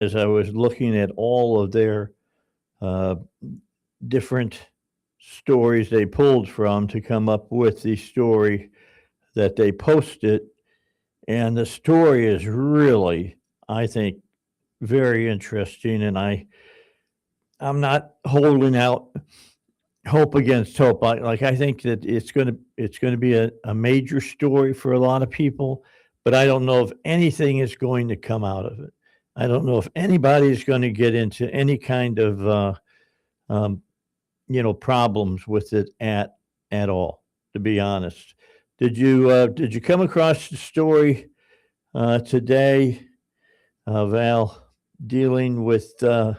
as I was looking at all of their uh, different stories they pulled from to come up with the story that they posted. And the story is really, I think, very interesting. And I'm not holding out hope against hope. I think that it's going to be a major story for a lot of people, but I don't know if anything is going to come out of it. I don't know if anybody is going to get into any kind of um, problems with it at all. To be honest, did you come across the story today, Val, dealing with the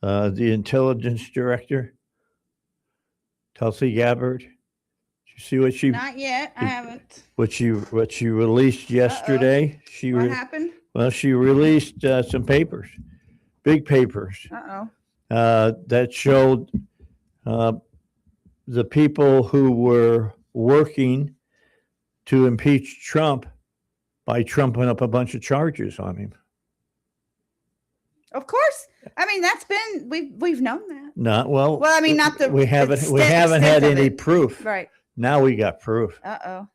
intelligence director, Tulsi Gabbard? Did you see Not yet. I haven't. what she released Uh-oh. yesterday? What happened? Well, she released some papers, big papers, Uh-oh. that showed uh, the people who were working to impeach Trump by trumping up a bunch of charges on him. Of course. I mean, that's been we've known that. Not well. Well, I mean, not the we haven't had extent of any it. proof. Right. Now we got proof. Uh-oh.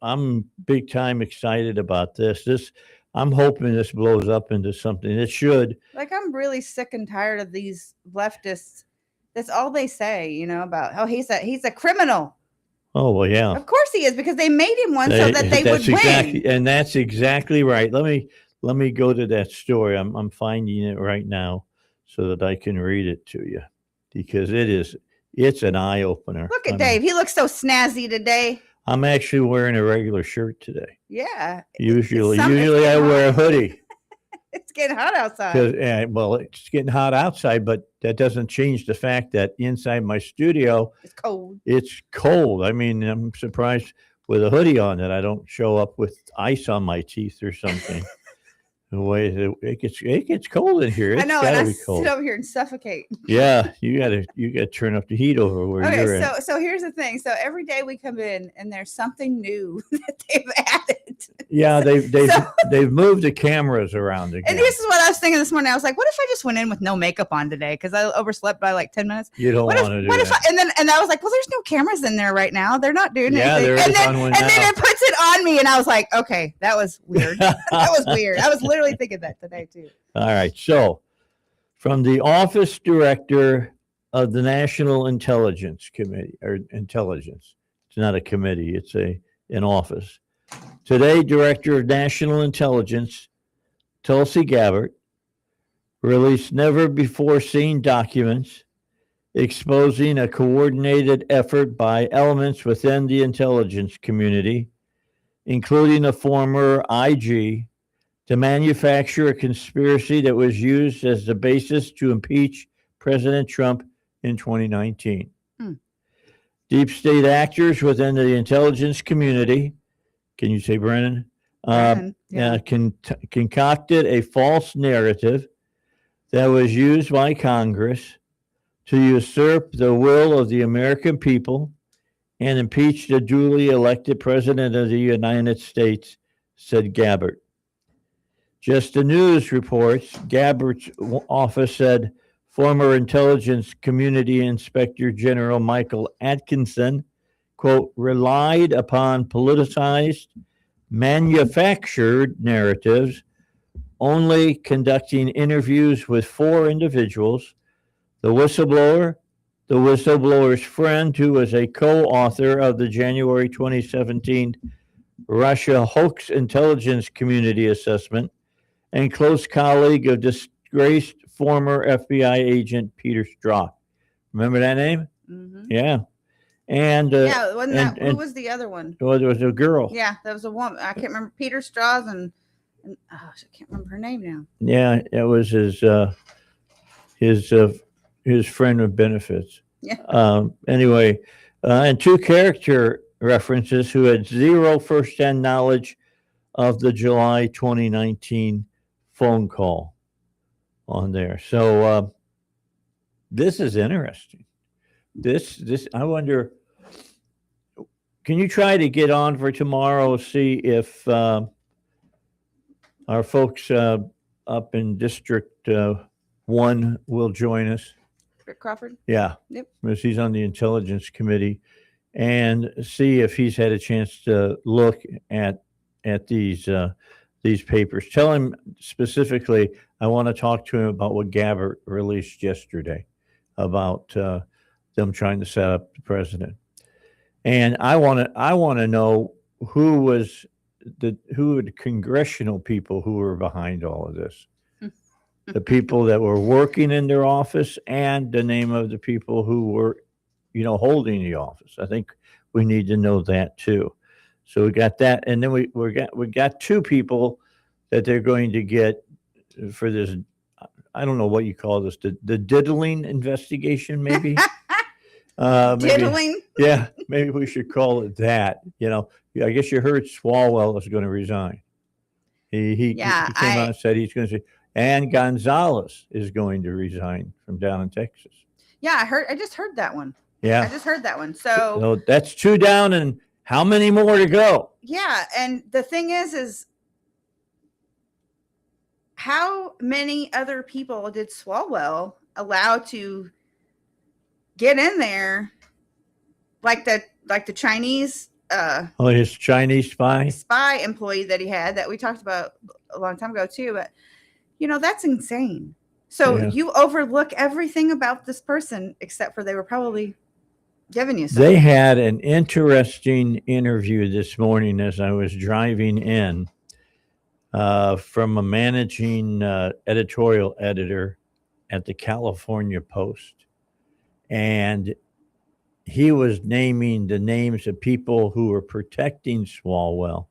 I'm big time excited about this. I'm hoping this blows up into something. It should. Like, I'm really sick and tired of these leftists. That's all they say, about he's a criminal. Oh well, yeah. Of course he is, because they made him one so that they would win. And that's exactly right. Let me go to that story. I'm finding it right now so that I can read it to you, because it's an eye opener. Look at Dave. He looks so snazzy today. I'm actually wearing a regular shirt today. Yeah. Usually I wear a hoodie. It's getting hot outside. Well, it's getting hot outside, but that doesn't change the fact that inside my studio, it's cold. It's cold. I mean, I'm surprised with a hoodie on that I don't show up with ice on my teeth or something. The way it gets cold in here. It's I know, and I sit over here and suffocate. Yeah, you gotta turn up the heat over where you're at. Okay, so here's the thing. So every day we come in and there's something new that they've added. Yeah, they've moved the cameras around again. And this is what I was thinking this morning. I was like, what if I just went in with no makeup on today because I overslept by like 10 minutes? You don't want to do that. And I was like, well, there's no cameras in there right now. They're not doing anything. Yeah, there is on one now. And then it puts it on me, and I was like, okay, that was weird. That was weird. I was literally thinking that today too. All right. So, from the office director of the National Intelligence Committee, or intelligence, it's not a committee, it's an office. Today, Director of National Intelligence, Tulsi Gabbard, released never before seen documents exposing a coordinated effort by elements within the intelligence community, including a former IG, to manufacture a conspiracy that was used as the basis to impeach President Trump in 2019. Deep state actors within the intelligence community, can you say Brennan? Concocted a false narrative that was used by Congress to usurp the will of the American people and impeach the duly elected President of the United States, said Gabbard. Just the News reports Gabbard's office said former Intelligence Community Inspector General Michael Atkinson, quote, relied upon politicized, manufactured narratives, only conducting interviews with 4 individuals: the whistleblower, the whistleblower's friend, who was a co-author of the January 2017 Russia Hoax Intelligence Community Assessment, and close colleague of disgraced former FBI agent Peter Strzok. Remember that name? Mm-hmm. Yeah. And who was the other one? Well, there was a girl. Yeah, there was a woman. I can't remember. Peter Strauss and I can't remember her name now. Yeah, it was his friend with benefits. Yeah. Anyway, and 2 character references who had zero firsthand knowledge of the July 2019 phone call on there. So this is interesting. This I wonder. Can you try to get on for tomorrow? See if our folks up in District 1 will join us. Rick Crawford. Yeah. Yep. Because he's on the Intelligence Committee, and see if he's had a chance to look at these papers. Tell him specifically, I want to talk to him about what Gabbard released yesterday about them trying to set up the president. And I want to know who was who were the congressional people who were behind all of this. The people that were working in their office and the name of the people who were, holding the office. I think we need to know that too. So we got that, and then we got two people that they're going to get for this. I don't know what you call this, the diddling investigation, maybe. Maybe, Diddling. yeah, maybe we should call it that. I guess you heard Swalwell is going to resign. He came out and said he's going to say, and Gonzalez is going to resign from down in Texas. Yeah, I just heard that one. Yeah, I just heard that one. So that's two down, and how many more to go? Yeah, and the thing is how many other people did Swalwell allow to get in there, like the Chinese his Chinese spy employee that he had that we talked about a long time ago too. But that's insane. So you overlook everything about this person except for they were probably giving you something. They had an interesting interview this morning as I was driving in from a managing editorial editor at the California Post. And he was naming the names of people who were protecting Swalwell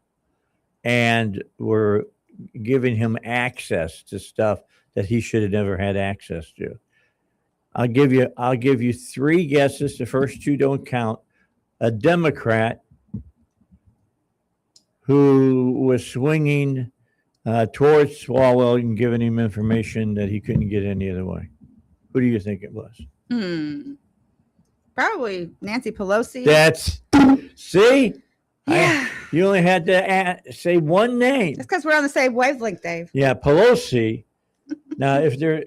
and were giving him access to stuff that he should have never had access to. I'll give you three guesses. The first two don't count. A Democrat who was swinging towards Swalwell and giving him information that he couldn't get any other way. Who do you think it was? Probably Nancy Pelosi. See? Yeah. You only had to say one name. That's because we're on the same wavelength, Dave. Yeah, Pelosi. Now, if there,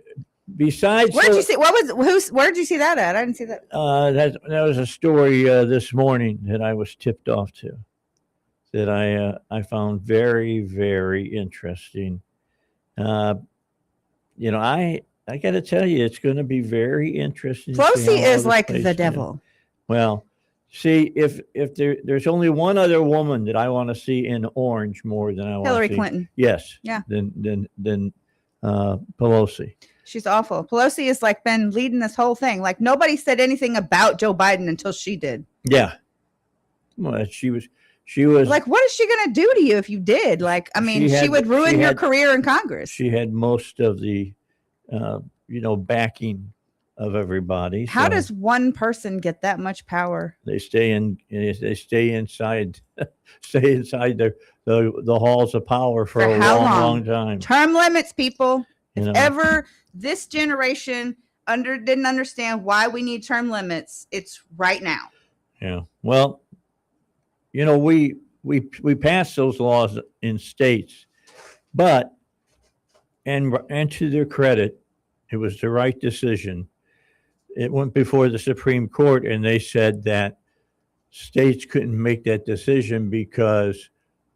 besides, where did you see? Where did you see that at? I didn't see that. That was a story this morning that I was tipped off to, that I found very, very interesting. I got to tell you, it's going to be very interesting. Pelosi is like the devil. Well, see, if there's only one other woman that I want to see in orange more than I want Hillary to see, Clinton. Yes. Yeah. Than Pelosi. She's awful. Pelosi has been leading this whole thing. Nobody said anything about Joe Biden until she did. Yeah. Well, she was what is she going to do to you if you did? She would ruin your career in Congress. She had most of the, backing of everybody. How does one person get that much power? They stay inside the halls of power for a long time. Term limits, people. If ever this generation didn't understand why we need term limits, it's right now. Yeah. Well, we passed those laws in states, but and to their credit, it was the right decision. It went before the Supreme Court, and they said that states couldn't make that decision because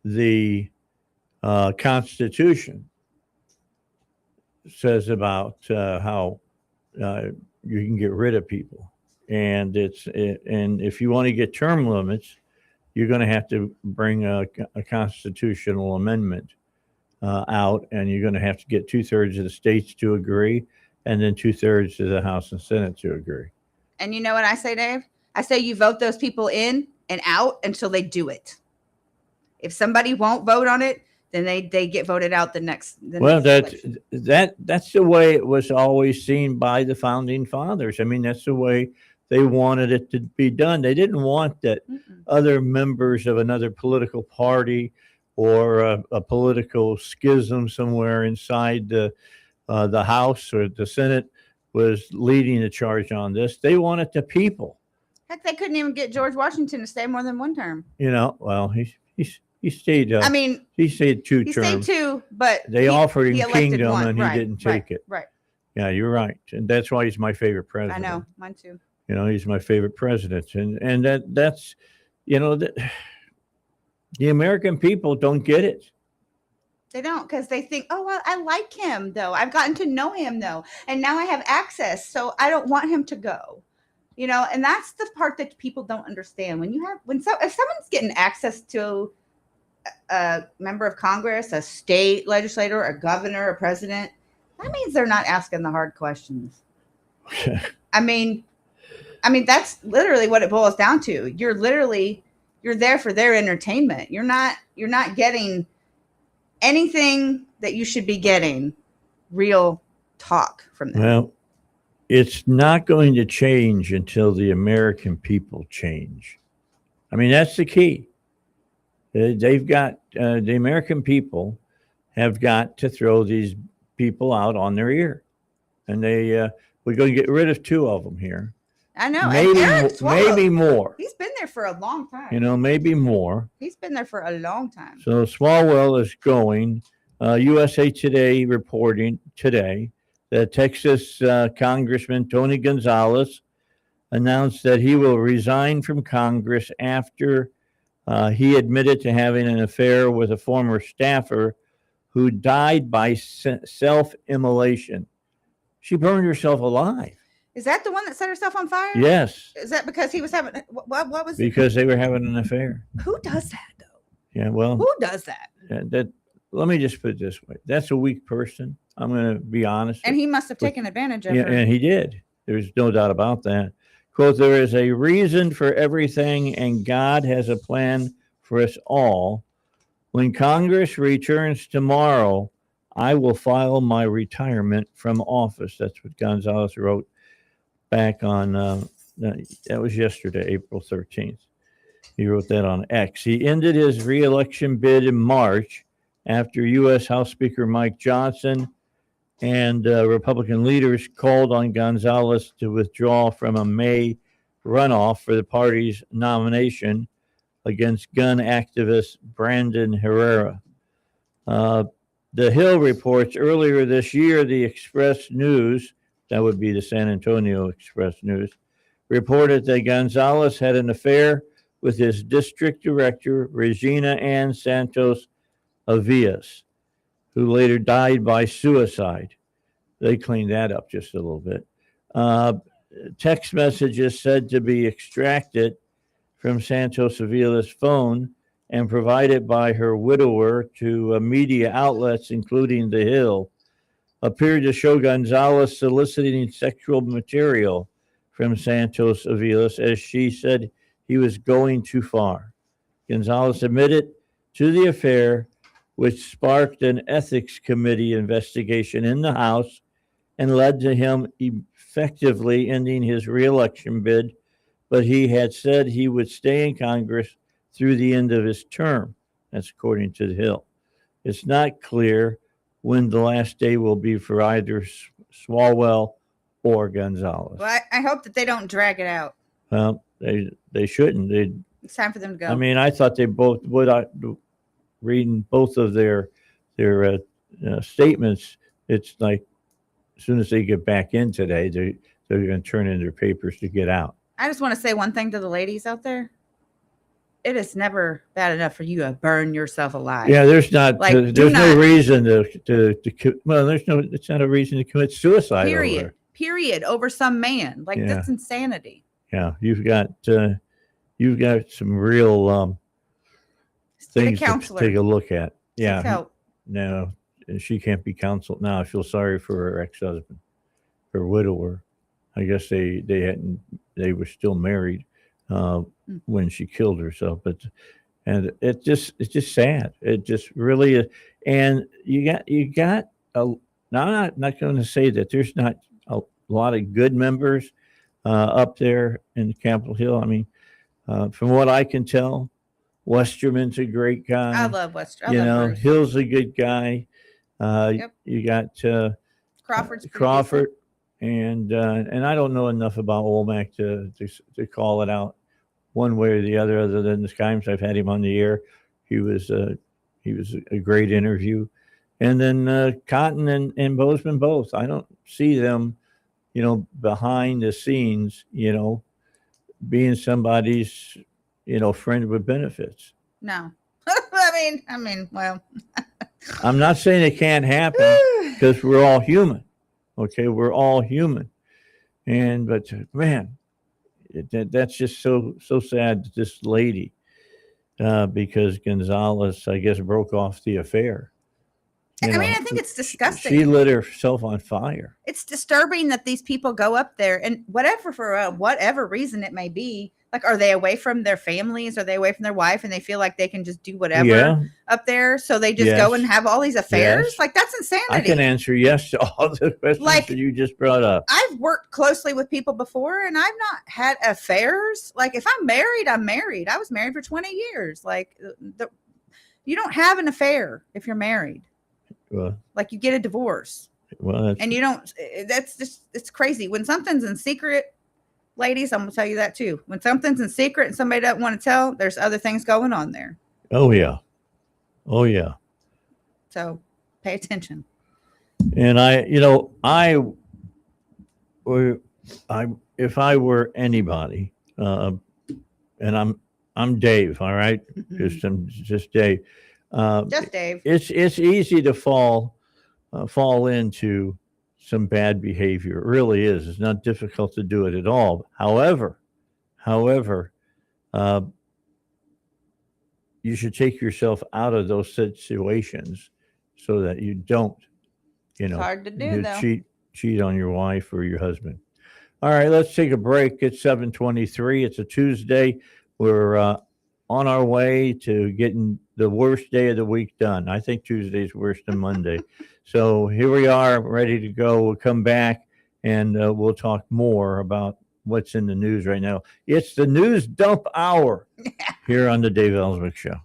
the Constitution says about how you can get rid of people, and if you want to get term limits, you're going to have to bring a constitutional amendment out, and you're going to have to get 2/3 of the states to agree, and then 2/3 of the House and Senate to agree. And you know what I say, Dave? I say you vote those people in and out until they do it. If somebody won't vote on it, then they get voted out the next election. That's the way it was always seen by the founding fathers. I mean, that's the way they wanted it to be done. They didn't want that other members of another political party or a political schism somewhere inside the House or the Senate was leading the charge on this. They wanted the people. Heck, they couldn't even get George Washington to stay more than one term. Well, He stayed. I mean, he stayed 2 he terms. stayed 2, but They offered him elected kingdom, one. and he Right, didn't take it. Right. Yeah, you're right, and that's why he's my favorite I president. know, mine too. You know, he's my favorite president, and that's, you know, the American people don't get it. They don't, because they think, oh, well, I like him though. I've gotten to know him though, and now I have access, so I don't want him to go. You know, and that's the part that people don't understand. If someone's getting access to a member of Congress, a state legislator, a governor, a president, that means they're not asking the hard questions. I mean, that's literally what it boils down to. You're there for their entertainment. You're not getting anything that you should be getting real talk from them. Well, it's not going to change until the American people change. I mean, that's the key. They've got the American people have got to throw these people out on their ear, and we're going to get rid of 2 of them here. I know. Maybe more. He's been there for a long time. You know, maybe more. He's been there for a long time. So Swalwell is going. USA Today reporting today that Texas Congressman Tony Gonzalez announced that he will resign from Congress after he admitted to having an affair with a former staffer who died by self-immolation. She burned herself alive. Is that the one that set herself on fire? Yes. Is that because he was having what was because they were having an affair? Who does that though? Yeah, well, who does that? Let me just put it this way. That's a weak person. I'm going to be honest. And he must have taken advantage of her. her. And he did. There's no doubt about that. Quote, there is a reason for everything, and God has a plan for us all. When Congress returns tomorrow, I will file my retirement from office. That's what Gonzalez wrote back on, that was yesterday, April 13th. He wrote that on X. He ended his reelection bid in March after U.S. House Speaker Mike Johnson and Republican leaders called on Gonzalez to withdraw from a May runoff for the party's nomination against gun activist Brandon Herrera. The Hill reports earlier this year, the Express News, that would be the San Antonio Express News, reported that Gonzalez had an affair with his district director, Regina Ann Santos Avias, who later died by suicide. They cleaned that up just a little bit. Text messages said to be extracted from Santos Avila's phone and provided by her widower to media outlets, including The Hill, appeared to show Gonzalez soliciting sexual material from Santos Avilas, as she said he was going too far. Gonzalez admitted to the affair, which sparked an ethics committee investigation in the House and led to him effectively ending his reelection bid, but he had said he would stay in Congress through the end of his term. That's according to The Hill. It's not clear when the last day will be for either Swalwell or Gonzalez. Well, I hope that they don't drag it out. Well, they shouldn't. It's time for them to go. I mean, I thought they both would. Reading both of their statements, it's like as soon as they get back in today, they're going to turn in their papers to get out. I just want to say one thing to the ladies out there. It is never bad enough for you to burn yourself alive. Yeah, there's not. Like, there's no reason it's not a reason to commit suicide. Period. Over some man. Like, that's insanity. Yeah, you've got some real things to take a look at. Yeah. No, she can't be counseled now. I feel sorry for her ex-husband, her widower. I guess they were still married when she killed herself, and it's just sad. It just really is. And you got now I'm not going to say that there's not a lot of good members up there in Capitol Hill. I mean, from what I can tell, Westerman's a great guy. I love Westerman. Hill's a good guy. You got Crawford, and I don't know enough about Womack to call it out one way or the other than the times I've had him on the air. He was a great interview. And then Cotton and Bozeman both. I don't see them, behind the scenes, being somebody's, friend with benefits. No. I mean, well, I'm not saying it can't happen because we're all human. Okay, we're all human. But man, that's just so sad that this lady, because Gonzalez, I guess, broke off the affair. I mean, I think it's disgusting. She lit herself on fire. It's disturbing that these people go up there and whatever, for whatever reason it may be. Like, are they away from their families? Are they away from their wife and they feel like they can just do whatever up there? So they just go and have all these affairs? Like, that's insanity. I can answer yes to all the questions that you just brought up. I've worked closely with people before and I've not had affairs. Like, if I'm married, I'm married. I was married for 20 years. Like, you don't have an affair if you're married. Well, like, you get a divorce. Well, and you don't, that's just, it's crazy. When something's in secret, ladies, I'm going to tell you that too. When something's in secret and somebody doesn't want to tell, there's other things going on there. Oh, yeah. Oh, yeah. So pay attention. And if I were anybody, and I'm Dave, all right? Just Dave. Just Dave. It's easy to fall into some bad behavior. It really is. It's not difficult to do it at all. However, you should take yourself out of those situations so that you don't, it's hard to do, though. cheat on your wife or your husband. All right, let's take a break. It's 7:23. It's a Tuesday. We're on our way to getting the worst day of the week done. I think Tuesday's worse than Monday. So here we are, ready to go. We'll come back and we'll talk more about what's in the news right now. It's the News Dump Hour here on the Dave Elswick Show.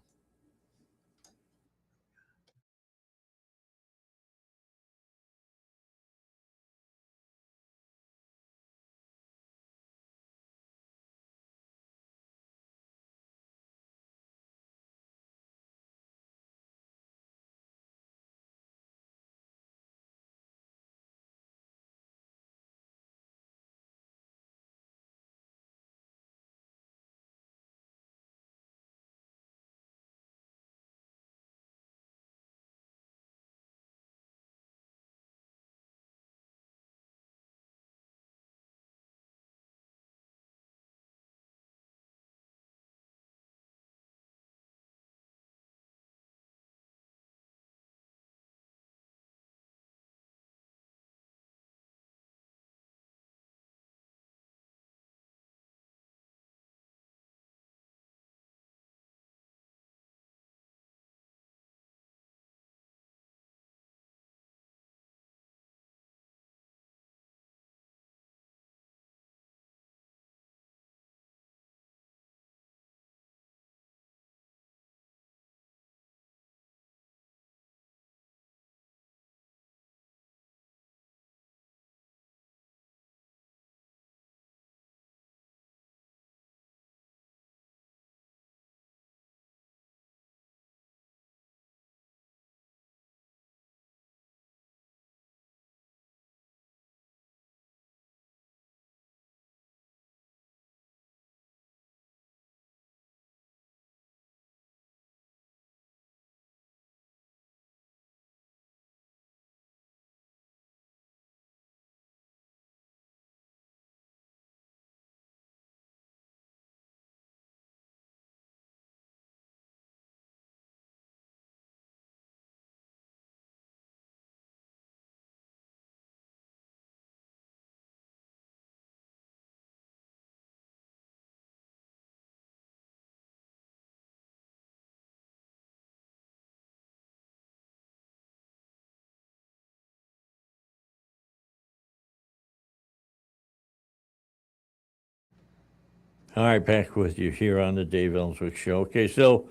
All right, back with you here on the Dave Elswick Show. Okay, so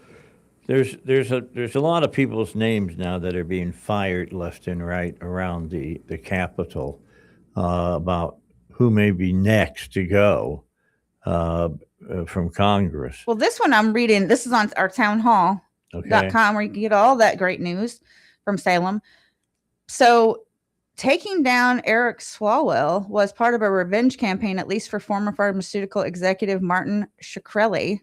there's a lot of people's names now that are being fired left and right around the Capitol about who may be next to go from Congress. Well, this one I'm reading. This is on our town hall. Okay. where you can get all that great news from Salem. So taking down Eric Swalwell was part of a revenge campaign, at least for former pharmaceutical executive Martin Shkreli,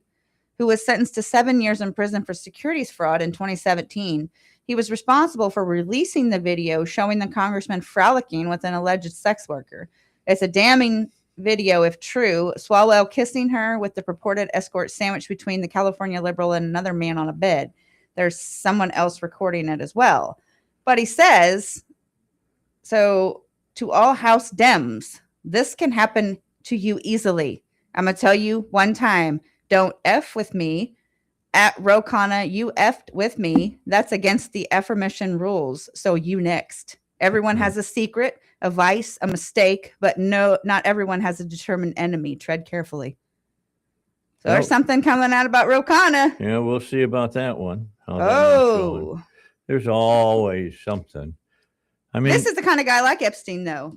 who was sentenced to 7 years in prison for securities fraud in 2017. He was responsible for releasing the video showing the congressman frolicking with an alleged sex worker. It's a damning video if true. Swalwell kissing her with the purported escort sandwiched between the California liberal and another man on a bed. There's someone else recording it as well. But he says, so to all House Dems, this can happen to you easily. I'm going to tell you one time, don't F with me. At Rokana, you effed with me. That's against the affirmation rules. So you next. Everyone has a secret, a vice, a mistake, but no, not everyone has a determined enemy. Tread carefully. So there's something coming out about Rokana. Yeah, we'll see about that one. Oh, there's always something. I mean, this is the kind of guy like Epstein, though.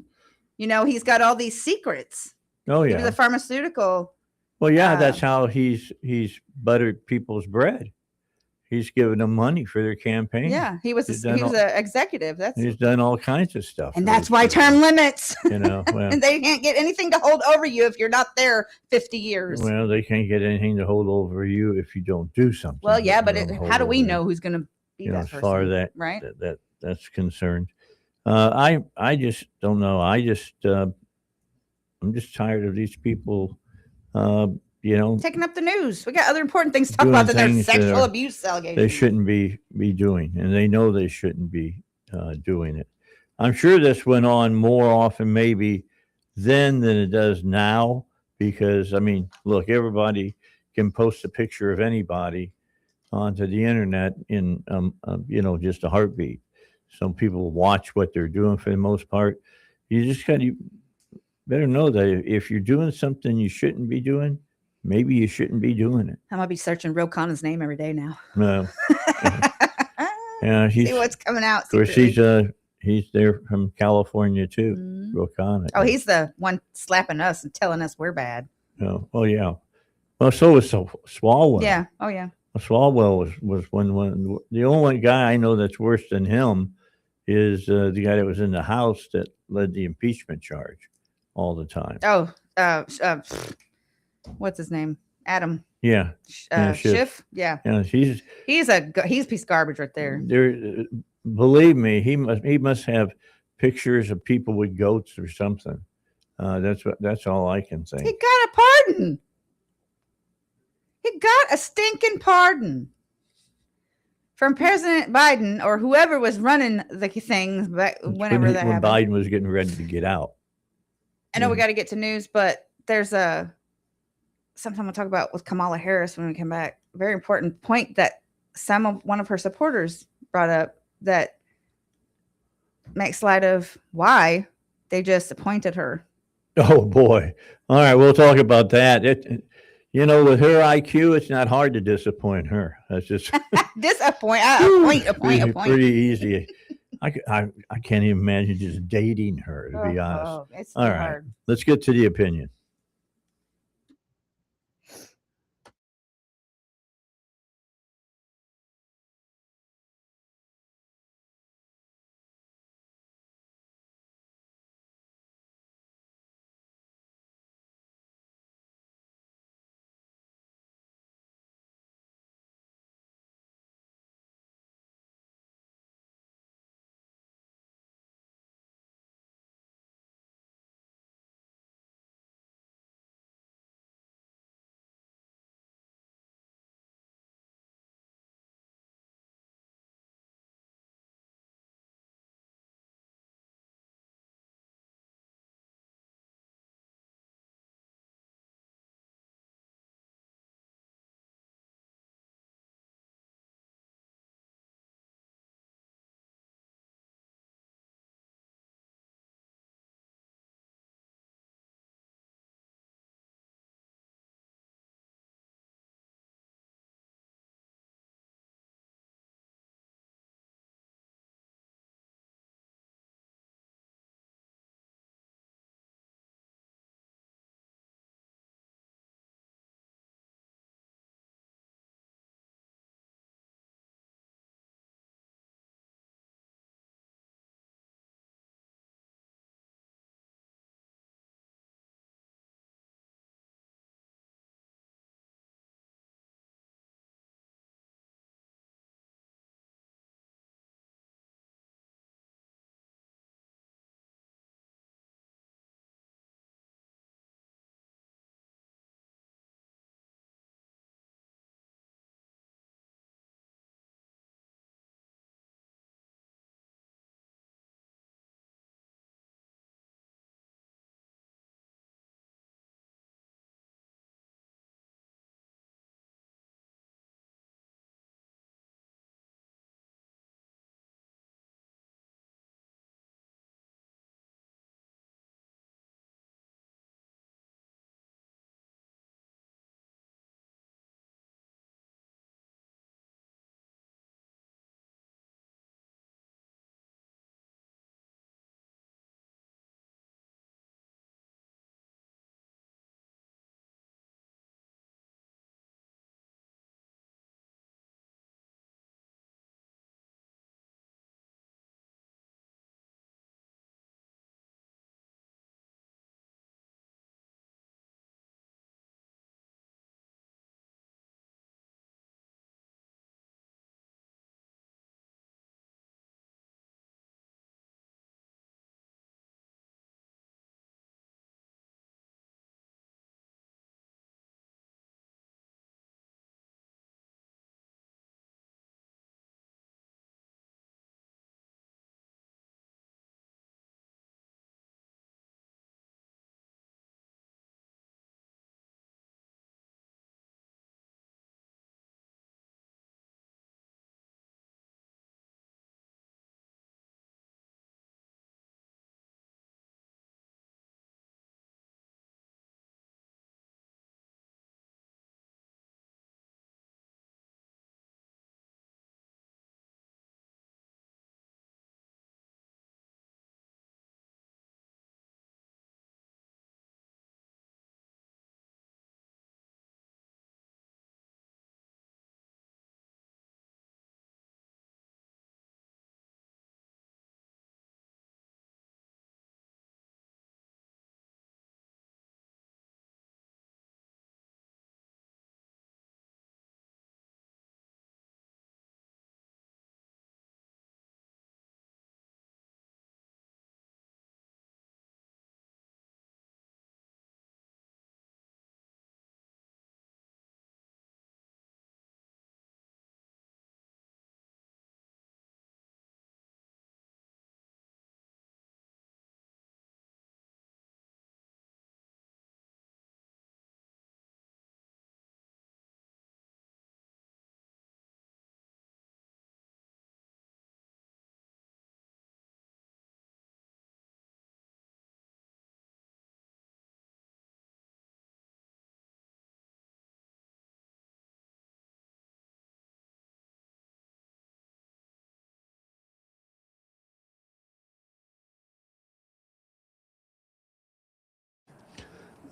You know, he's got all these secrets. Oh yeah, even the pharmaceutical. Well, yeah, that's how he's buttered people's bread. He's given them money for their campaign. Yeah, he was an executive. He's done all kinds of stuff, and that's why term limits. You know, well, and they can't get anything to hold over you if you're not there 50 years. Well, they can't get anything to hold over you if you don't do something. Well, yeah, but how do we know who's going to be that person? As far as right? That's concerned. I just don't know. I'm just tired of these people. Taking up the news. We got other important things to talk about than their sexual abuse allegations. They shouldn't be doing, and they know they shouldn't be doing it. I'm sure this went on more often maybe then than it does now, because I mean, look, everybody can post a picture of anybody onto the internet in just a heartbeat. Some people watch what they're doing for the most part. You just better know that if you're doing something you shouldn't be doing, maybe you shouldn't be doing it. I'm gonna be searching Rokana's name every day now. No. Yeah, see what's coming out. Of course, he's there from California too, Rokana. Oh, he's the one slapping us and telling us we're bad. Oh, well, yeah. Well, so was Swalwell. Yeah. Oh, yeah. Swalwell was one. The only guy I know that's worse than him is the guy that was in the House that led the impeachment charge all the time. Oh, what's his name? Adam. Yeah. Schiff. Yeah. He's a piece of garbage right there. Believe me, he must have pictures of people with goats or something. That's all I can think. He got a pardon. He got a stinking pardon from President Biden or whoever was running the things back whenever that happened. When Biden was getting ready to get out. I know we got to get to news, but there's something we'll talk about with Kamala Harris when we come back. Very important point that one of her supporters brought up that makes light of why they just appointed her. Oh boy! All right, we'll talk about that. With her IQ, it's not hard to disappoint her. That's just disappoint. Appoint. Pretty easy. I can't even imagine just dating her, to be honest. It's all right, hard. Let's get to the opinion.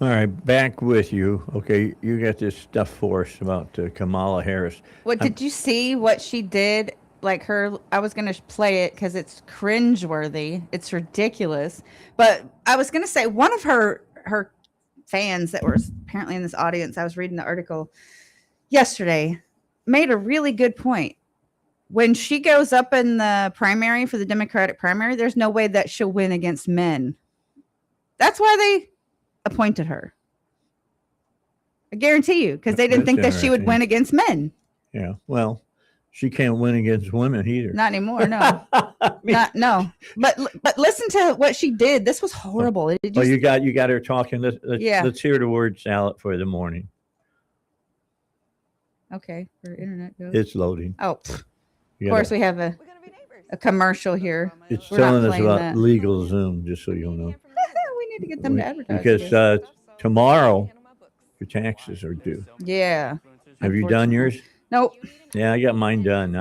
All right, back with you. Okay, you got this stuff for us about Kamala Harris. What did you see what she did? Like her, I was gonna play it because it's cringeworthy. It's ridiculous. But I was gonna say one of her fans that were apparently in this audience. I was reading the article yesterday. Made a really good point. When she goes up in the primary for the Democratic primary, there's no way that she'll win against men. That's why they appointed her. I guarantee you, because they didn't think that she would win against men. Yeah, well, she can't win against women either. Not anymore, no. No. But listen to what she did. This was horrible. You got her talking. Let's hear the word salad for the morning. Okay, her internet goes. It's loading. Oh, of course we have a commercial here. It's telling us about legal Zoom, just so you'll know. We need to get them to advertise. Because tomorrow, your taxes are due. Yeah. Have you done yours? Nope. Yeah, I got mine done.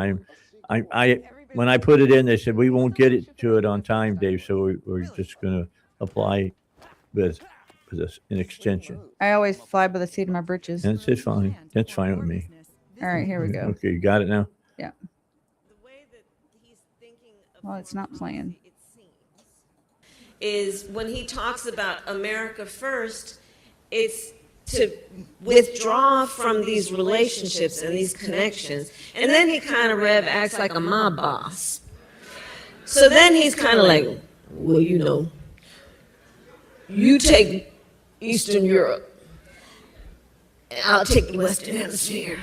I when I put it in, they said we won't get it to it on time, Dave. So we're just going to apply with an extension. I always fly by the seat of my britches. That's it. Fine. That's fine with me. All right, here we go. Okay, you got it now. Yeah. Well, it's not playing. Is when he talks about America first, it's to withdraw from these relationships and these connections. And then he kind of acts like a mob boss. So then he's kind of like, well, you know, you take Eastern Europe, and I'll take the Western Hemisphere.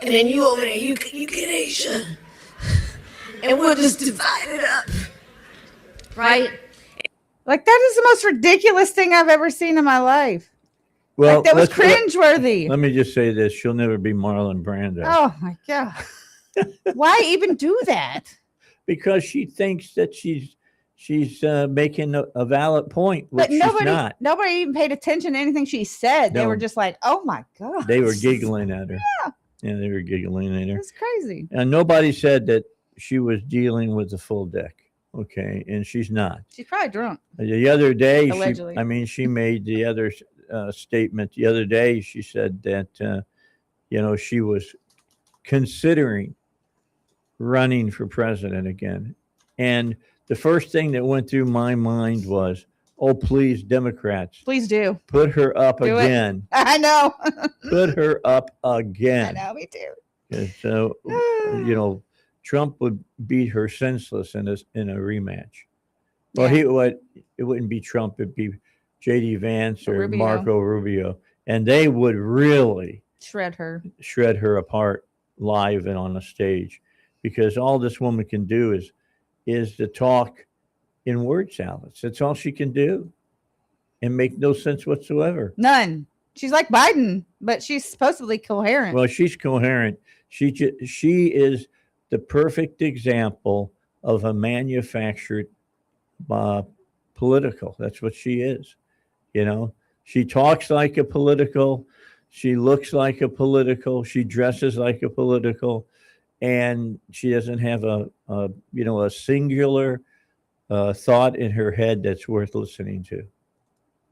And then you over there, you get Asia. And we'll just divide it up. Right? Like, that is the most ridiculous thing I've ever seen in my life. Well, like, that was cringeworthy. Let me just say this. She'll never be Marlon Brando. Oh, my God. Why even do that? Because she thinks that she's making a valid point, which but nobody, she's not. Nobody even paid attention to anything she said. No. They were just like, oh, my God. They were giggling at her. Yeah. Yeah, they were giggling at her. It's crazy. And nobody said that she was dealing with the full deck. Okay, and she's not. She's probably drunk. The other day, allegedly. she made the other statement. The other day, she said that, she was considering running for president again. And the first thing that went through my mind was, oh, please, Democrats. Please do. Put her up do again. It. I know. Put her up again. I know, me too. So, Trump would beat her senseless in a rematch. Well, it wouldn't be Trump. It'd be J.D. Vance or Rubio. Marco Rubio. And they would really shred her apart live and on a stage, because all this woman can do is to talk in word salads. That's all she can do, and make no sense whatsoever. None. She's like Biden, but she's supposedly coherent. Well, she's coherent. She is the perfect example of a manufactured political. That's what she is. She talks like a political. She looks like a political. She dresses like a political, and she doesn't have a singular thought in her head that's worth listening to.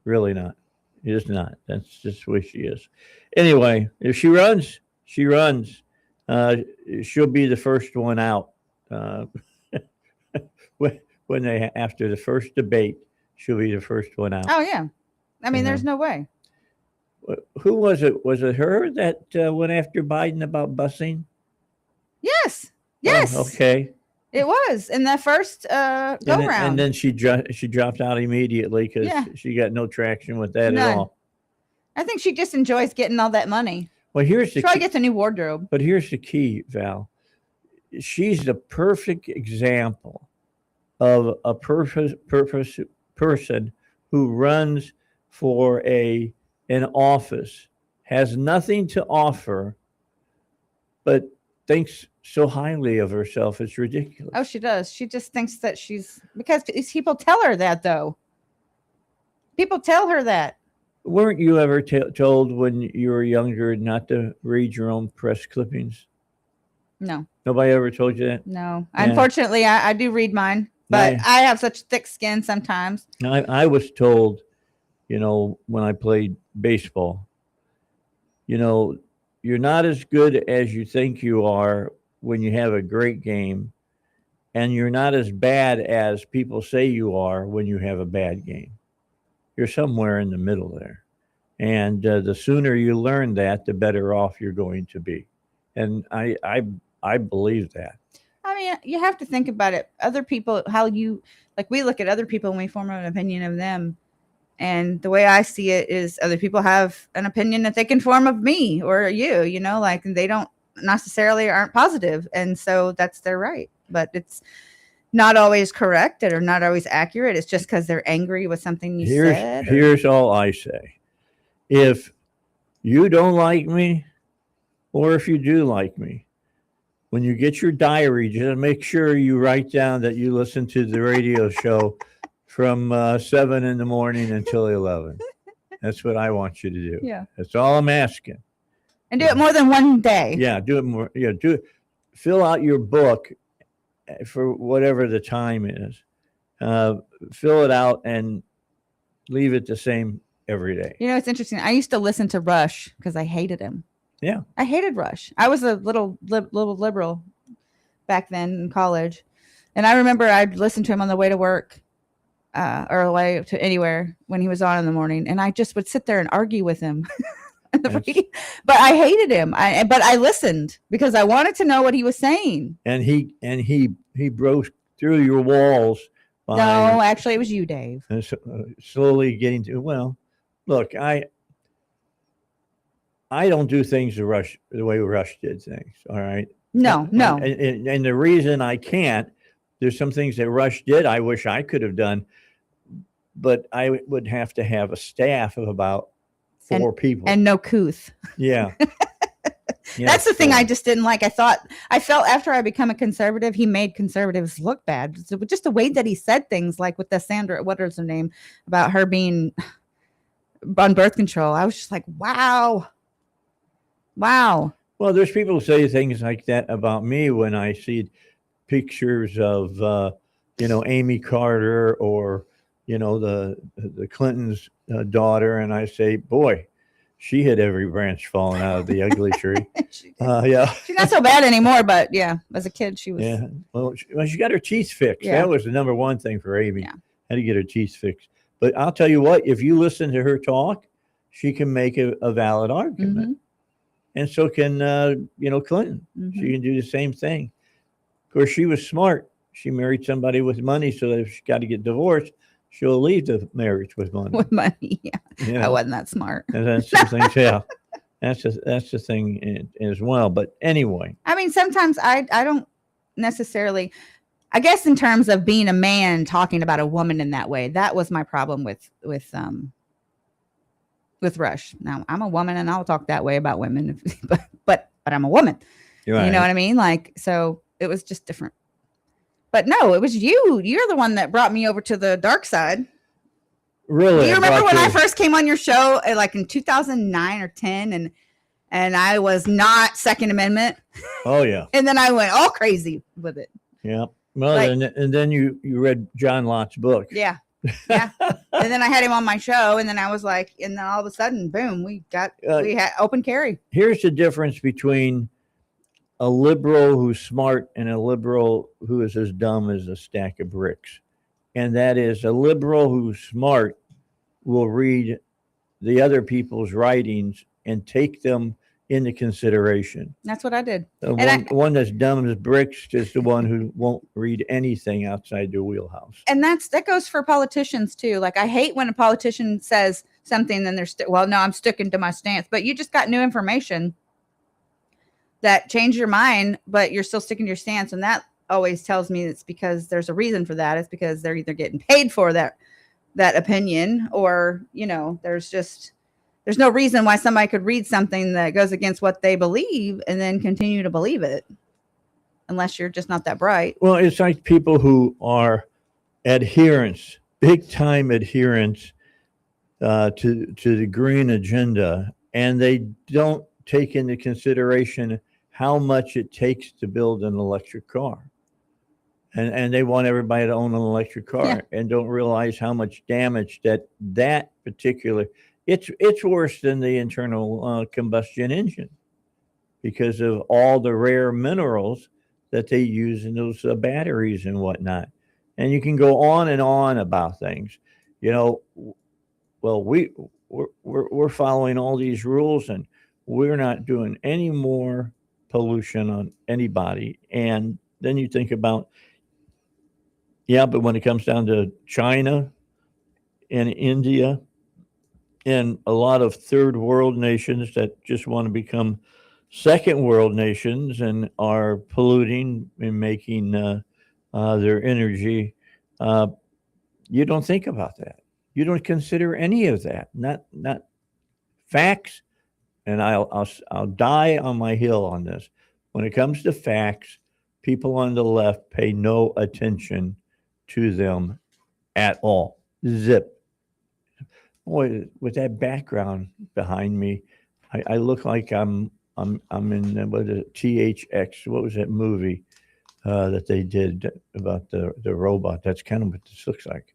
Really not. It is not. That's just the way she is. Anyway, if she runs, she runs. She'll be the first one out. When after the first debate, she'll be the first one out. Oh yeah, I mean, there's no way. Who was it? Was it her that went after Biden about busing? Yes. Oh, okay. It was in that first go round. And then she dropped out immediately because she got no traction with that at all. I think she just enjoys getting all that money. Well, here's she probably gets a new wardrobe. But here's the key, Val. She's the perfect example of a person who runs for an office, has nothing to offer, but thinks so highly of herself. It's ridiculous. Oh, she does. She just thinks that because people tell her that, though. People tell her that. Weren't you ever told when you were younger not to read your own press clippings? No. Nobody ever told you that? No. Yeah. Unfortunately, I do read mine, but I have such thick skin sometimes. I was told when I played baseball. You're not as good as you think you are when you have a great game, and you're not as bad as people say you are when you have a bad game. You're somewhere in the middle there. And the sooner you learn that, the better off you're going to be. And I believe that. I mean, you have to think about it. Other people, we look at other people and we form an opinion of them. And the way I see it is other people have an opinion that they can form of me or you, they don't necessarily aren't positive. And so that's their right. But it's not always correct or not always accurate. It's just because they're angry with something you said. Here's all I say. If you don't like me, or if you do like me, when you get your diary, just make sure you write down that you listen to the radio show from 7 in the morning until 11. That's what I want you to do. Yeah. That's all I'm asking. And do it more than one day. Yeah, do it more. Yeah, fill out your book for whatever the time is. Fill it out and leave it the same every day. It's interesting. I used to listen to Rush because I hated him. Yeah. I hated Rush. I was a little liberal back then in college. And I remember I'd listen to him on the way to work or the way to anywhere when he was on in the morning. And I just would sit there and argue with him. But I hated him. But I listened because I wanted to know what he was saying. And he broke through your walls. No, actually, it was you, Dave. And slowly getting to, look, I don't do things the way Rush did things. All right. No. And the reason I can't, there's some things that Rush did I wish I could have done, but I would have to have a staff of about 4 people. And no couth. Yeah. That's the thing I just didn't like. I felt after I become a conservative, he made conservatives look bad. So just the way that he said things, like with the Sandra, what is her name, about her being on birth control. I was just like, wow. Well, there's people who say things like that about me when I see pictures of, Amy Carter or, the Clintons' daughter. And I say, boy, she had every branch falling out of the ugly tree. Yeah. She's not so bad anymore, but yeah, as a kid, she was. Yeah. Well, she got her teeth fixed. Yeah. That was the number one thing for Amy. Yeah. Had to get her teeth fixed. But I'll tell you what, if you listen to her talk, she can make a valid argument. Mm-hmm. And so can, Clinton. Mm-hmm. She can do the same thing. Of course, she was smart. She married somebody with money, so that if she got to get divorced, she'll leave the marriage with money. With money, yeah. I wasn't that smart. And that's the thing, yeah. That's the thing as well. But anyway. I mean, sometimes I don't necessarily, I guess in terms of being a man talking about a woman in that way, that was my problem with Rush. Now, I'm a woman and I'll talk that way about women, but I'm a woman. Right. You know what I mean? So it was just different. But no, it was you. You're the one that brought me over to the dark side. Really? Do you remember when I first came on your show, like in 2009 or 10, and I was not Second Amendment? Oh, yeah. And then I went all crazy with it. Yeah. Well, and then you read John Lott's book. Yeah. Yeah. And then I had him on my show, and then I was like, and then all of a sudden, boom, we had open carry. Here's the difference between a liberal who's smart and a liberal who is as dumb as a stack of bricks. And that is, a liberal who's smart will read the other people's writings and take them into consideration. That's what I did. One that's dumb as bricks is the one who won't read anything outside their wheelhouse. And that goes for politicians too. Like, I hate when a politician says something, then they're no, I'm sticking to my stance. But you just got new information that changed your mind, but you're still sticking to your stance. And that always tells me it's because there's a reason for that. It's because they're either getting paid for that opinion, or, there's no reason why somebody could read something that goes against what they believe and then continue to believe it, unless you're just not that bright. Well, it's like people who are adherents, big time adherents to the green agenda, and they don't take into consideration how much it takes to build an electric car. and they want everybody to own an electric car Yeah. and don't realize how much damage that particular it's worse than the internal combustion engine because of all the rare minerals that they use in those batteries and whatnot. And you can go on and on about things. You know, well, we're following all these rules and we're not doing any more pollution on anybody. And then you think about, yeah, but when it comes down to China and India and a lot of third world nations that just want to become second world nations and are polluting and making their energy, uh, you don't think about that. You don't consider any of that. Not facts. And I'll die on my hill on this. When it comes to facts, people on the left pay no attention to them at all. Zip. Boy, with that background behind me, I look like I'm in what is it, THX. What was that movie that they did about the robot? That's kind of what this looks like.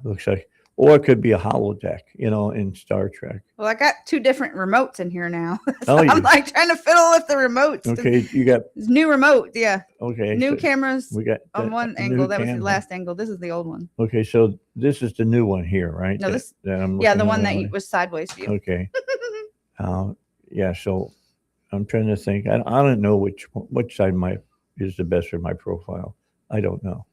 Looks like, or it could be a holodeck, in Star Trek. Well, I got two different remotes in here now. Oh, I'm you- like trying to fiddle with the remotes. Okay, you got It's new remote, yeah. okay. New so cameras we got on one a angle. new That was the camera. last angle. This is the old one. Okay, so this is the new one here, right? No, this- that I'm Yeah, looking the at one right that now? was sideways view. Okay. Yeah. So I'm trying to think. I don't know which side is the best for my profile. I don't know.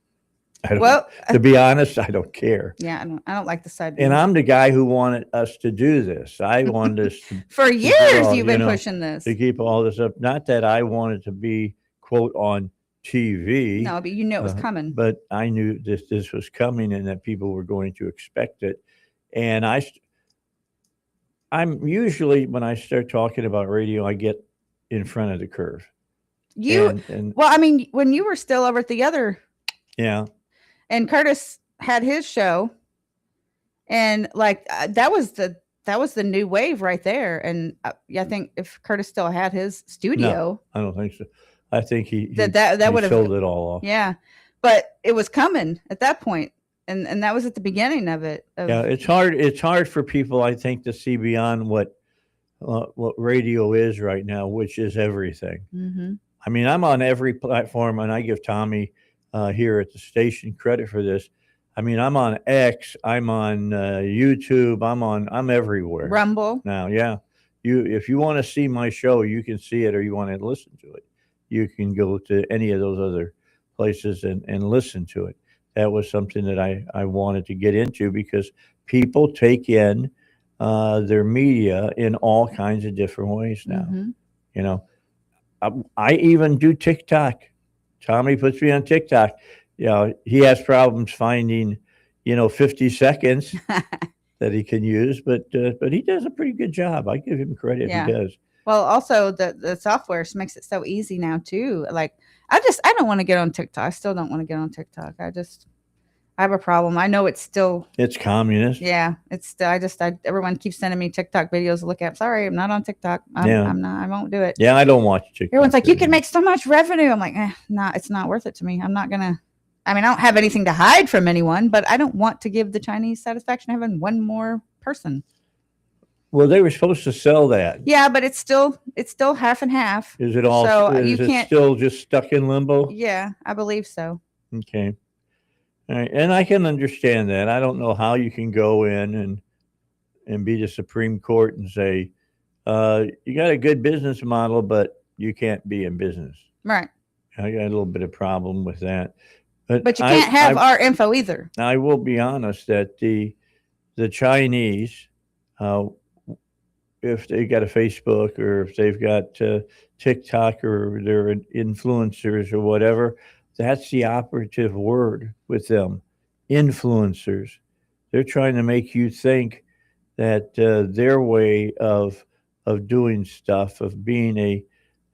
I don't, Well, to be honest, I don't care. yeah, I don't like the side view. And I'm the guy who wanted us to do this. I wanted us For do years all, you've been pushing this. to keep all this up. Not that I wanted to be quote on TV. No, but you knew it was coming. But I knew this was coming and that people were going to expect it. And I'm usually when I start talking about radio, I get in front of the curve. And Well, I mean, when you were still over at the other, yeah, and Curtis had his show, and like that was the new wave right there. And I think if Curtis still had his studio, I don't think so. I think he that would have sold it all off. Yeah, but it was coming at that point, and that was at the beginning of it. Yeah, it's hard. It's hard for people, I think, to see beyond what radio is right now, which is everything. Mm-hmm. I mean, I'm on every platform, and I give Tommy here at the station credit for this. I mean, I'm on X, I'm on YouTube, I'm everywhere Rumble. now. Yeah, if you want to see my show, you can see it, or you want to listen to it, you can go to any of those other places and listen to it. That was something that I wanted to get into because people take in their media in all kinds of different ways now. Mm-hmm. You know, I even do TikTok. Tommy puts me on TikTok. You know, he has problems finding, 50 seconds that he can use, but he does a pretty good job. I give him credit. Yeah. He does. Well, also the software makes it so easy now too. Like I don't want to get on TikTok. I still don't want to get on TikTok. I have a problem. I know it's communist. Yeah, it's still, everyone keeps sending me TikTok videos to look at. Sorry, I'm not on TikTok. I'm not, I won't do it. Yeah, I don't watch TikTok. Everyone's like, you can make so much revenue. I'm like, it's not worth it to me. I'm not gonna. I mean, I don't have anything to hide from anyone, but I don't want to give the Chinese satisfaction of having one more person. Well, they were supposed to sell that. Yeah, but it's still half and half. Is it all? So is you it can't- still just stuck in limbo? Yeah, I believe so. Okay. All right. And I can understand that. I don't know how you can go in and be the Supreme Court and say, you got a good business model, but you can't be in business. Right. I got a little bit of problem with that. But you can't have our info either. I will be honest that the Chinese, if they got a Facebook or if they've got TikTok or they're influencers or whatever, that's the operative word with them. Influencers. They're trying to make you think that their way of doing stuff, of being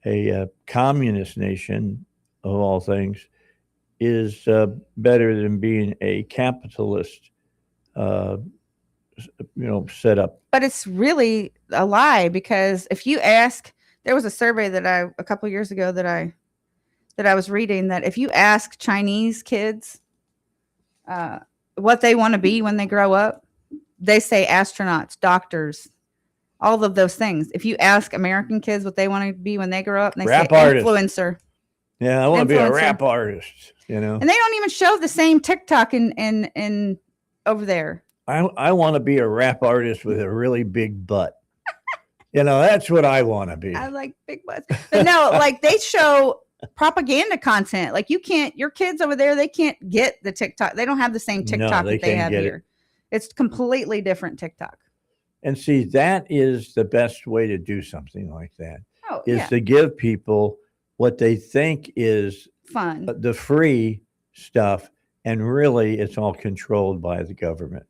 a communist nation of all things, is better than being a capitalist setup. But it's really a lie because if you ask, there was a survey that a couple of years ago that that I was reading that if you ask Chinese kids what they want to be when they grow up, they say astronauts, doctors, all of those things. If you ask American kids what they want to be when they grow up, and they Rap say artist. influencer. Yeah, I want to be a Influencer. rap artist, you know. And they don't even show the same TikTok in over there. I want to be a rap artist with a really big butt. You know, that's what I want to be. I like big butts. But no, like they show propaganda content. Like your kids over there, they can't get the TikTok. They don't have the same TikTok they that they can't have get here. It's completely different TikTok. And see, that is the best way to do something like that, Oh, is yeah. to give people what they think is Fun. the free stuff, and really it's all controlled by the government.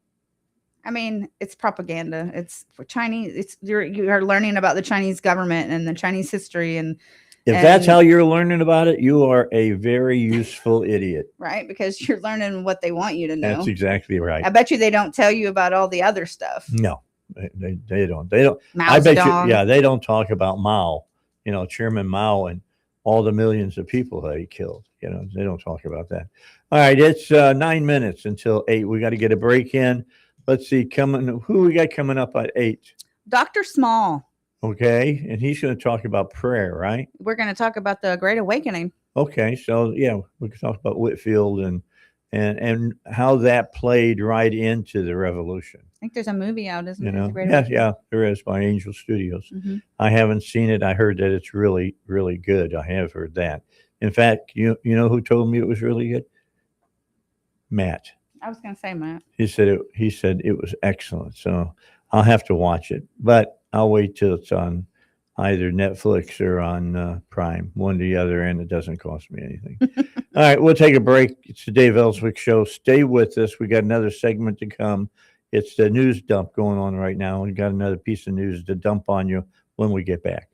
I mean, it's propaganda. It's for Chinese. It's you are learning about the Chinese government and the Chinese history, and If that's how you're learning about it, you are a very useful idiot. right, because you're learning what they want you to know. That's exactly right. I bet you they don't tell you about all the other stuff. No, they don't. They don't. Mao I bet Zedong. you. Yeah, they don't talk about Mao. You know, Chairman Mao and all the millions of people that he killed. You know, they don't talk about that. All right, it's 9 minutes until 8. We got to get a break in. Let's see, who we got coming up at 8? Dr. Small. Okay, and he's going to talk about prayer, right? We're going to talk about the Great Awakening. Okay, so yeah, we can talk about Whitefield and how that played right into the revolution. I think there's a movie out, isn't You there? know, The Great yeah, Awakening? there is, by Angel Studios. Mm-hmm. I haven't seen it. I heard that it's really, really good. I have heard that. In fact, you know who told me it was really good? Matt. I was going to say, Matt. He said it was excellent. So I'll have to watch it, but I'll wait till it's on either Netflix or on Prime, one or the other, and it doesn't cost me anything. All right, we'll take a break. It's the Dave Elswick Show. Stay with us. We got another segment to come. It's the news dump going on right now. We got another piece of news to dump on you when we get back.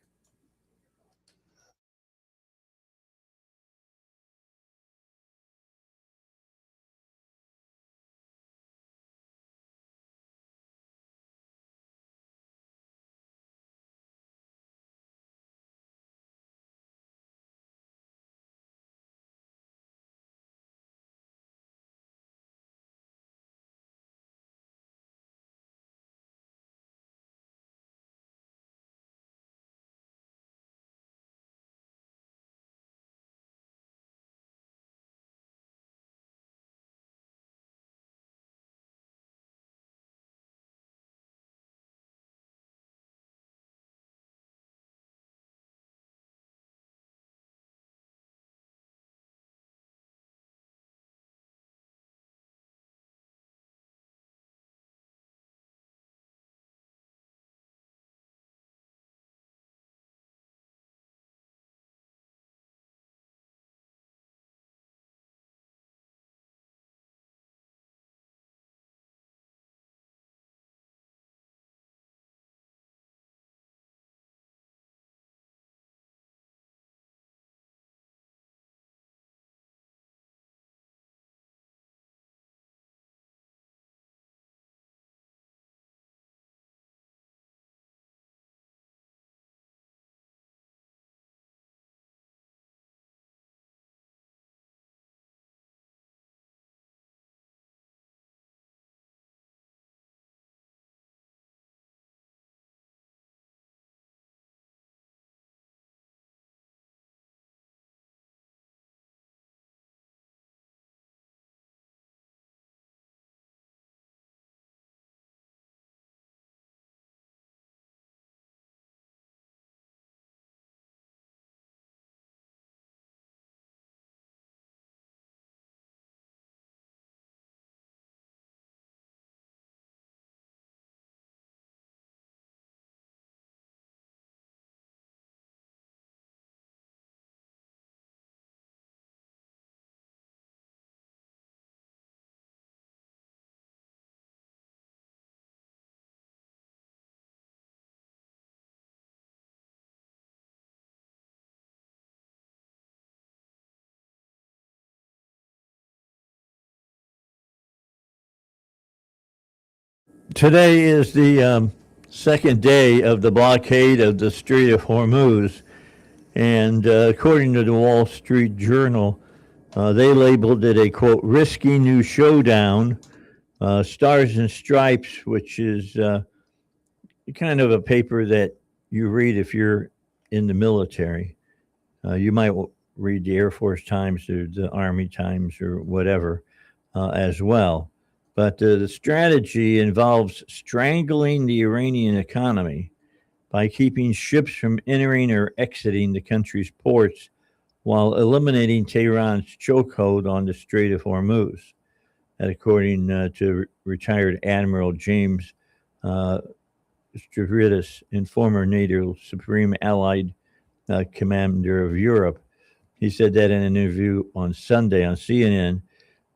Today is the second day of the blockade of the Strait of Hormuz. And according to the Wall Street Journal, they labeled it a, quote, risky new showdown. Stars and Stripes, which is kind of a paper that you read if you're in the military. You might read the Air Force Times or the Army Times or whatever as well. But the strategy involves strangling the Iranian economy by keeping ships from entering or exiting the country's ports while eliminating Tehran's chokehold on the Strait of Hormuz. That, according to retired Admiral James Stavridis, and former NATO Supreme Allied Commander of Europe. He said that in an interview on Sunday on CNN.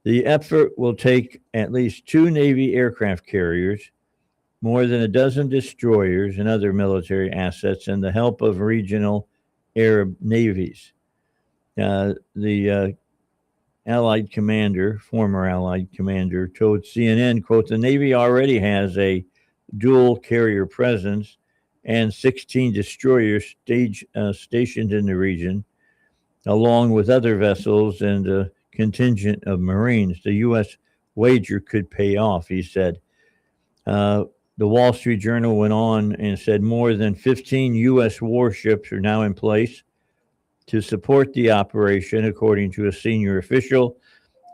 The effort will take at least 2 Navy aircraft carriers, more than a dozen destroyers and other military assets, and the help of regional Arab navies. The Allied commander, former Allied commander, told CNN, quote, the Navy already has a dual carrier presence and 16 destroyers stationed in the region, along with other vessels and a contingent of Marines. The U.S. wager could pay off, he said. The Wall Street Journal went on and said more than 15 U.S. warships are now in place to support the operation, according to a senior official.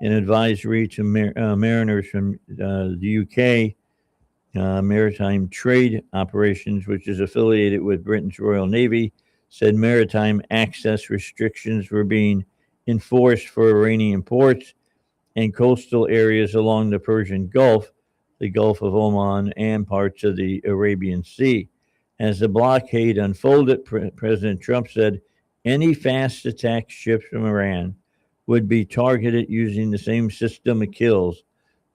An advisory to mariners from the UK Maritime Trade Operations, which is affiliated with Britain's Royal Navy, said maritime access restrictions were being enforced for Iranian ports and coastal areas along the Persian Gulf, the Gulf of Oman, and parts of the Arabian Sea. As the blockade unfolded, President Trump said any fast attack ships from Iran would be targeted using the same system of kills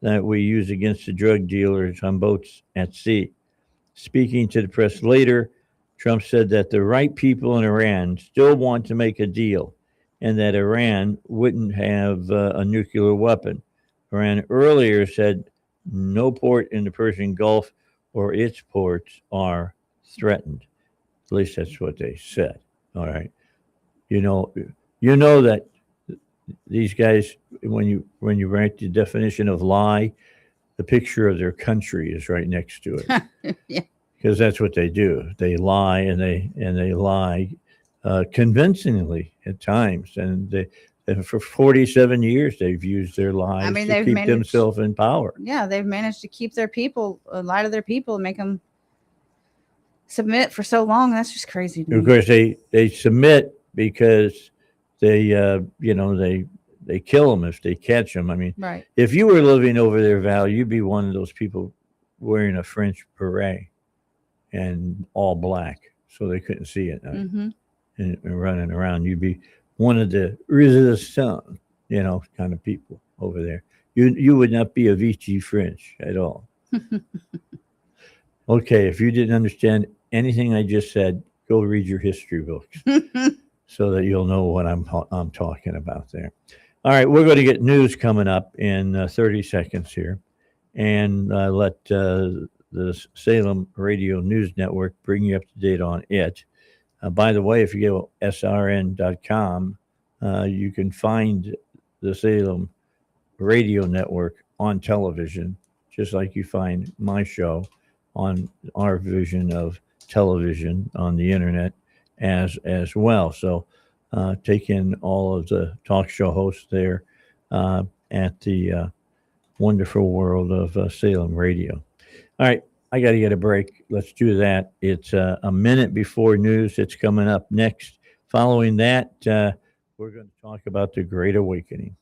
that we use against the drug dealers on boats at sea. Speaking to the press later, Trump said that the right people in Iran still want to make a deal and that Iran wouldn't have a nuclear weapon. Iran earlier said no port in the Persian Gulf or its ports are threatened. At least that's what they said. All right. You know that these guys, when you write the definition of lie, the picture of their country is right next to it. Yeah. Because that's what they do. They lie and they lie convincingly at times, and for 47 years they've used their lies to keep themselves in power. Yeah, they've managed to keep their people, lie to their people, and make them submit for so long. That's just crazy to me. Of course, they submit because they they kill them if they catch them. I mean, right. If you were living over their valley, you'd be one of those people wearing a French beret and all black, so they couldn't see it. Mm-hmm. And running around, you'd be one of the resistance, kind of people over there. You would not be a Vichy French at all. Okay, if you didn't understand anything I just said, go read your history books so that you'll know what I'm talking about there. All right, we're going to get news coming up in 30 seconds here, and let the Salem Radio News Network bring you up to date on it. By the way, if you go to srn.com, you can find the Salem Radio Network on television, just like you find my show on our vision of television on the internet as well. So take in all of the talk show hosts there at the wonderful world of Salem Radio. All right, I got to get a break. Let's do that. It's a minute before news. It's coming up next. Following that, we're going to talk about the Great Awakening.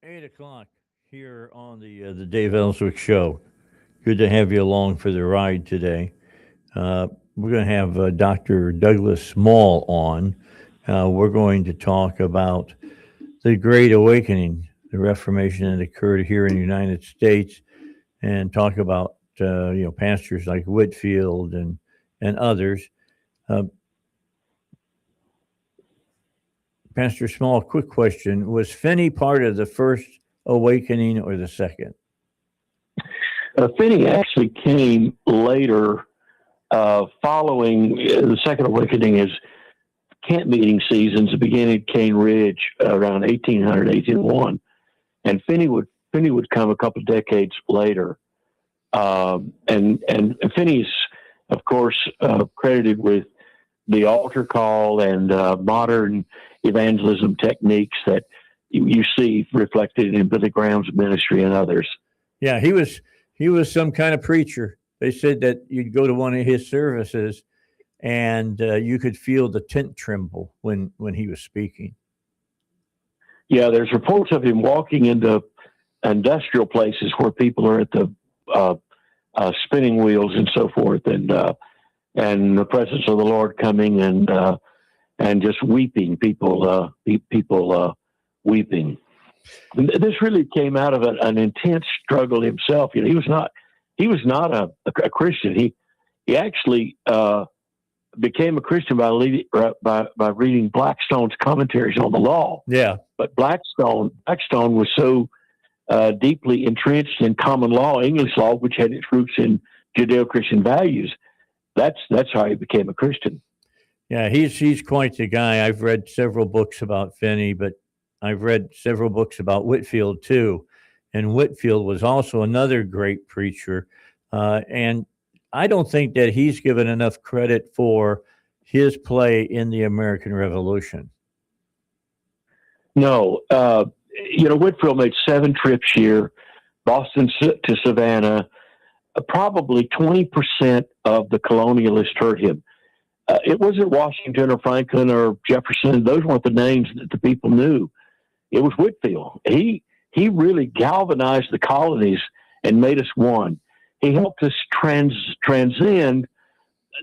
8 o'clock here on the Dave Elswick Show. Good to have you along for the ride today. We're going to have Dr. Douglas Small on. We're going to talk about the Great Awakening, the Reformation that occurred here in the United States, and talk about pastors like Whitefield and others. Pastor Small, quick question: was Finney part of the first awakening or the second? Finney actually came later, following the Second Awakening is camp meeting seasons, beginning at Cane Ridge around 1800, 1801. And Finney would come a couple of decades later. And Finney's, of course, credited with the altar call and modern evangelism techniques that you see reflected in Billy Graham's ministry and others. Yeah, he was some kind of preacher. They said that you'd go to one of his services and you could feel the tent tremble when he was speaking. Yeah, there's reports of him walking into industrial places where people are at the spinning wheels and so forth, and the presence of the Lord coming and just weeping, people weeping. And this really came out of an intense struggle himself. He was not a Christian. He actually became a Christian by reading Blackstone's commentaries on the law. Yeah, but Blackstone was so deeply entrenched in common law, English law, which had its roots in Judeo-Christian values. That's how he became a Christian. Yeah, he's quite the guy. I've read several books about Finney, but I've read several books about Whitefield too. And Whitefield was also another great preacher. And I don't think that he's given enough credit for his play in the American Revolution. No. Whitefield made 7 trips here, Boston to Savannah. Probably 20% of the colonialists heard him. It wasn't Washington or Franklin or Jefferson. Those weren't the names that the people knew. It was Whitefield. He really galvanized the colonies and made us one. He helped us transcend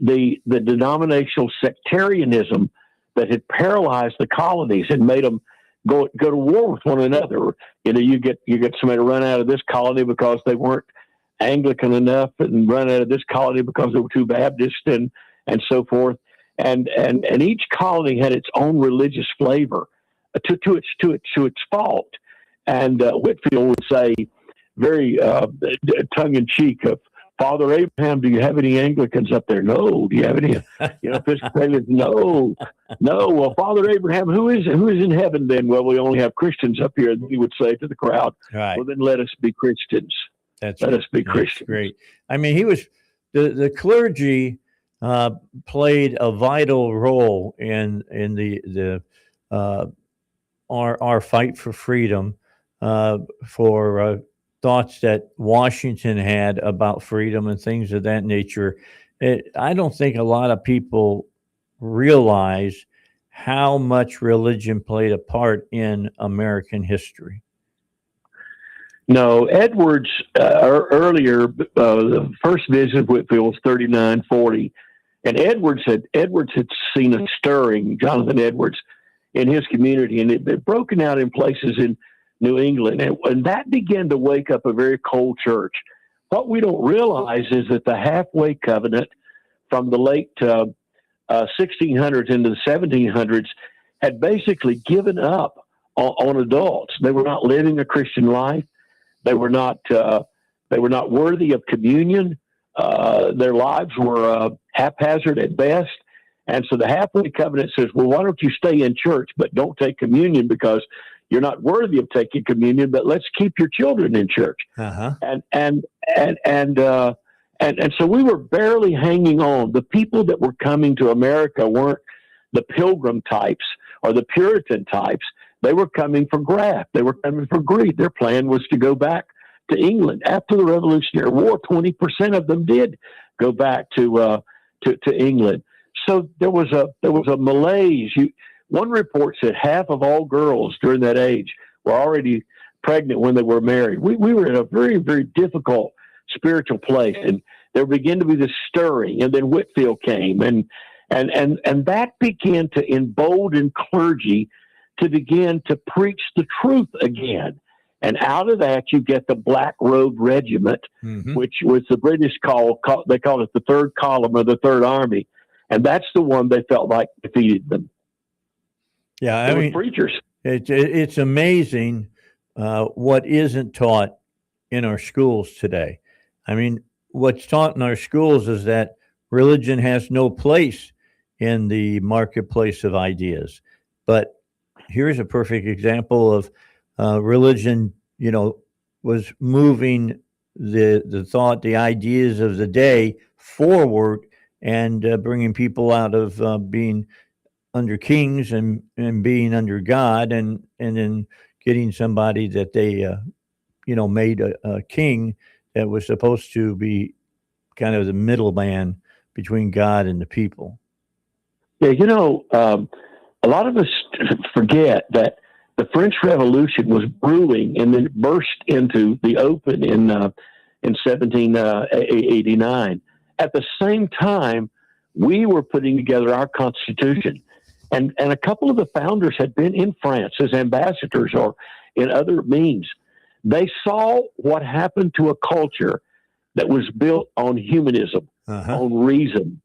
the denominational sectarianism that had paralyzed the colonies and made them go to war with one another. You get somebody to run out of this colony because they weren't Anglican enough, and run out of this colony because they were too Baptist, and so forth. And each colony had its own religious flavor to its fault. And Whitefield would say, very tongue in cheek, of Father Abraham, do you have any Anglicans up there? No. Do you have any Episcopalians? No. Well, Father Abraham, who is in heaven then? Well, we only have Christians up here. And he would say to the crowd, right. Well, then let us be Christians. Let us be Christians. Great. I mean, he was the clergy played a vital role in the our fight for freedom, for thoughts that Washington had about freedom and things of that nature. I don't think a lot of people realize how much religion played a part in American history. No, Edwards, earlier, the first visit of Whitefield was 3940. And Edwards had seen a stirring, Jonathan Edwards, in his community, and it had broken out in places in New England. And that began to wake up a very cold church. What we don't realize is that the halfway covenant from the late 1600s into the 1700s had basically given up on adults. They were not living a Christian life. They were not worthy of communion. Their lives were haphazard at best. And so the halfway covenant says, well, why don't you stay in church, but don't take communion because you're not worthy of taking communion, but let's keep your children in church. Uh-huh. And so we were barely hanging on. The people that were coming to America weren't the Pilgrim types or the Puritan types. They were coming for graft. They were coming for greed. Their plan was to go back to England. After the Revolutionary War, 20% of them did go back to England. So there was a malaise. One report said half of all girls during that age were already pregnant when they were married. We were in a very, very difficult spiritual place, and there began to be this stirring, and then Whitefield came, and that began to embolden clergy to begin to preach the truth again. And out of that, you get the Black Robe Regiment, which was the British they called it the Third Column or the Third Army. And that's the one they felt like defeated them. Yeah, I mean, preachers. It's amazing what isn't taught in our schools today. I mean, what's taught in our schools is that religion has no place in the marketplace of ideas. But here's a perfect example of religion, was moving the thought, the ideas of the day forward, and bringing people out of being under kings and being under God, and then getting somebody that they made a king that was supposed to be kind of the middleman between God and the people. Yeah, a lot of us forget that the French Revolution was brewing and then burst into the open in 1789. At the same time, we were putting together our Constitution. And a couple of the founders had been in France as ambassadors or in other means. They saw what happened to a culture that was built on humanism, on reason.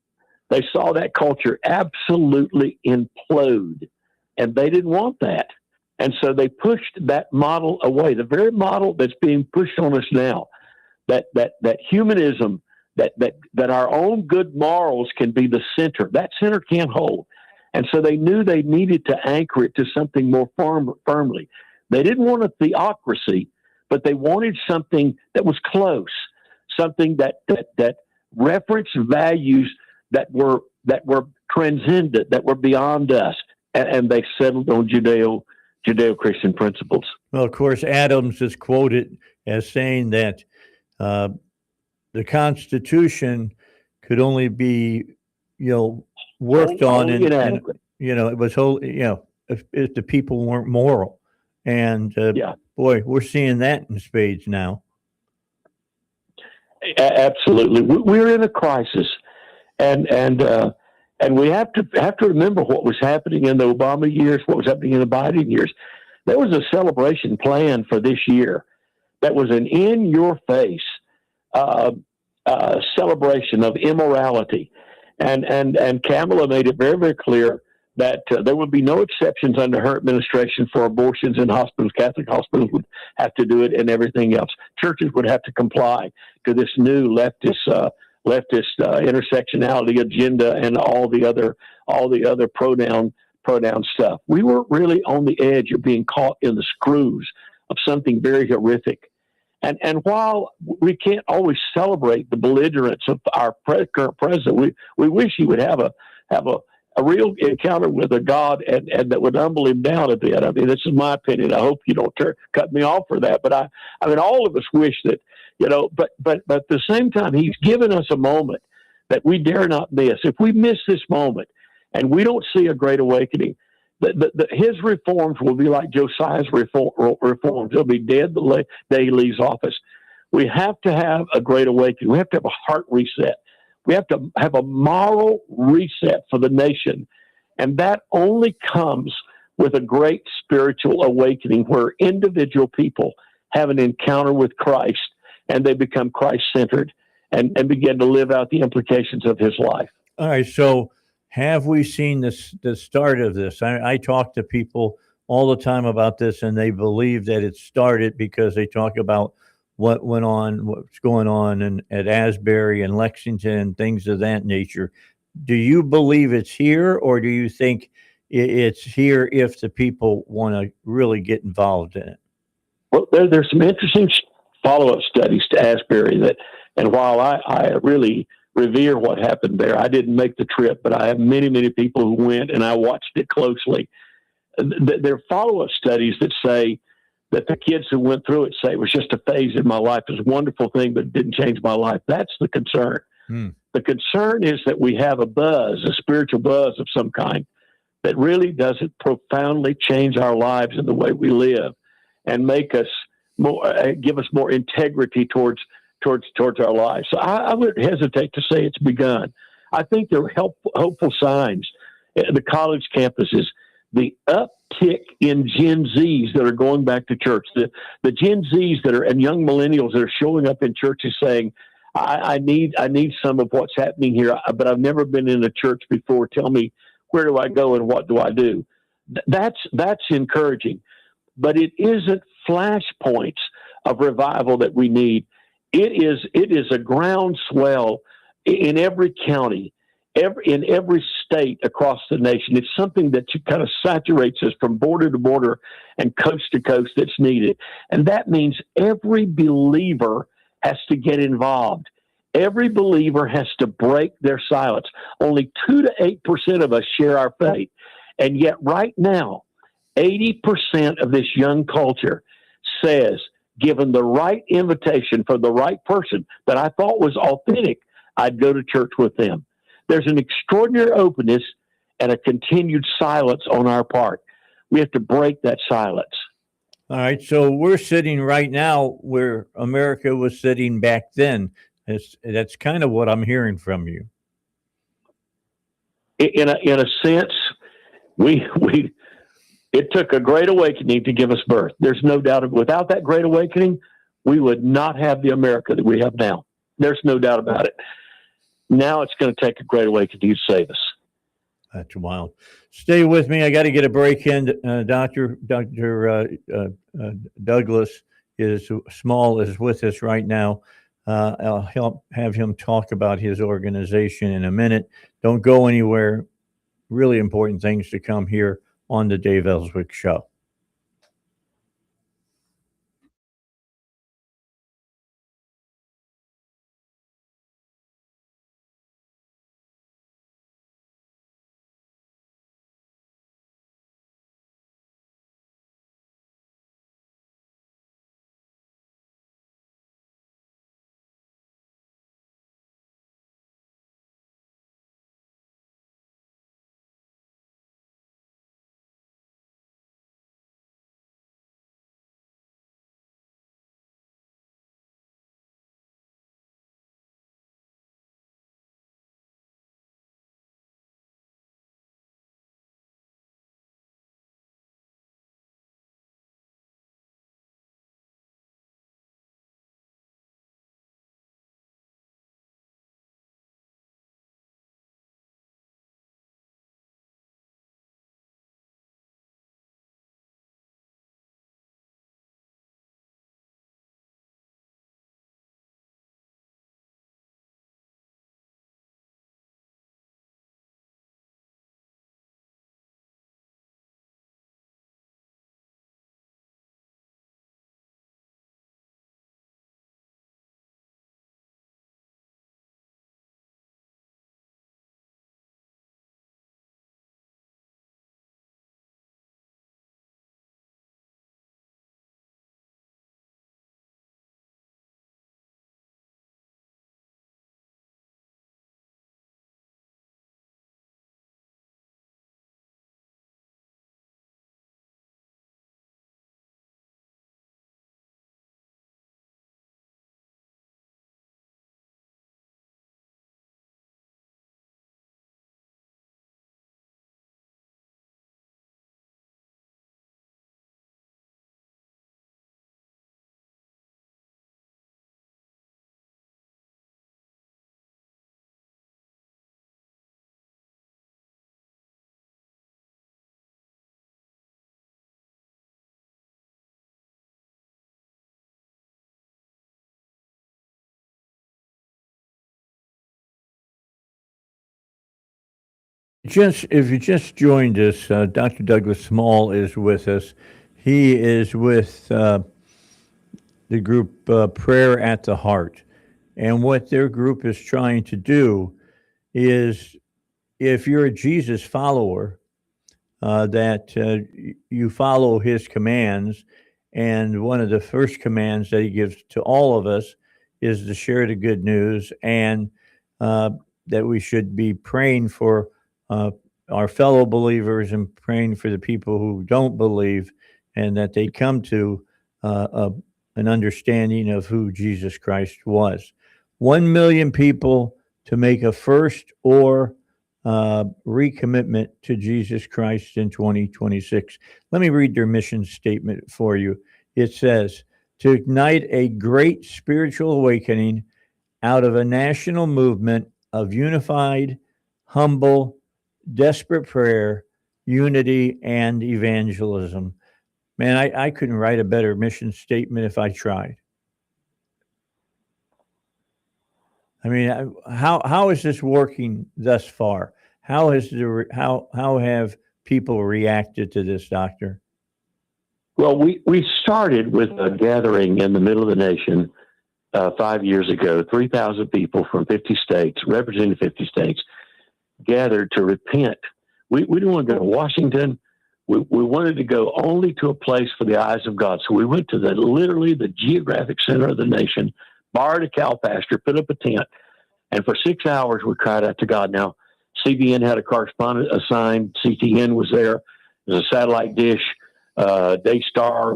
They saw that culture absolutely implode, and they didn't want that. And so they pushed that model away, the very model that's being pushed on us now, that humanism, that our own good morals can be the center. That center can't hold. And so they knew they needed to anchor it to something more firmly. They didn't want a theocracy, but they wanted something that was close, something that referenced values that were transcendent, that were beyond us, and they settled on Judeo-Christian principles. Well, of course, Adams is quoted as saying that the Constitution could only be, worked on, and it was whole, if the people weren't moral, and boy, we're seeing that in spades now. Absolutely, we're in a crisis, and we have to remember what was happening in the Obama years, what was happening in the Biden years. There was a celebration planned for this year that was an in-your-face celebration of immorality, and Kamala made it very, very clear that there would be no exceptions under her administration for abortions in hospitals. Catholic hospitals would have to do it, and everything else. Churches would have to comply to this new leftist intersectionality agenda and all the other pronoun stuff. We were really on the edge of being caught in the screws of something very horrific. And while we can't always celebrate the belligerence of our current president, we wish he would have a real encounter with a God and that would humble him down a bit. I mean, this is my opinion. I hope you don't cut me off for that. But I mean, all of us wish that, but at the same time, he's given us a moment that we dare not miss. If we miss this moment and we don't see a great awakening, his reforms will be like Josiah's reforms. They'll be dead the day he leaves office. We have to have a great awakening. We have to have a heart reset. We have to have a moral reset for the nation. And that only comes with a great spiritual awakening where individual people have an encounter with Christ and they become Christ-centered and begin to live out the implications of his life. All right, so have we seen the start of this? I talk to people all the time about this, and they believe that it started because they talk about what went on, what's going on at Asbury and Lexington and things of that nature. Do you believe it's here, or do you think it's here if the people want to really get involved in it? Well, there's some interesting follow-up studies to Asbury and while I really revere what happened there, I didn't make the trip, but I have many, many people who went, and I watched it closely. There are follow-up studies that say that the kids who went through it say it was just a phase in my life. It was a wonderful thing, but it didn't change my life. That's the concern. The concern is that we have a spiritual buzz of some kind that really doesn't profoundly change our lives and the way we live and make us give us more integrity towards our lives. So I would hesitate to say it's begun. I think there are hopeful signs. The college campuses, the uptick in Gen Zs that are going back to church, the Gen Zs that are and young millennials that are showing up in churches saying, I need some of what's happening here, but I've never been in a church before. Tell me, where do I go and what do I do? That's encouraging, but it isn't flashpoints of revival that we need. It is a groundswell in every county, in every state across the nation. It's something that kind of saturates us from border to border and coast to coast that's needed. And that means every believer has to get involved. Every believer has to break their silence. Only 2 to 8% of us share our faith. And yet right now, 80% of this young culture says, given the right invitation for the right person that I thought was authentic, I'd go to church with them. There's an extraordinary openness and a continued silence on our part. We have to break that silence. All right. So we're sitting right now where America was sitting back then. That's kind of what I'm hearing from you. In a sense, it took a great awakening to give us birth. There's no doubt. Without that great awakening, we would not have the America that we have now. There's no doubt about it. Now it's going to take a great awakening to save us. That's wild. Stay with me. I got to get a break in. Dr. Douglas Small is with us right now. I'll have him talk about his organization in a minute. Don't go anywhere. Really important things to come here on the Dave Elswick Show. If you just joined us, Dr. Douglas Small is with us. He is with the group Prayer at the Heart. And what their group is trying to do is, if you're a Jesus follower, that you follow his commands. And one of the first commands that he gives to all of us is to share the good news, and that we should be praying for our fellow believers and praying for the people who don't believe, and that they come to an understanding of who Jesus Christ was. 1 million people to make a first or recommitment to Jesus Christ in 2026. Let me read their mission statement for you. It says, to ignite a great spiritual awakening out of a national movement of unified, humble, desperate prayer, unity, and evangelism. Man, I couldn't write a better mission statement if I tried. I mean, how is this working thus far? How have people reacted to this, Doctor? Well, we started with a gathering in the middle of the nation 5 years ago. 3,000 people from 50 states, representing 50 states, gathered to repent. We didn't want to go to Washington. We wanted to go only to a place for the eyes of God. So we went to literally the geographic center of the nation, borrowed a cow pasture, put up a tent, and for 6 hours we cried out to God. Now, CBN had a correspondent assigned. CTN was there. There's a satellite dish. Daystar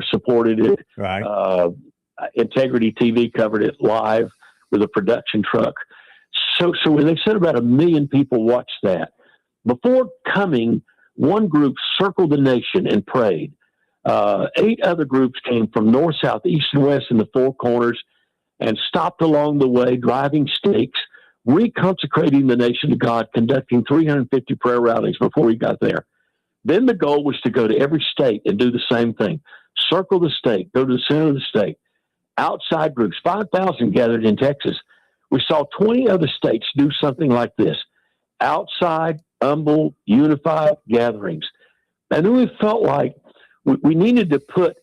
supported it. Right. Integrity TV covered it live with a production truck. So they said about 1 million people watched that. Before coming, one group circled the nation and prayed. 8 other groups came from north, south, east, and west in the 4 corners and stopped along the way, driving stakes, reconsecrating the nation to God, conducting 350 prayer rallies before we got there. Then the goal was to go to every state and do the same thing. Circle the state, go to the center of the state. Outside groups, 5,000 gathered in Texas. We saw 20 other states do something like this. Outside, humble, unified gatherings. And then we felt like we needed to put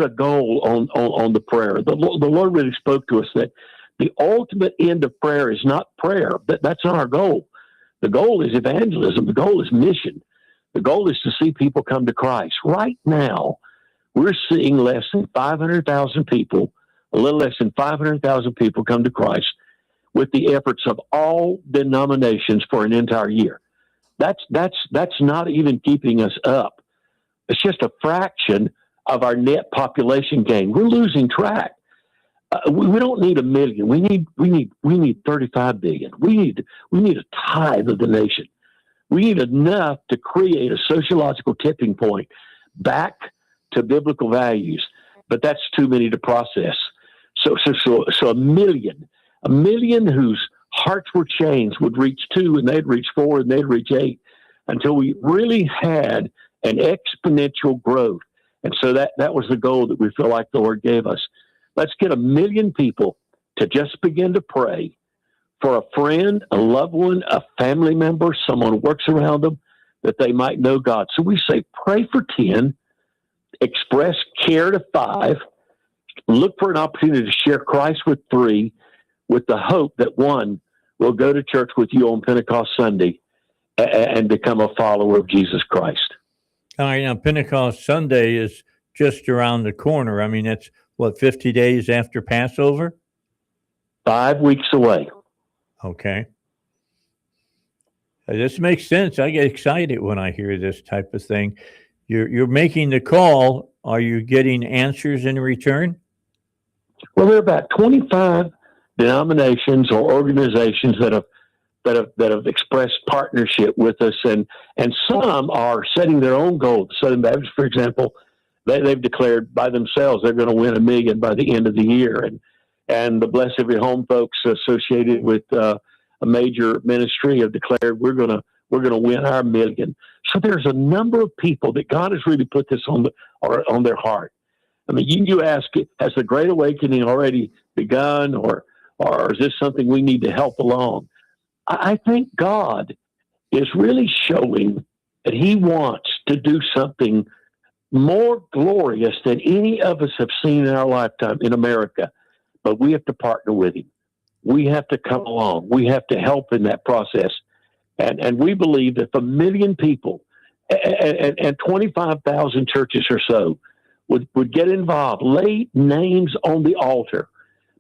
a goal on the prayer. The Lord really spoke to us that the ultimate end of prayer is not prayer. That's not our goal. The goal is evangelism. The goal is mission. The goal is to see people come to Christ. Right now, we're seeing less than 500,000 people, a little less than 500,000 people come to Christ with the efforts of all denominations for an entire year. That's not even keeping us up. It's just a fraction of our net population gain. We're losing track. We don't need 1 million. We need 35 billion. We need a tithe of the nation. We need enough to create a sociological tipping point back to biblical values, but that's too many to process. So 1 million whose hearts were changed would reach 2, and they'd reach 4, and they'd reach 8, until we really had an exponential growth. And so that was the goal that we feel like the Lord gave us. Let's get 1 million people to just begin to pray for a friend, a loved one, a family member, someone who works around them, that they might know God. So we say, pray for 10, express care to 5, look for an opportunity to share Christ with 3, with the hope that 1 will go to church with you on Pentecost Sunday and become a follower of Jesus Christ. All right, now Pentecost Sunday is just around the corner. I mean, that's 50 days after Passover? 5 weeks away. Okay. This makes sense. I get excited when I hear this type of thing. You're making the call. Are you getting answers in return? Well, there are about 25 denominations or organizations that have expressed partnership with us, and some are setting their own goals. Southern Baptist, for example, they've declared by themselves they're going to win 1 million by the end of the year, and the Bless Every Home folks associated with a major ministry have declared we're going to win our 1 million. So there's a number of people that God has really put this on their heart. I mean, you ask, has the Great Awakening already begun, or is this something we need to help along? I think God is really showing that He wants to do something more glorious than any of us have seen in our lifetime in America. But we have to partner with Him. We have to come along. We have to help in that process. And we believe that if 1 million people and 25,000 churches or so would get involved, lay names on the altar,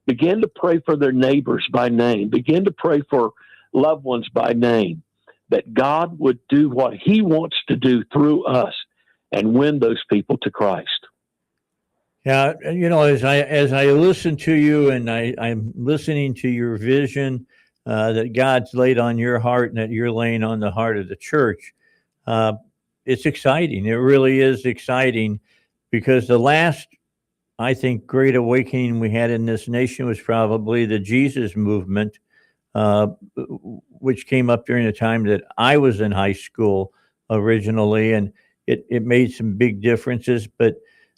begin to pray for their neighbors by name, begin to pray for loved ones by name, that God would do what He wants to do through us and win those people to Christ. Yeah, as I listen to you, and I'm listening to your vision that God's laid on your heart and that you're laying on the heart of the church. Uh, it's exciting. It really is exciting because the last, I think, great awakening we had in this nation was probably the Jesus movement, uh, which came up during the time that I was in high school originally, and it made some big differences. But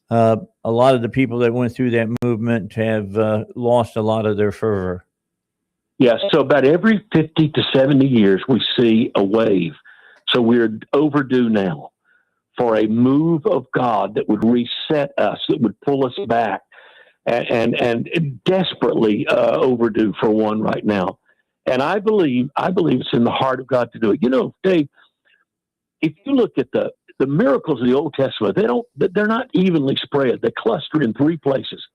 a lot of the people that went through that movement have lost a lot of their fervor. Yeah, so about every 50 to 70 years, we see a wave. So we're overdue now for a move of God that would reset us, that would pull us back, and desperately overdue for one right now. And I believe it's in the heart of God to do it. You know, Dave, if you look at the miracles of the Old Testament, they're not evenly spread. They cluster in three places.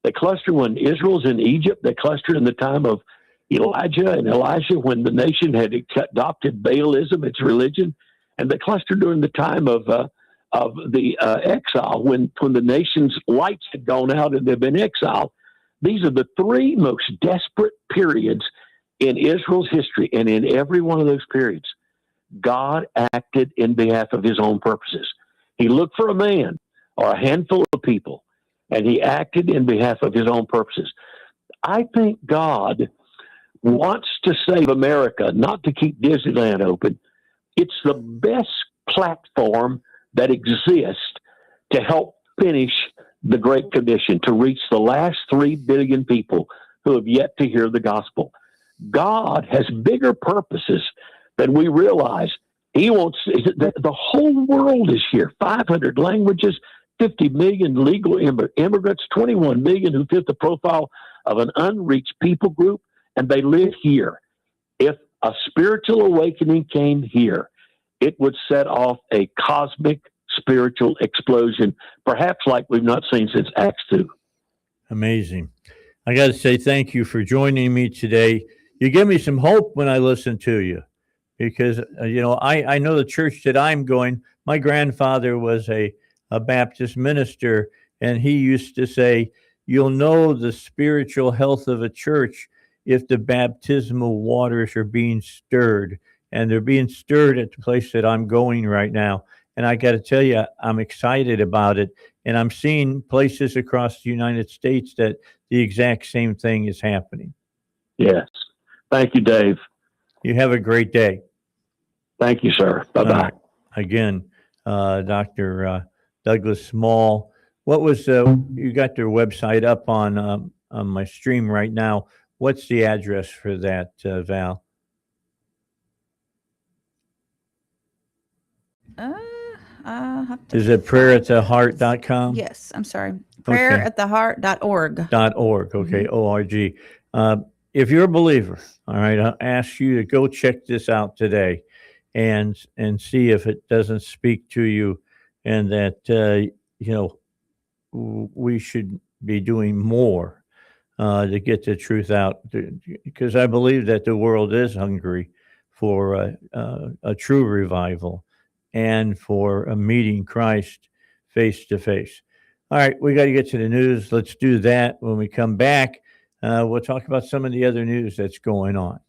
They cluster when Israel's in Egypt. They cluster in the time of Elijah and Elisha when the nation had adopted Baalism, its religion, and they cluster during the time of the exile when the nation's lights had gone out and they've been exiled. These are the three most desperate periods in Israel's history, and in every one of those periods, God acted in behalf of his own purposes. He looked for a man or a handful of people, and he acted in behalf of his own purposes. I think God wants to save America, not to keep Disneyland open. It's the best platform that exists to help finish the Great Commission, to reach the last 3 billion people who have yet to hear the gospel. God has bigger purposes than we realize. He wants the whole world is here, 500 languages, 50 million legal immigrants, 21 million who fit the profile of an unreached people group, and they live here. If a spiritual awakening came here, it would set off a cosmic spiritual explosion, perhaps like we've not seen since Acts 2. Amazing. I got to say thank you for joining me today. You give me some hope when I listen to you because, I know the church that I'm going. My grandfather was a Baptist minister, and he used to say, you'll know the spiritual health of a church if the baptismal waters are being stirred. And they're being stirred at the place that I'm going right now. And I got to tell you, I'm excited about it. And I'm seeing places across the United States that the exact same thing is happening. Yes. Thank you, Dave. You have a great day. Thank you, sir. Bye-bye. Again, Dr. Douglas Small. What was you got their website up on my stream right now? What's the address for that, Val? Is it prayerattheheart.com? Yes, I'm sorry. Prayerattheheart.org. .org. Okay, O-R-G. If you're a believer, all right, I'll ask you to go check this out today and see if it doesn't speak to you and that, we should be doing more to get the truth out because I believe that the world is hungry for a true revival and for a meeting Christ face to face. All right, we got to get to the news. Let's do that. When we come back, we'll talk about some of the other news that's going on.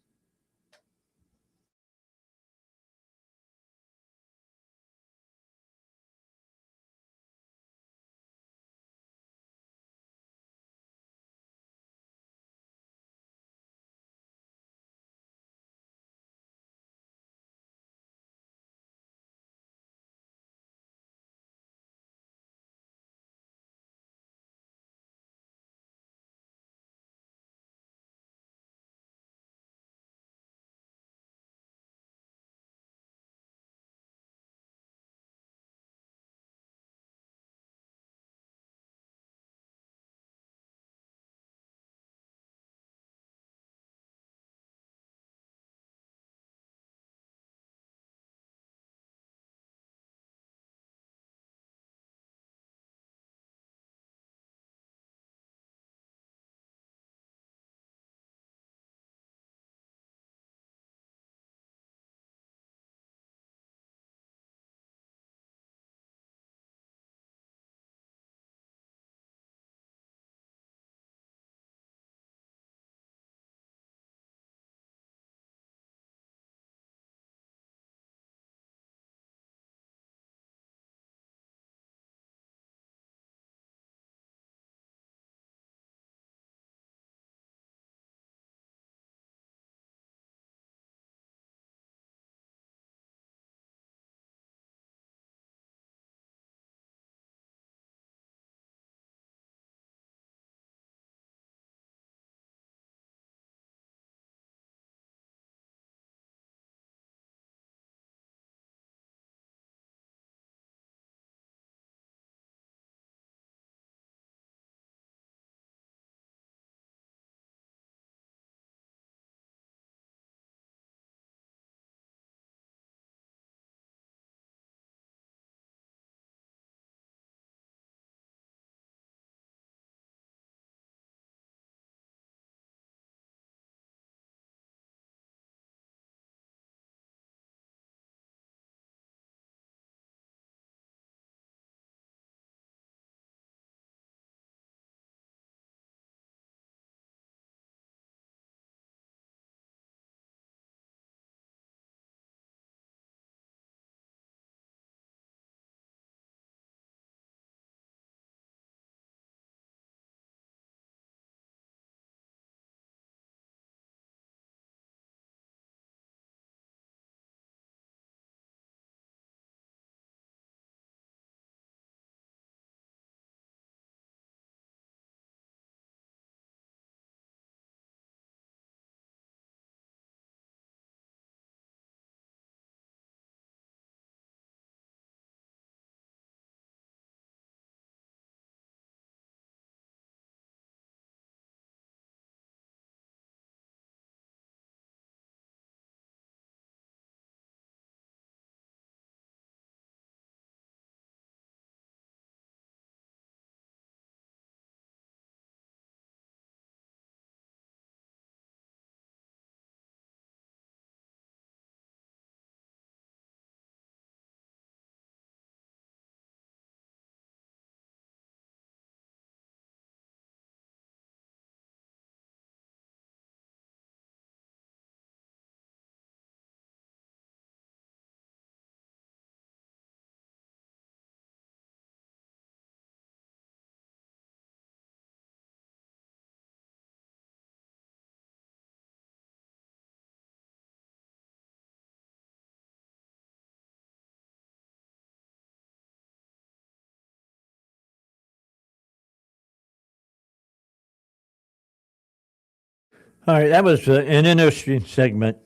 All right, that was an interesting segment.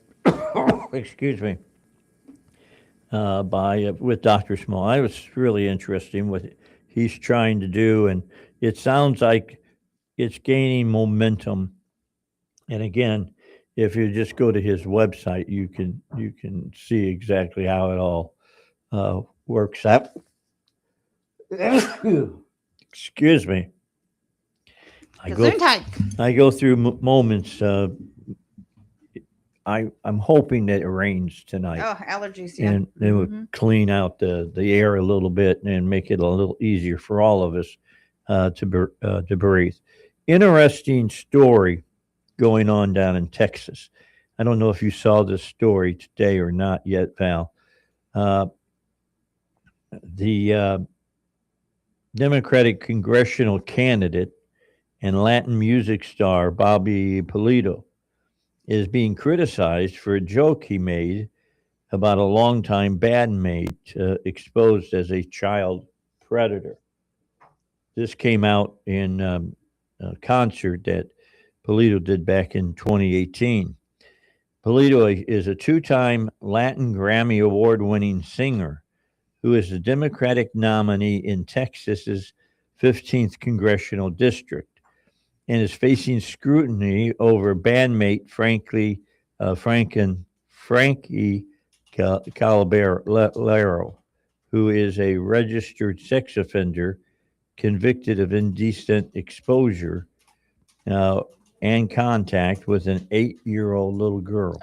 Excuse me. By with Dr. Small, I was really interesting what he's trying to do, and it sounds like it's gaining momentum. And again, if you just go to his website, you can see exactly how it all works out. Excuse me. I go Gesundheit. I go through moments. I'm hoping that it rains tonight, Oh, allergies. Yeah. and it would Mhm. clean out the air a little bit and make it a little easier for all of us to breathe. Interesting story going on down in Texas. I don't know if you saw this story today or not yet, Val. Uh, the Democratic congressional candidate and Latin music star Bobby Polito is being criticized for a joke he made about a longtime bandmate exposed as a child predator. This came out in a concert that Polito did back in 2018. Polito is a two-time Latin Grammy Award-winning singer who is the Democratic nominee in Texas's 15th congressional district and is facing scrutiny over bandmate Frankie Calabero, who is a registered sex offender convicted of indecent exposure uh, and contact with an 8-year-old little girl.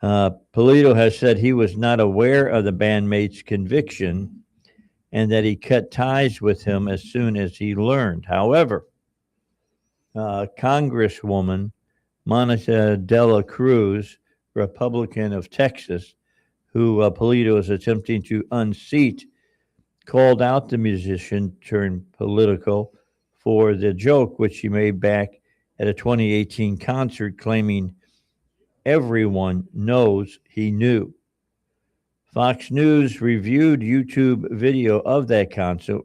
Oh, Polito has said he was not aware of the bandmate's conviction and that he cut ties with him as soon as he learned. However, Congresswoman Monica de la Cruz, Republican of Texas, who Polito is attempting to unseat, called out the musician turned political for the joke which he made back at a 2018 concert, claiming everyone knows he knew. Fox News reviewed YouTube video of that concert,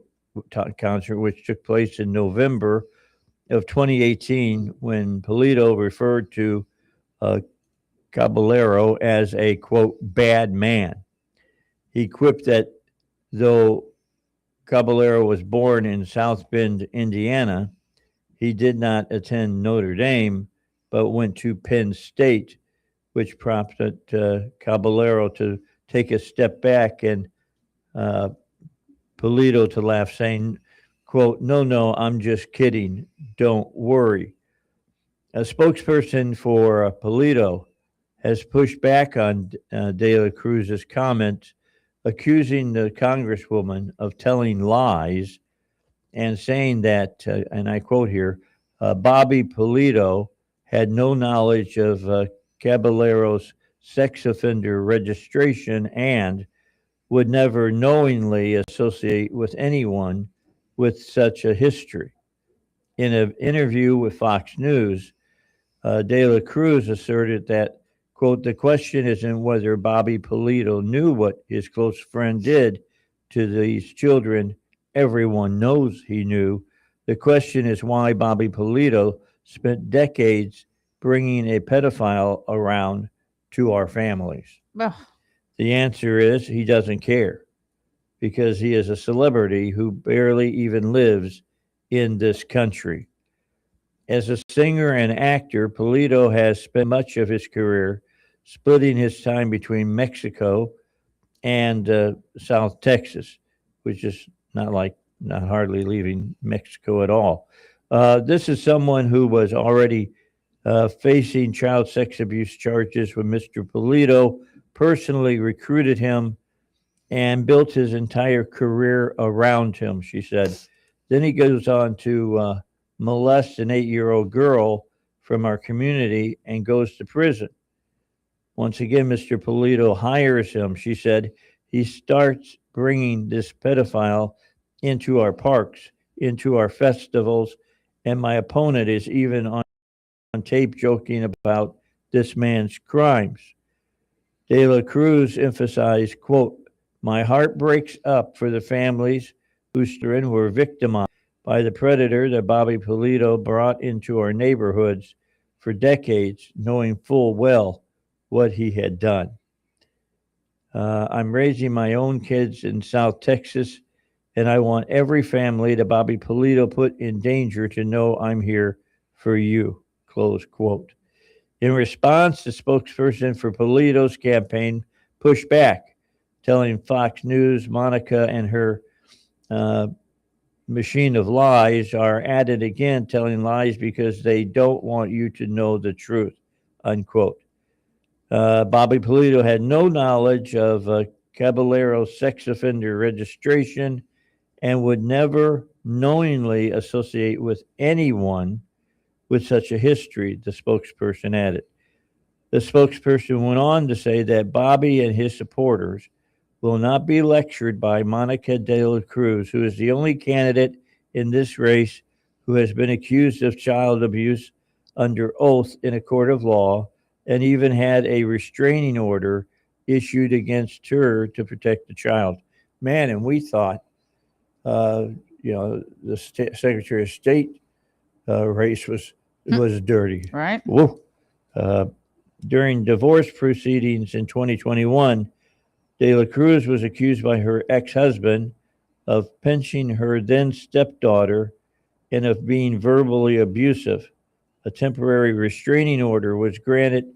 which took place in November of 2018, when Polito referred to uh, Caballero as a quote bad man. He quipped that though Caballero was born in South Bend, Indiana, he did not attend Notre Dame, but went to Penn State, which prompted Caballero to take a step back and uh, Polito to laugh, saying, quote, no, I'm just kidding. Don't worry. A spokesperson for Polito has pushed back on De La Cruz's comment, accusing the Congresswoman of telling lies and saying that, and I quote here, Bobby Polito had no knowledge of Caballero's sex offender registration and would never knowingly associate with anyone with such a history. In an interview with Fox News, De La Cruz asserted that, quote, the question isn't whether Bobby Polito knew what his close friend did to these children. Everyone knows he knew. The question is why Bobby Polito spent decades bringing a pedophile around to our families. oh. The answer is he doesn't care because he is a celebrity who barely even lives in this country. As a singer and actor, Polito has spent much of his career splitting his time between Mexico and South Texas, which is not hardly leaving Mexico at all. This is someone who was already facing child sex abuse charges when Mr. Polito personally recruited him and built his entire career around him, she said. Then he goes on to molest an 8-year-old girl from our community and goes to prison. Once again, Mr. Polito hires him. She said he starts bringing this pedophile into our parks, into our festivals, and my opponent is even on tape joking about this man's crimes. De La Cruz emphasized, quote, my heart breaks up for the families whose children were victimized by the predator that Bobby Polito brought into our neighborhoods for decades, knowing full well what he had done. I'm raising my own kids in South Texas, and I want every family that Bobby Polito put in danger to know I'm here for you, close quote. In response, the spokesperson for Polito's campaign pushed back, telling Fox News Monica and her machine of lies are at it again, telling lies because they don't want you to know the truth, unquote. Bobby Polito had no knowledge of Caballero's sex offender registration and would never knowingly associate with anyone with such a history, the spokesperson added. The spokesperson went on to say that Bobby and his supporters will not be lectured by Monica de la Cruz, who is the only candidate in this race who has been accused of child abuse under oath in a court of law and even had a restraining order issued against her to protect the child. Man, and we thought, the Secretary of State race was dirty. Right. Whoa. During divorce proceedings in 2021, De La Cruz was accused by her ex-husband of pinching her then stepdaughter and of being verbally abusive. A temporary restraining order was granted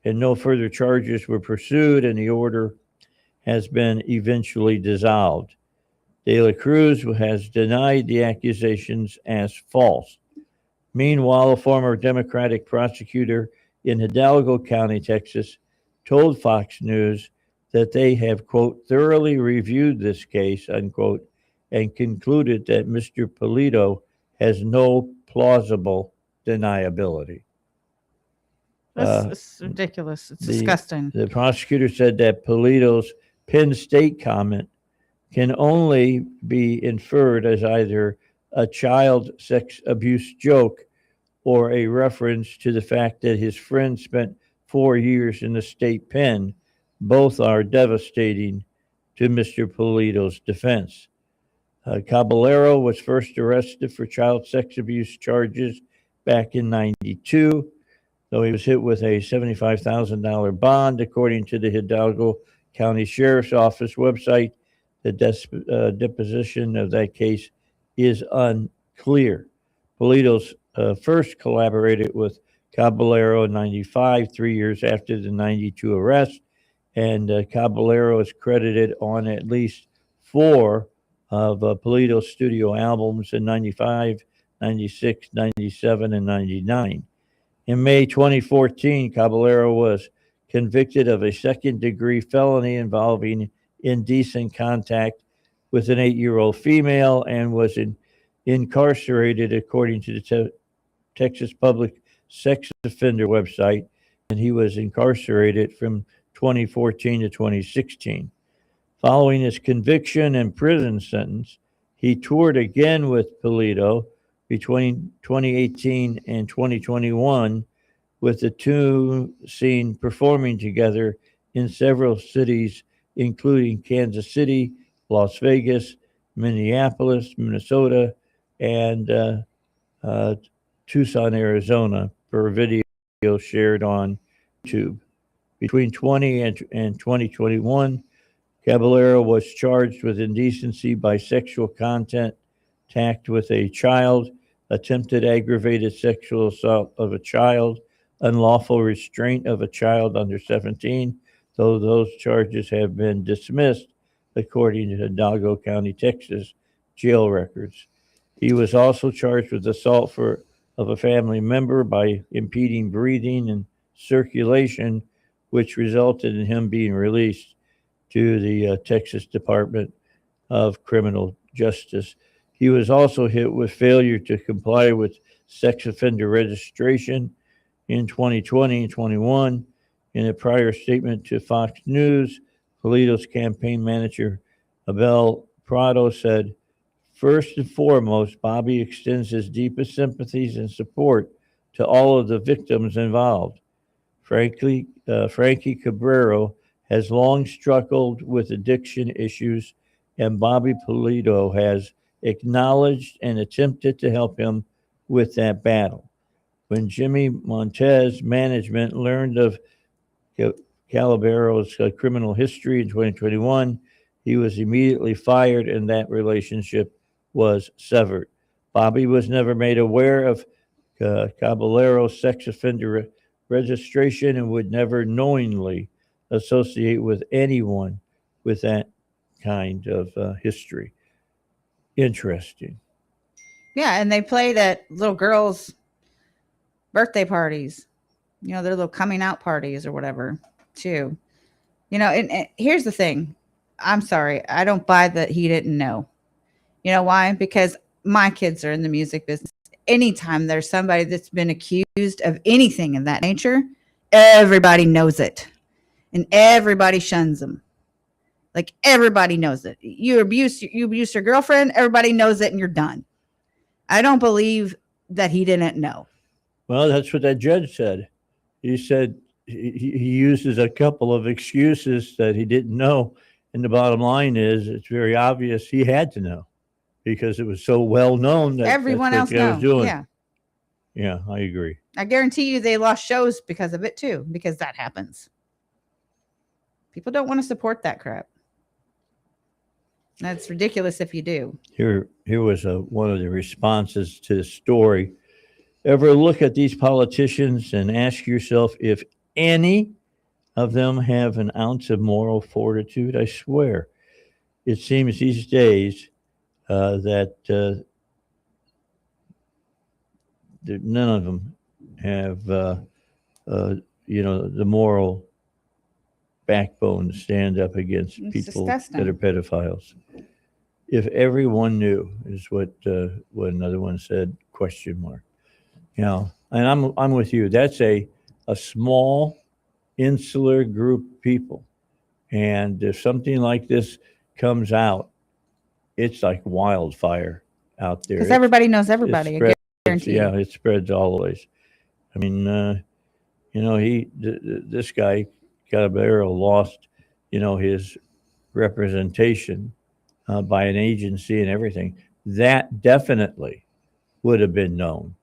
and no further charges were pursued, and the order has been eventually dissolved. De La Cruz has denied the accusations as false. Meanwhile, a former Democratic prosecutor in Hidalgo County, Texas, told Fox News that they have, quote, thoroughly reviewed this case, unquote, and concluded that Mr. Polito has no plausible deniability. That's ridiculous. It's disgusting. The prosecutor said that Polito's Penn State comment can only be inferred as either a child sex abuse joke or a reference to the fact that his friend spent 4 years in the state pen. Both are devastating to Mr. Polito's defense. Caballero was first arrested for child sex abuse charges back in '92, though he was hit with a $75,000 bond, according to the Hidalgo County Sheriff's Office website. The deposition of that case is unclear. Polito's first collaborated with Caballero in '95, 3 years after the '92 arrest, and Caballero is credited on at least 4 of Polito's studio albums in '95, '96, '97, and '99. In May 2014, Caballero was convicted of a second-degree felony involving indecent contact with an 8-year-old female and was incarcerated, according to the Texas Public Sex Offender website, and he was incarcerated from 2014 to 2016. Following his conviction and prison sentence, he toured again with Polito between 2018 and 2021, with the two seen performing together in several cities, including Kansas City, Las Vegas, Minneapolis, Minnesota, and Tucson, Arizona, per video shared on YouTube. Between 20 and 2021, Caballero was charged with indecency by sexual contact with a child, attempted aggravated sexual assault of a child, unlawful restraint of a child under 17, though those charges have been dismissed, according to Hidalgo County, Texas jail records. He was also charged with assault of a family member by impeding breathing and circulation, which resulted in him being released to the Texas Department of Criminal Justice. He was also hit with failure to comply with sex offender registration in 2020 and 21. In a prior statement to Fox News, Polito's campaign manager, Abel Prado, said, "First and foremost, Bobby extends his deepest sympathies and support to all of the victims involved. Frankie Cabrero has long struggled with addiction issues, and Bobby Polito has acknowledged and attempted to help him with that battle. when Jimmy Montez management learned of Calabero's criminal history in 2021, he was immediately fired and that relationship was severed. Bobby was never made aware of Caballero's sex offender registration and would never knowingly associate with anyone with that kind of history. Interesting. Yeah, and they played at little girls' birthday parties, their little coming out parties or whatever, too. And here's the thing. I'm sorry. I don't buy that he didn't know. You know why? Because my kids are in the music business. Anytime there's somebody that's been accused of anything of that nature, everybody knows it. And everybody shuns them. Like everybody knows it. You abuse your girlfriend, everybody knows it and you're done. I don't believe that he didn't know. Well, that's what that judge said. He said he uses a couple of excuses that he didn't know. And the bottom line is it's very obvious he had to know because it was so well known that Everyone that's else what I was knows. doing. Yeah. Yeah, I agree. I guarantee you they lost shows because of it too, because that happens. People don't want to support that crap. That's ridiculous if you do. Here was one of the responses to the story. Ever look at these politicians and ask yourself if any of them have an ounce of moral fortitude? I swear. It seems these days that none of them have, the moral backbone to stand up against It's people disgusting. that are pedophiles. If everyone knew, is what another one said? Question mark. And I'm with you. That's a small insular group of people, and if something like this comes out, it's like wildfire out there. Because everybody knows It everybody. I spreads. guarantee Yeah, you. it spreads all the ways. I mean, this guy Caballero lost, his representation by an agency and everything. That definitely would have been known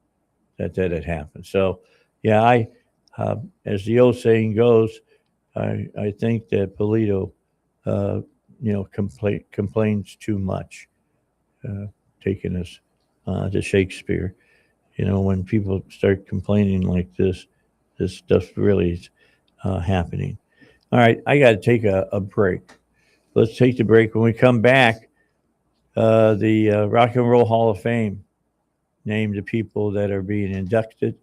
that had happened. So, yeah, as the old saying goes, I think that Polito, uh, complains too much, uh, taking us to Shakespeare. When people start complaining like this stuff really is happening. All right, I got to take a break. Let's take the break. When we come back, the Rock and Roll Hall of Fame named the people that are being inducted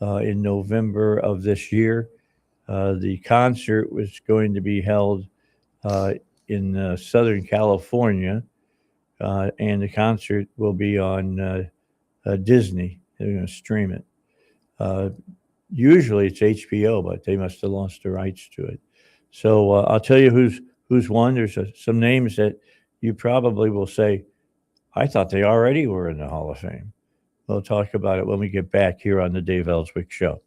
in November of this year. The concert was going to be held uh, in Southern California, and the concert will be on Disney. They're going to stream it. Uh, Usually it's HBO, but they must have lost the rights to it. So I'll tell you who's won. There's some names that you probably will say, I thought they already were in the Hall of Fame. We'll talk about it when we get back here on the Dave Elswick Show.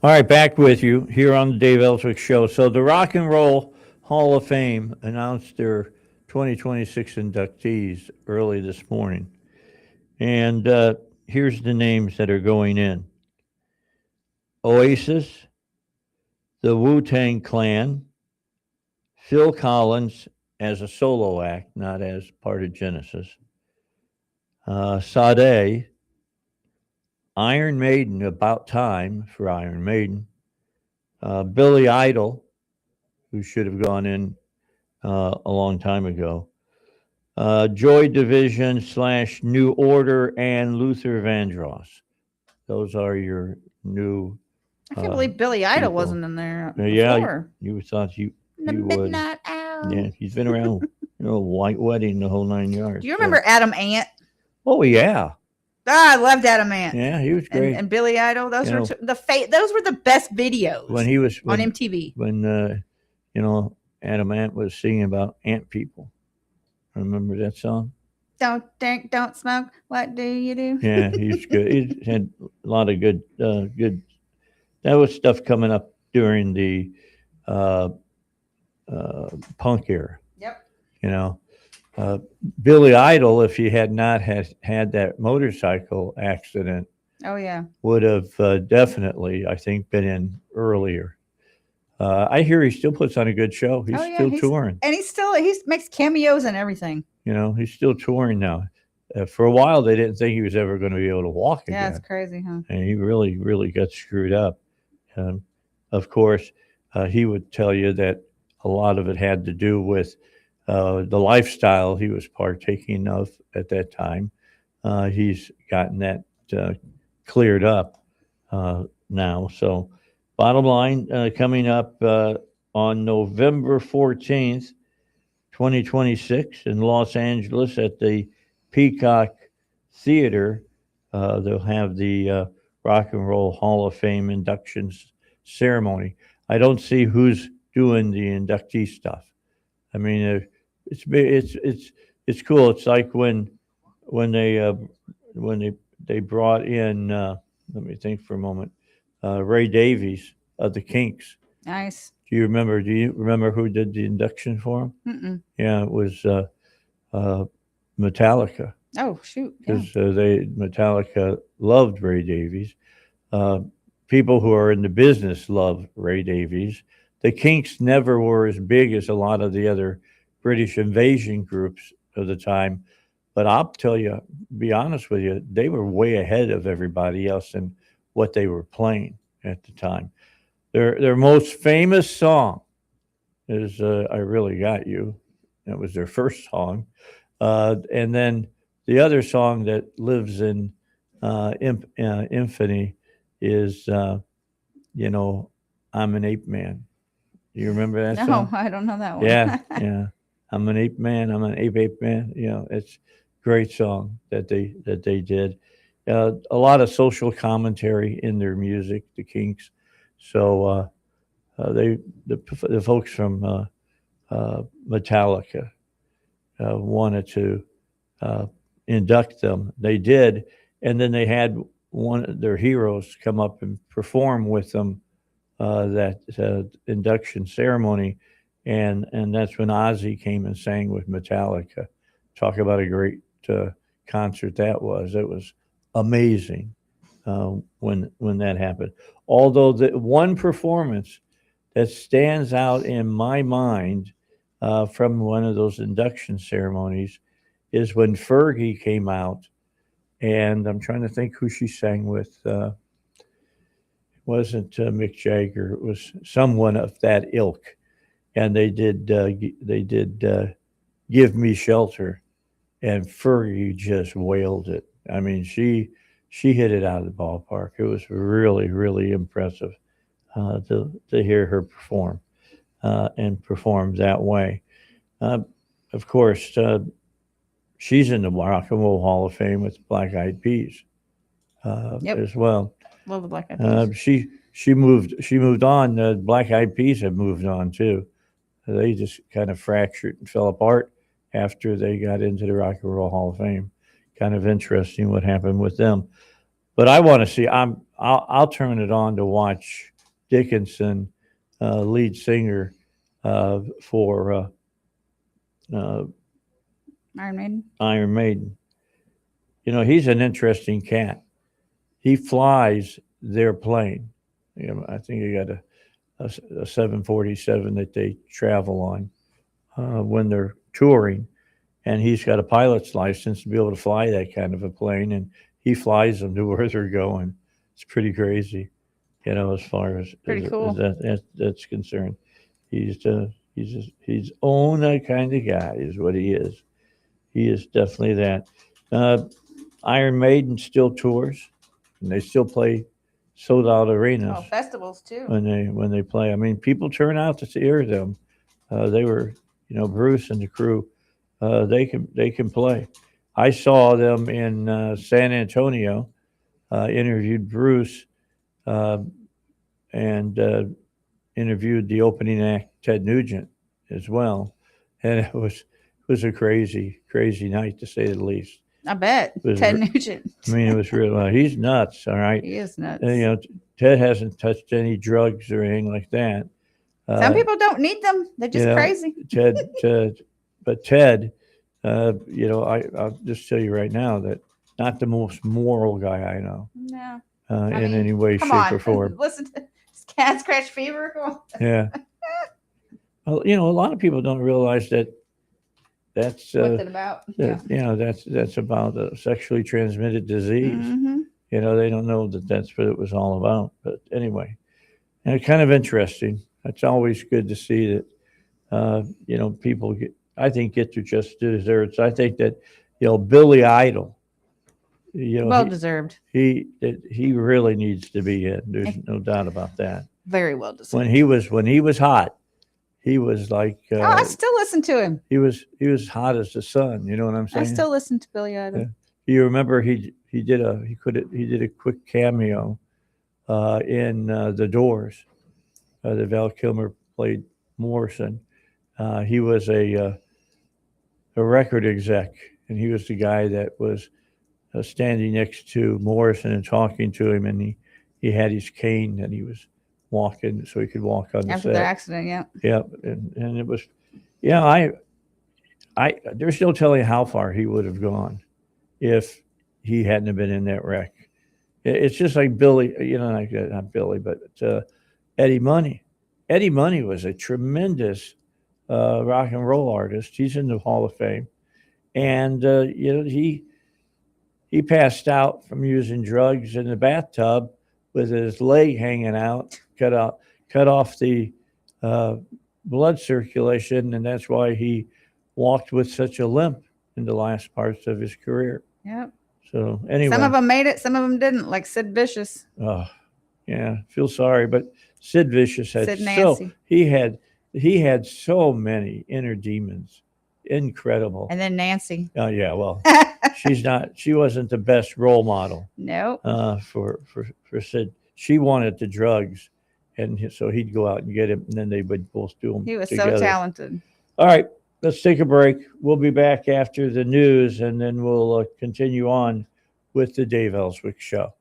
All right, back with you here on the Dave Elswick Show. So the Rock and Roll Hall of Fame announced their 2026 inductees early this morning. And here's the names that are going in: Oasis, the Wu-Tang Clan, Phil Collins as a solo act, not as part of Genesis, Sade, Iron Maiden, About Time for Iron Maiden, Billy Idol, who should have gone in a long time ago, Joy Division / New Order, and Luther Vandross. Those are your new. I can't believe Billy Idol people. wasn't in there Yeah, before. you thought you The you would. Midnight Owl. Yeah, he's been around. White Wedding, the whole 9 yards. Do you remember Adam Ant? Oh yeah, Ah, I loved Adam Ant. yeah, he was great. And Billy Idol. Those You were know, those were the best videos when he was on MTV. when Adam Ant was singing about ant people. Remember that song? Don't drink, don't smoke. What do you do? Yeah, he's good. He had a lot of good. That was stuff coming up during the uh, punk era. Yep. You know, Billy Idol, if he had not had that motorcycle accident, Oh yeah. would have definitely, I think, been in earlier. I hear he still puts on a good show. He's Oh, yeah, still he's- touring. And he makes cameos and everything. He's still touring now. For a while, they didn't think he was ever going to be able to walk Yeah, again. it's crazy, huh? And he really, really got screwed up. Of course, he would tell you that a lot of it had to do with the lifestyle he was partaking of at that time. He's gotten that cleared up now. So, bottom line, coming up on November 14th, 2026 in Los Angeles at the Peacock Theater, they'll have the Rock and Roll Hall of Fame inductions ceremony. I don't see who's doing the inductee stuff. I mean, it's cool. It's like when they brought in. Let me think for a moment. Ray Davies of the Kinks. Nice. Do you remember who did the induction for him? Mm-mm. Yeah, it was Metallica. Oh shoot. Yeah. Because Metallica loved Ray Davies. People who are in the business love Ray Davies. The Kinks never were as big as a lot of the other British invasion groups of the time, but I'll tell you, be honest with you, they were way ahead of everybody else in what they were playing at the time. Their most famous song is "I Really Got You." That was their first song, and then the other song that lives in infamy is "I'm an Ape Man." Do you remember that No, song? I don't know that one. Yeah, yeah. I'm an ape man. I'm an ape man. It's a great song that they did. A lot of social commentary in their music, the Kinks. So the folks from Metallica wanted to induct them. They did, and then they had one of their heroes come up and perform with them that induction ceremony, and that's when Ozzy came and sang with Metallica. Talk about a great concert that was. It was amazing when that happened. Although the one performance that stands out in my mind from one of those induction ceremonies is when Fergie came out, and I'm trying to think who she sang with. Wasn't Mick Jagger? It was someone of that ilk, and they did "Give Me Shelter," and Fergie just wailed it. I mean, she hit it out of the ballpark. It was really, really impressive to hear her perform and perform that way. Of course, she's in the Rock and Roll Hall of Fame with Black Eyed Peas as well. Love the Black Eyed Peas. She moved on. The Black Eyed Peas have moved on too. They just kind of fractured and fell apart after they got into the Rock and Roll Hall of Fame. Kind of interesting what happened with them. But I want to see. I'll turn it on to watch Dickinson, lead singer for uh, Iron Maiden. Iron Maiden. He's an interesting cat. He flies their plane. I think he got a 747 that they travel on when they're touring, and he's got a pilot's license to be able to fly that kind of a plane, and he flies them to where they're going. It's pretty crazy, as far as, Pretty cool. that's concerned. He's own kind of guy is what he is. He is definitely that. Uh, Iron Maiden still tours, and they still play sold out arenas Oh, festivals too. when they play. I mean, people turn out to hear them. They were, Bruce and the crew. They can play. I saw them in San Antonio. Interviewed Bruce uh, and interviewed the opening act, Ted Nugent, as well, and it was a crazy night to say the least. I bet. It was Ted re- Nugent. I mean, it was real. He's nuts. All right. He is nuts. And, Ted hasn't touched any drugs or anything like that. Some people don't need them. They're just crazy. But Ted, I'll just tell you right now that not the most moral guy I know No. in any way, Come shape, on. or form. Listen to Cat Scratch Fever. Come on. Yeah. Well, a lot of people don't realize that that's What's it about? that's about a sexually transmitted disease. Mm-hmm. They don't know that that's what it was all about. But anyway, and it's kind of interesting. It's always good to see that people get their just desserts. I think that Billy Idol, Well deserved. he really needs to be in. There's no doubt about that. Very well deserved. When he was hot, he was like I still listen to him. he was hot as the sun. You know what I'm I saying? still listen to Billy Idol. Yeah. You remember he did a quick cameo in The Doors. That Val Kilmer played Morrison. He was a record exec, and he was the guy that was standing next to Morrison and talking to him, and he had his cane that he was walking so he could walk on the After set. the accident, yeah. Yeah, and it was, there's no telling how far he would have gone if he hadn't have been in that wreck. It's just like Billy, not Billy, but Eddie Money. Eddie Money was a tremendous rock and roll artist. He's in the Hall of Fame, and he passed out from using drugs in the bathtub with his leg hanging out, cut off the blood circulation, and that's why he walked with such a limp in the last parts of his career. Yep. So anyway, Some of them made it, some of them didn't, like Sid Vicious. oh, yeah, feel sorry, but Sid Vicious had Sid Nancy. he had so many inner demons, incredible. And then Nancy. Oh yeah, well, she wasn't the best role model Nope. for Sid. She wanted the drugs, and so he'd go out and get him, and then they would both do them. He was together. so talented. All right, let's take a break. We'll be back after the news, and then we'll continue on with the Dave Elswick Show.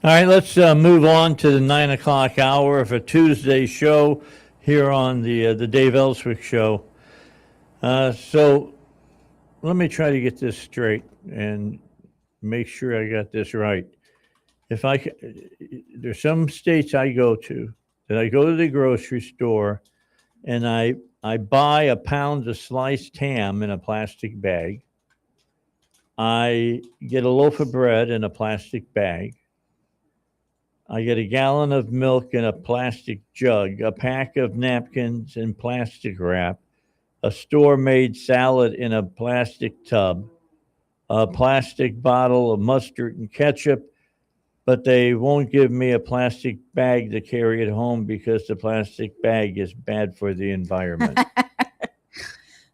All right, let's move on to the 9 o'clock hour of a Tuesday show here on the Dave Elswick Show. So let me try to get this straight and make sure I got this right. There's some states I go to that I go to the grocery store and I buy a pound of sliced ham in a plastic bag. I get a loaf of bread in a plastic bag. I get a gallon of milk in a plastic jug, a pack of napkins in plastic wrap, a store-made salad in a plastic tub, a plastic bottle of mustard and ketchup, but they won't give me a plastic bag to carry it home because the plastic bag is bad for the environment.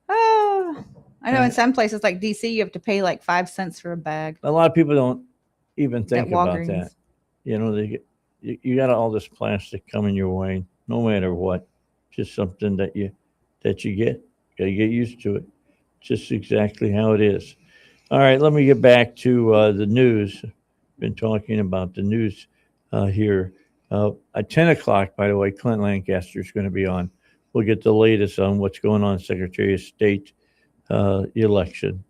Oh, I know in some places like DC, you have to pay like 5 cents for a bag. A lot of people don't even think At about Walgreens. that. You know, you got all this plastic coming your way, no matter what. Just something that you get. Got to get used to it. Just exactly how it is. All right, let me get back to the news. Been talking about the news here. At 10 o'clock, by the way, Clint Lancaster is going to be on. We'll get the latest on what's going on Secretary of State election.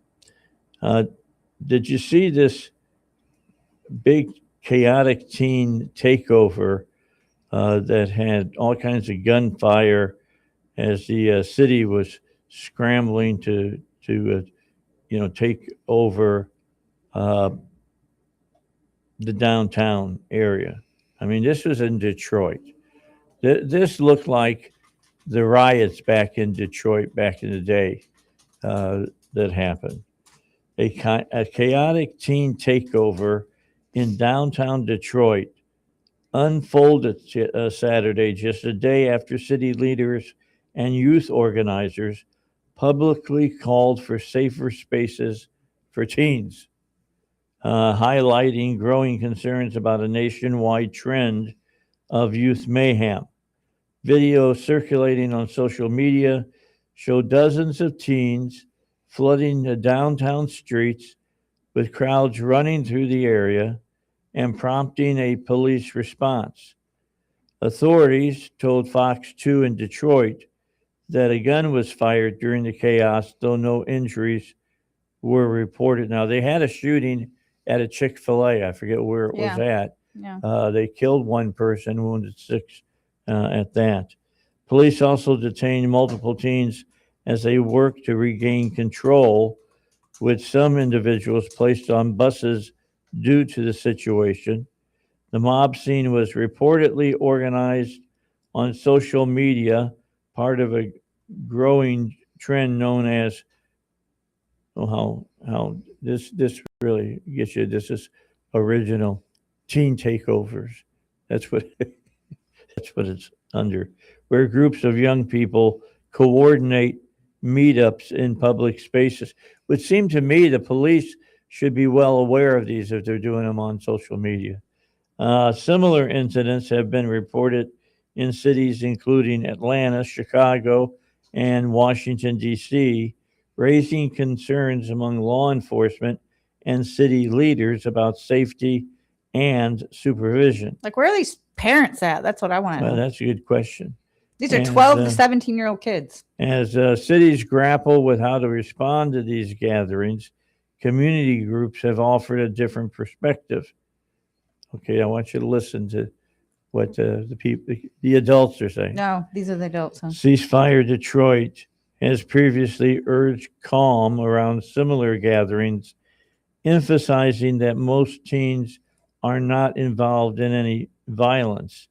Did you see this big chaotic teen takeover that had all kinds of gunfire as the city was scrambling to take over the downtown area? I mean, this was in Detroit. This looked like the riots back in Detroit back in the day that happened. A chaotic teen takeover in downtown Detroit unfolded Saturday, just a day after city leaders and youth organizers publicly called for safer spaces for teens, highlighting growing concerns about a nationwide trend of youth mayhem. Videos circulating on social media show dozens of teens flooding the downtown streets with crowds running through the area and prompting a police response. Authorities told Fox 2 in Detroit that a gun was fired during the chaos, though no injuries were reported. Now, they had a shooting at a Chick-fil-A. I forget where it was at. Yeah. They killed one person, wounded six at that. Police also detained multiple teens as they worked to regain control, with some individuals placed on buses due to the situation. The mob scene was reportedly organized on social media, part of a growing trend known as, how this really gets you. This is original teen takeovers. That's what it's under, where groups of young people coordinate meetups in public spaces. Would seem to me the police should be well aware of these if they're doing them on social media. Similar incidents have been reported in cities including Atlanta, Chicago, and Washington, D.C., raising concerns among law enforcement and city leaders about safety and supervision. Like, where are these parents at? That's what I want to Well, know. that's a good question. These are and, 12 to 17-year-old kids. As cities grapple with how to respond to these gatherings, community groups have offered a different perspective. Okay, I want you to listen to what the adults are saying. No, these are the adults. Huh? Ceasefire Detroit has previously urged calm around similar gatherings, emphasizing that most teens are not involved in any violence.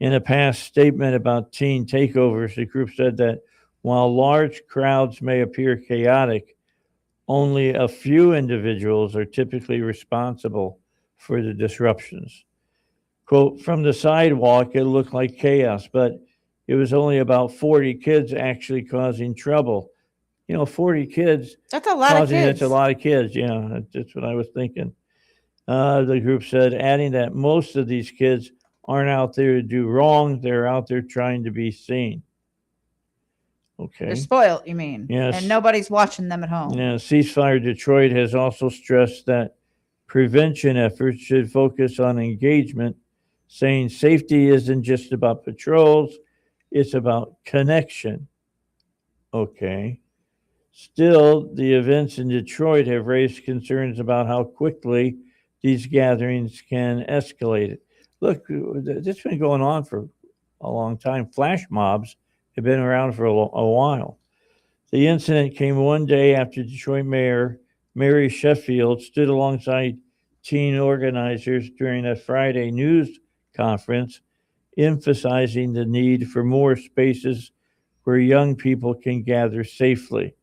In a past statement about teen takeovers, the group said that while large crowds may appear chaotic, only a few individuals are typically responsible for the disruptions. Quote, from the sidewalk, it looked like chaos, but it was only about 40 kids actually causing trouble. 40 kids. That's a lot of kids. That's a lot of kids. Yeah, that's what I was thinking. The group said, adding that most of these kids aren't out there to do wrong. They're out there trying to be seen. Okay. They're spoiled, you mean? Yes. And nobody's watching them at home. Yeah, Ceasefire Detroit has also stressed that prevention efforts should focus on engagement, saying safety isn't just about patrols, it's about connection. Okay. Still, the events in Detroit have raised concerns about how quickly these gatherings can escalate. Look, this has been going on for a long time. Flash mobs have been around for a while. The incident came one day after Detroit Mayor Mary Sheffield stood alongside teen organizers during a Friday news conference, emphasizing the need for more spaces where young people can gather safely.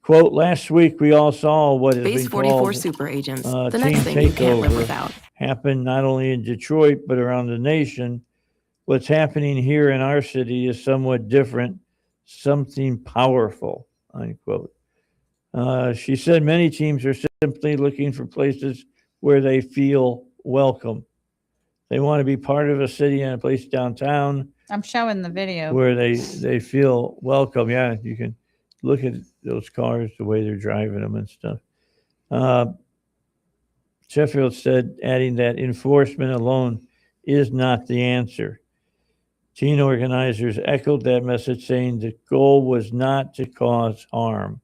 Quote, last week we all saw what has Base been 44 called super agents. The team next thing you can't live takeover without. happened not only in Detroit but around the nation. What's happening here in our city is somewhat different, something powerful, unquote. She said many teams are simply looking for places where they feel welcome. They want to be part of a city and a place downtown I'm showing the video. where they feel welcome. Yeah, you can look at those cars, the way they're driving them and stuff. Sheffield said, adding that enforcement alone is not the answer. Teen organizers echoed that message, saying the goal was not to cause harm.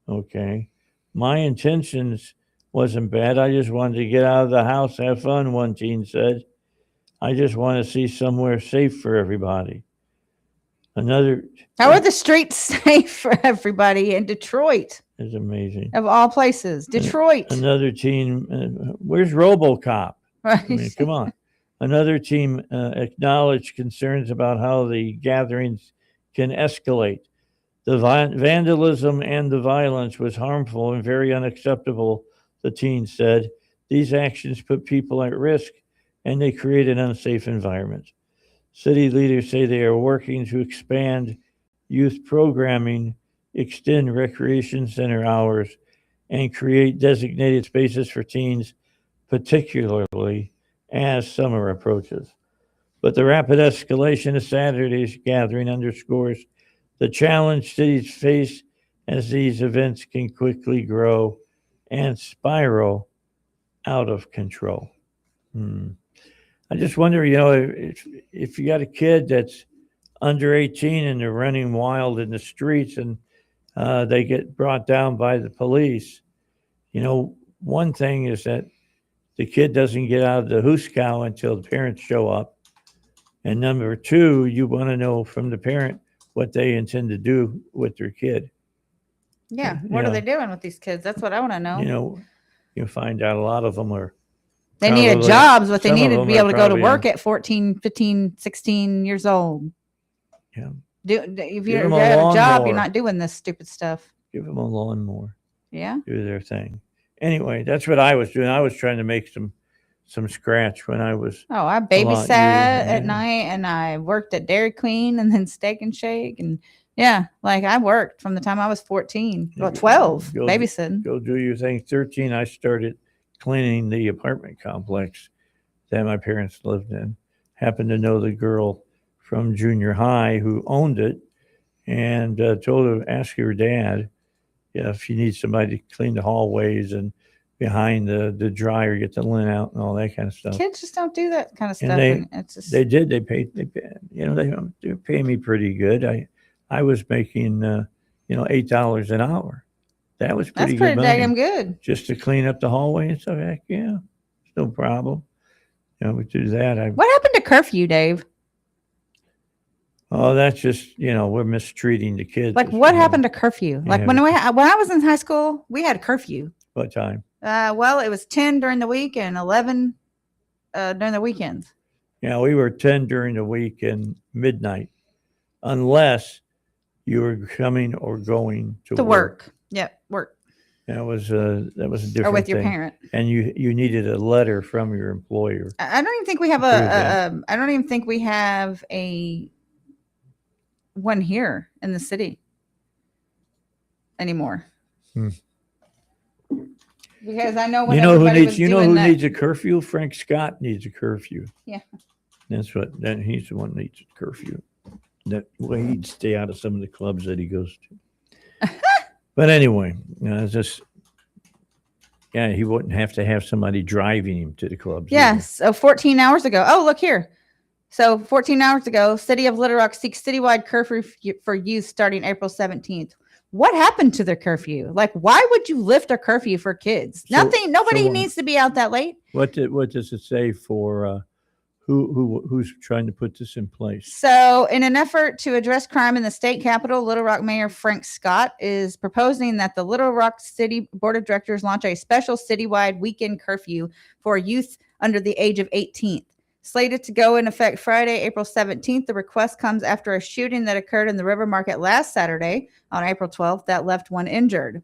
Okay. My intentions wasn't bad. I just wanted to get out of the house, have fun, one teen said. I just want to see somewhere safe for everybody. Another How are the streets safe for everybody in Detroit, is amazing. of all places? Detroit. Another team, where's RoboCop? Right. I mean, come on. Another team acknowledged concerns about how the gatherings can escalate. The vandalism and the violence was harmful and very unacceptable, the team said. These actions put people at risk and they create an unsafe environment. City leaders say they are working to expand youth programming, extend recreation center hours, and create designated spaces for teens, particularly as summer approaches. But the rapid escalation of Saturday's gathering underscores the challenge cities face as these events can quickly grow and spiral out of control. I just wonder, if you got a kid that's under 18 and they're running wild in the streets and they get brought down by the police, one thing is that the kid doesn't get out of the hoosegow until the parents show up. And number two, you want to know from the parent what they intend to do with their kid. Yeah. What are they doing with these kids? That's what I want to know. You find out a lot of them are. They needed jobs, but they some of needed to them be are able to go to probably work at 14, 15, 16 years old. Yeah. If Give you 'em a have a job, lawnmower. you're not doing this stupid stuff. Give them a lawnmower, Yeah. do their thing. Anyway, that's what I was doing. I was trying to make some scratch when I was. Oh, I babysat at night and I worked at Dairy Queen and then Steak and Shake. And yeah, like I worked from the time I was 14, well, 12, babysitting. Go do your thing. 13, I started cleaning the apartment complex that my parents lived in. Happened to know the girl from junior high who owned it and told her, ask your dad if you need somebody to clean the hallways and behind the dryer, get the linen out and all that kind of stuff. Kids just don't do that kind of stuff. And it's just, they did. They paid, they were paying me pretty good. I was making, $8 an hour. That was pretty that's pretty good damn money. good. Just to clean up the hallway and stuff. Heck yeah, it's no problem. We do that. What happened to curfew, Dave? Oh, that's just, we're mistreating the kids. Like what happened to curfew? Like Yeah. when I was in high school, we had curfew. What time? Well, it was 10 during the week and 11 during the weekends. Yeah, we were 10 during the week and midnight, unless you were coming or going to work. Yep, work. That was a different Or with your thing. parent. And you needed a letter from your employer. I don't even think we have I don't even think we have a one here in the city anymore. Because I know when who needs a curfew? Frank Scott needs a curfew. Yeah. He's the one that needs a curfew. That way he'd stay out of some of the clubs that he goes to. But anyway, Yeah, he wouldn't have to have somebody driving him to the clubs. Yes. So 14 hours ago. Oh, look here. So 14 hours ago, City of Little Rock seeks citywide curfew for youth starting April 17th. What happened to the curfew? Like, why would you lift a curfew for kids? Nothing. Nobody needs to be out that late. What does it say for who's trying to put this in place? So, in an effort to address crime in the state capital, Little Rock Mayor Frank Scott is proposing that the Little Rock City Board of Directors launch a special citywide weekend curfew for youth under the age of 18. Slated to go in effect Friday, April 17th, the request comes after a shooting that occurred in the River Market last Saturday on April 12th that left one injured.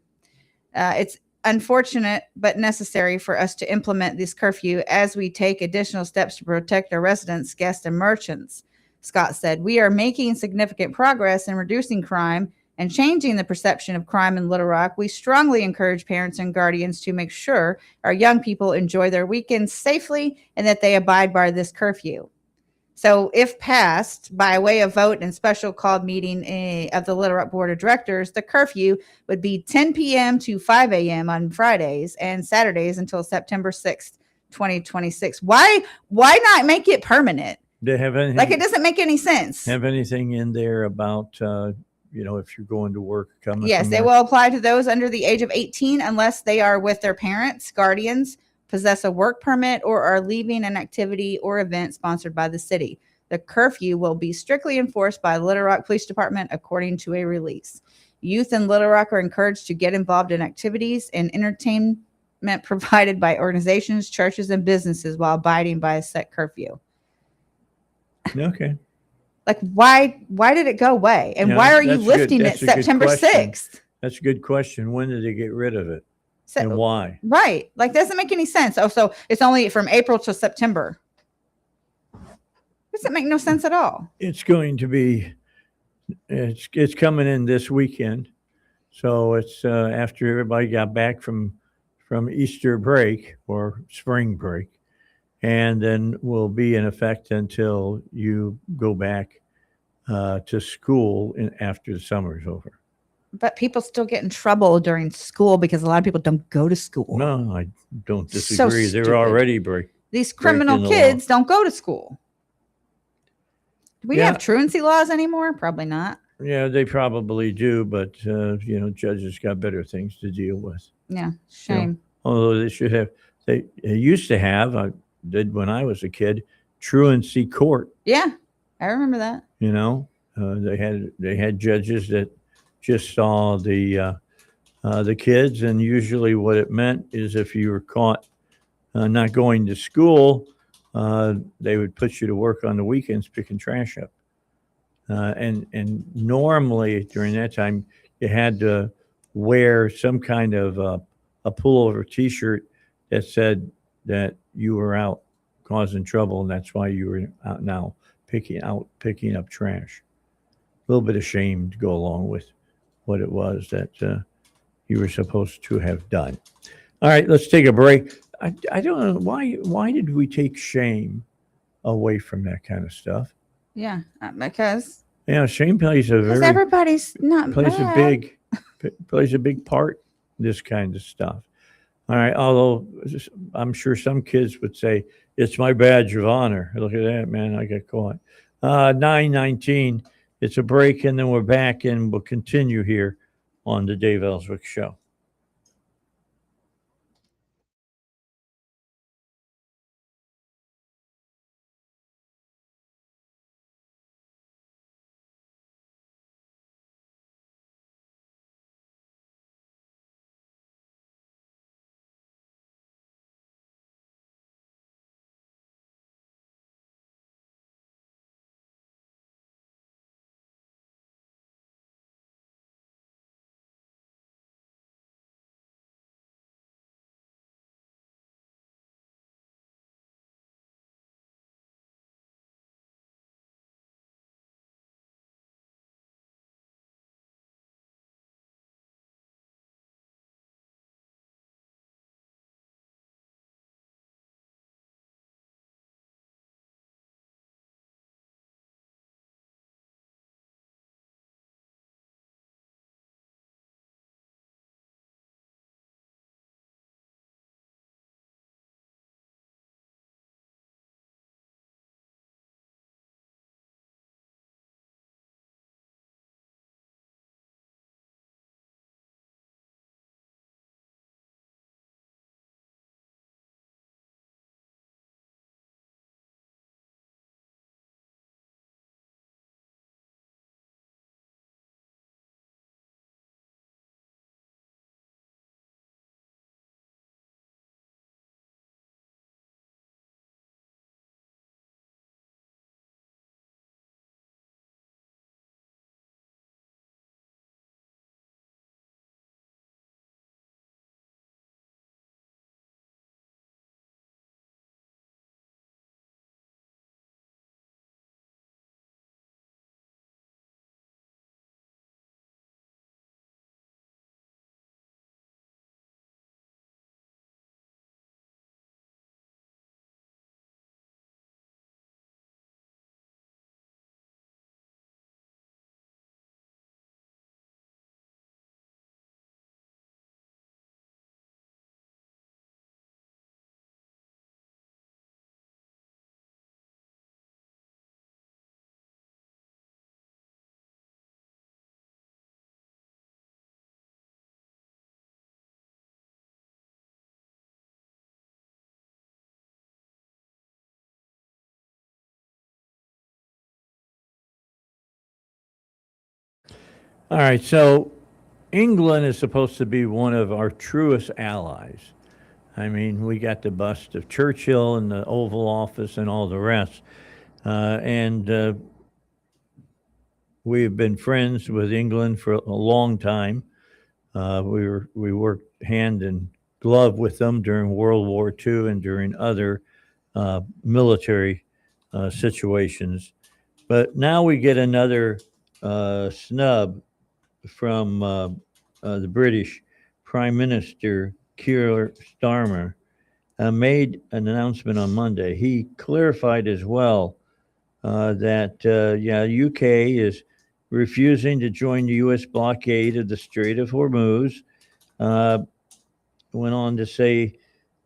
It's unfortunate but necessary for us to implement this curfew as we take additional steps to protect our residents, guests, and merchants, Scott said. We are making significant progress in reducing crime and changing the perception of crime in Little Rock. We strongly encourage parents and guardians to make sure our young people enjoy their weekends safely and that they abide by this curfew. So if passed by way of vote and special called meeting of the Little Rock Board of Directors, the curfew would be 10 p.m. to 5 a.m. on Fridays and Saturdays until September 6th, 2026. Why not make it permanent? Do they have anything? Like, it doesn't make any sense. Have anything in there about if you're going to work coming? Yes, they will apply to those under the age of 18 unless they are with their parents, guardians, possess a work permit, or are leaving an activity or event sponsored by the city. The curfew will be strictly enforced by Little Rock Police Department, according to a release. Youth in Little Rock are encouraged to get involved in activities and entertainment provided by organizations, churches, and businesses while abiding by a set curfew. Okay. Like, why did it go away? And why are you lifting it September 6th? That's a good question. When did they get rid of it? So, and why? Right. Like, doesn't make any sense. Oh, so it's only from April to September. Doesn't make no sense at all. It's going to be, it's coming in this weekend. So it's after everybody got back from Easter break or spring break. And then will be in effect until you go back to school after the summer is over. But people still get in trouble during school because a lot of people don't go to school. No, I don't disagree. So They're already These criminal kids don't go to school. Do we have truancy laws anymore? Probably not. Yeah, they probably do, but judges got better things to deal with. Yeah, shame. Although they should have, they used to have. I did when I was a kid, truancy court. Yeah, I remember that. They had judges that just saw the kids, and usually what it meant is if you were caught not going to school, they would put you to work on the weekends picking trash up. And normally during that time, you had to wear some kind of a pullover T-shirt that said that you were out causing trouble, and that's why you were out now picking up trash. A little bit of shame to go along with what it was that you were supposed to have done. All right, let's take a break. I don't know why did we take shame away from that kind of stuff? Yeah, because shame plays everybody's not plays a big part in this kind of stuff. All right, although I'm sure some kids would say it's my badge of honor. Look at that, man! I got caught. 9:19. It's a break, and then we're back, and we'll continue here on the Dave Elswick Show. All right, so England is supposed to be one of our truest allies. I mean, we got the bust of Churchill in the Oval Office and all the rest. And we've been friends with England for a long time. We worked hand in glove with them during World War II and during other military situations. But now we get another snub from the British Prime Minister Keir Starmer. Made an announcement on Monday. He clarified as well that UK is refusing to join the U.S. blockade of the Strait of Hormuz. Uh, Went on to say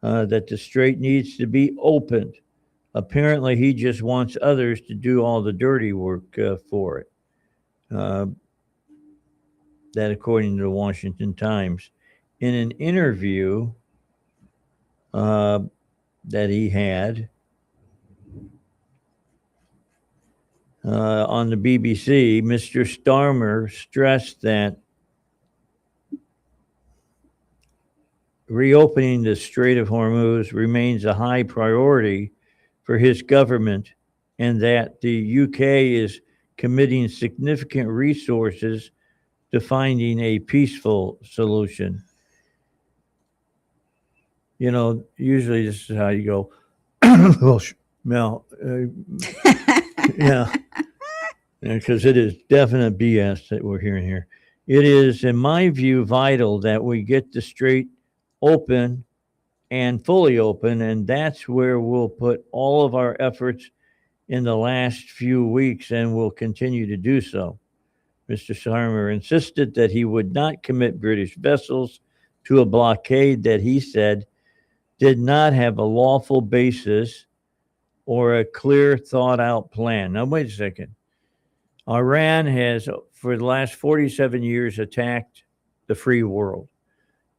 that the strait needs to be opened. Apparently, he just wants others to do all the dirty work for it. Uh, that, according to the Washington Times, in an interview uh, that he had on the BBC, Mr. Starmer stressed that reopening the Strait of Hormuz remains a high priority for his government and that the UK is committing significant resources to finding a peaceful solution. You know, usually this is how you go, well, Mel, yeah, because it is definite BS that we're hearing here. It is, in my view, vital that we get the strait open and fully open, and that's where we'll put all of our efforts in the last few weeks, and we'll continue to do so. Mr. Starmer insisted that he would not commit British vessels to a blockade that he said did not have a lawful basis or a clear, thought out plan. Now, wait a second. Iran has, for the last 47 years, attacked the free world,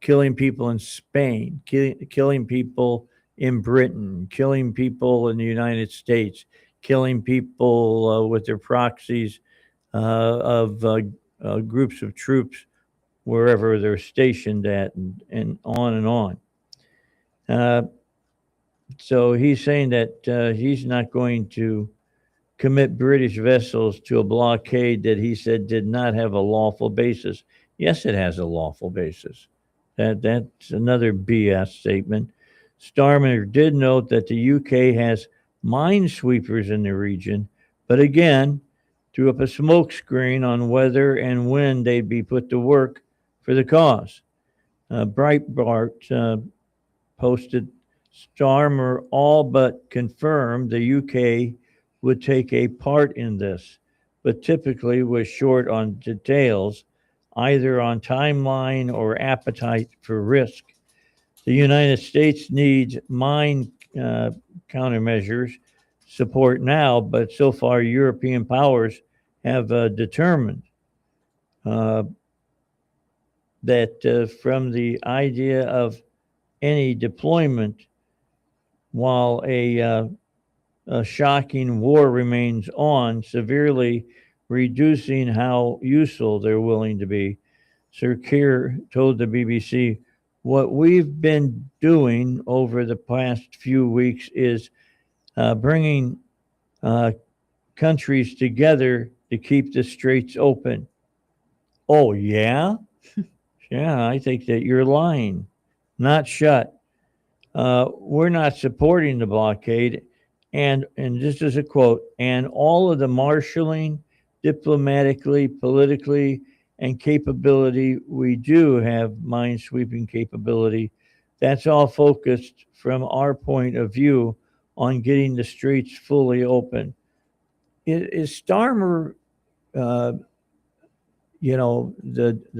killing people in Spain, killing people in Britain, killing people in the United States, killing people with their proxies of groups of troops wherever they're stationed at, and on and on. So he's saying that he's not going to commit British vessels to a blockade that he said did not have a lawful basis. Yes, it has a lawful basis. That's another BS statement. Starmer did note that the UK has minesweepers in the region, but again, threw up a smokescreen on whether and when they'd be put to work for the cause. Breitbart posted Starmer all but confirmed the UK would take a part in this, but typically was short on details, either on timeline or appetite for risk. The United States needs mine countermeasures support now, but so far European powers have determined that from the idea of any deployment, while a shocking war remains on, severely reducing how useful they're willing to be. Sir Keir told the BBC, what we've been doing over the past few weeks is bringing countries together to keep the straits open. Oh, yeah? Yeah, I think that you're lying. Not shut. We're not supporting the blockade. And this is a quote, and all of the marshaling, diplomatically, politically, and capability, we do have minesweeping capability. That's all focused from our point of view on getting the streets fully open. Is Starmer, the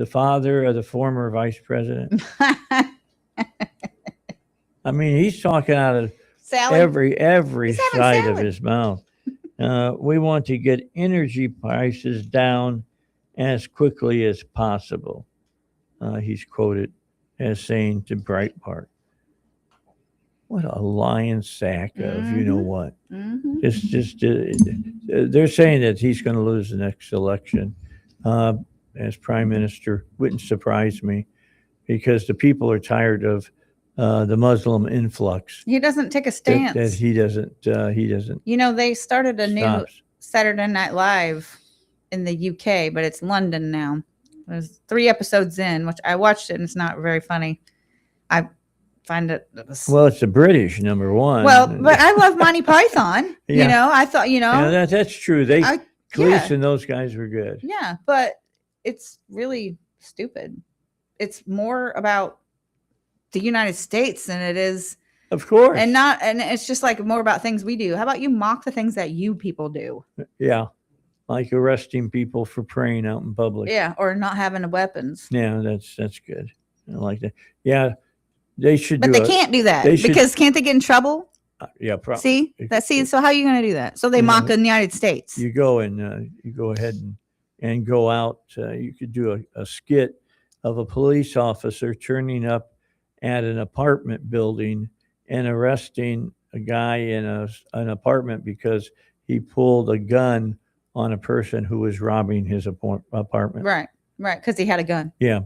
father of the former vice president? I mean, he's talking out of every side of his mouth. We want to get energy prices down as quickly as possible. He's quoted as saying to Breitbart. What a lion sack of you know what. They're saying that he's going to lose the next election. as prime minister wouldn't surprise me, because the people are tired of the Muslim influx. He doesn't take a stance. That he doesn't. You know, they started a stops. new Saturday Night Live in the UK, but it's London now. There's 3 episodes in, which I watched it, and it's not very funny. I find it. Well, it's the British, number one. Well, but I love Monty Python. Yeah. You know, I thought, you know. Yeah, that's true. Cleese yeah. and those guys were good. Yeah, but it's really stupid. It's more about the United States than it is. Of course. And it's just like more about things we do. How about you mock the things that you people do? Yeah. Like arresting people for praying out in public. Yeah, or not having weapons. Yeah, that's good. I like that. Yeah, they should but do they can't do that because can't they get in trouble? Yeah, probably. See, so how are you going to do that? So they mock the United States. You go and you go ahead and go out. You could do a skit of a police officer turning up at an apartment building and arresting a guy in an apartment because he pulled a gun on a person who was robbing his apartment. Right, because he had a gun. Yeah,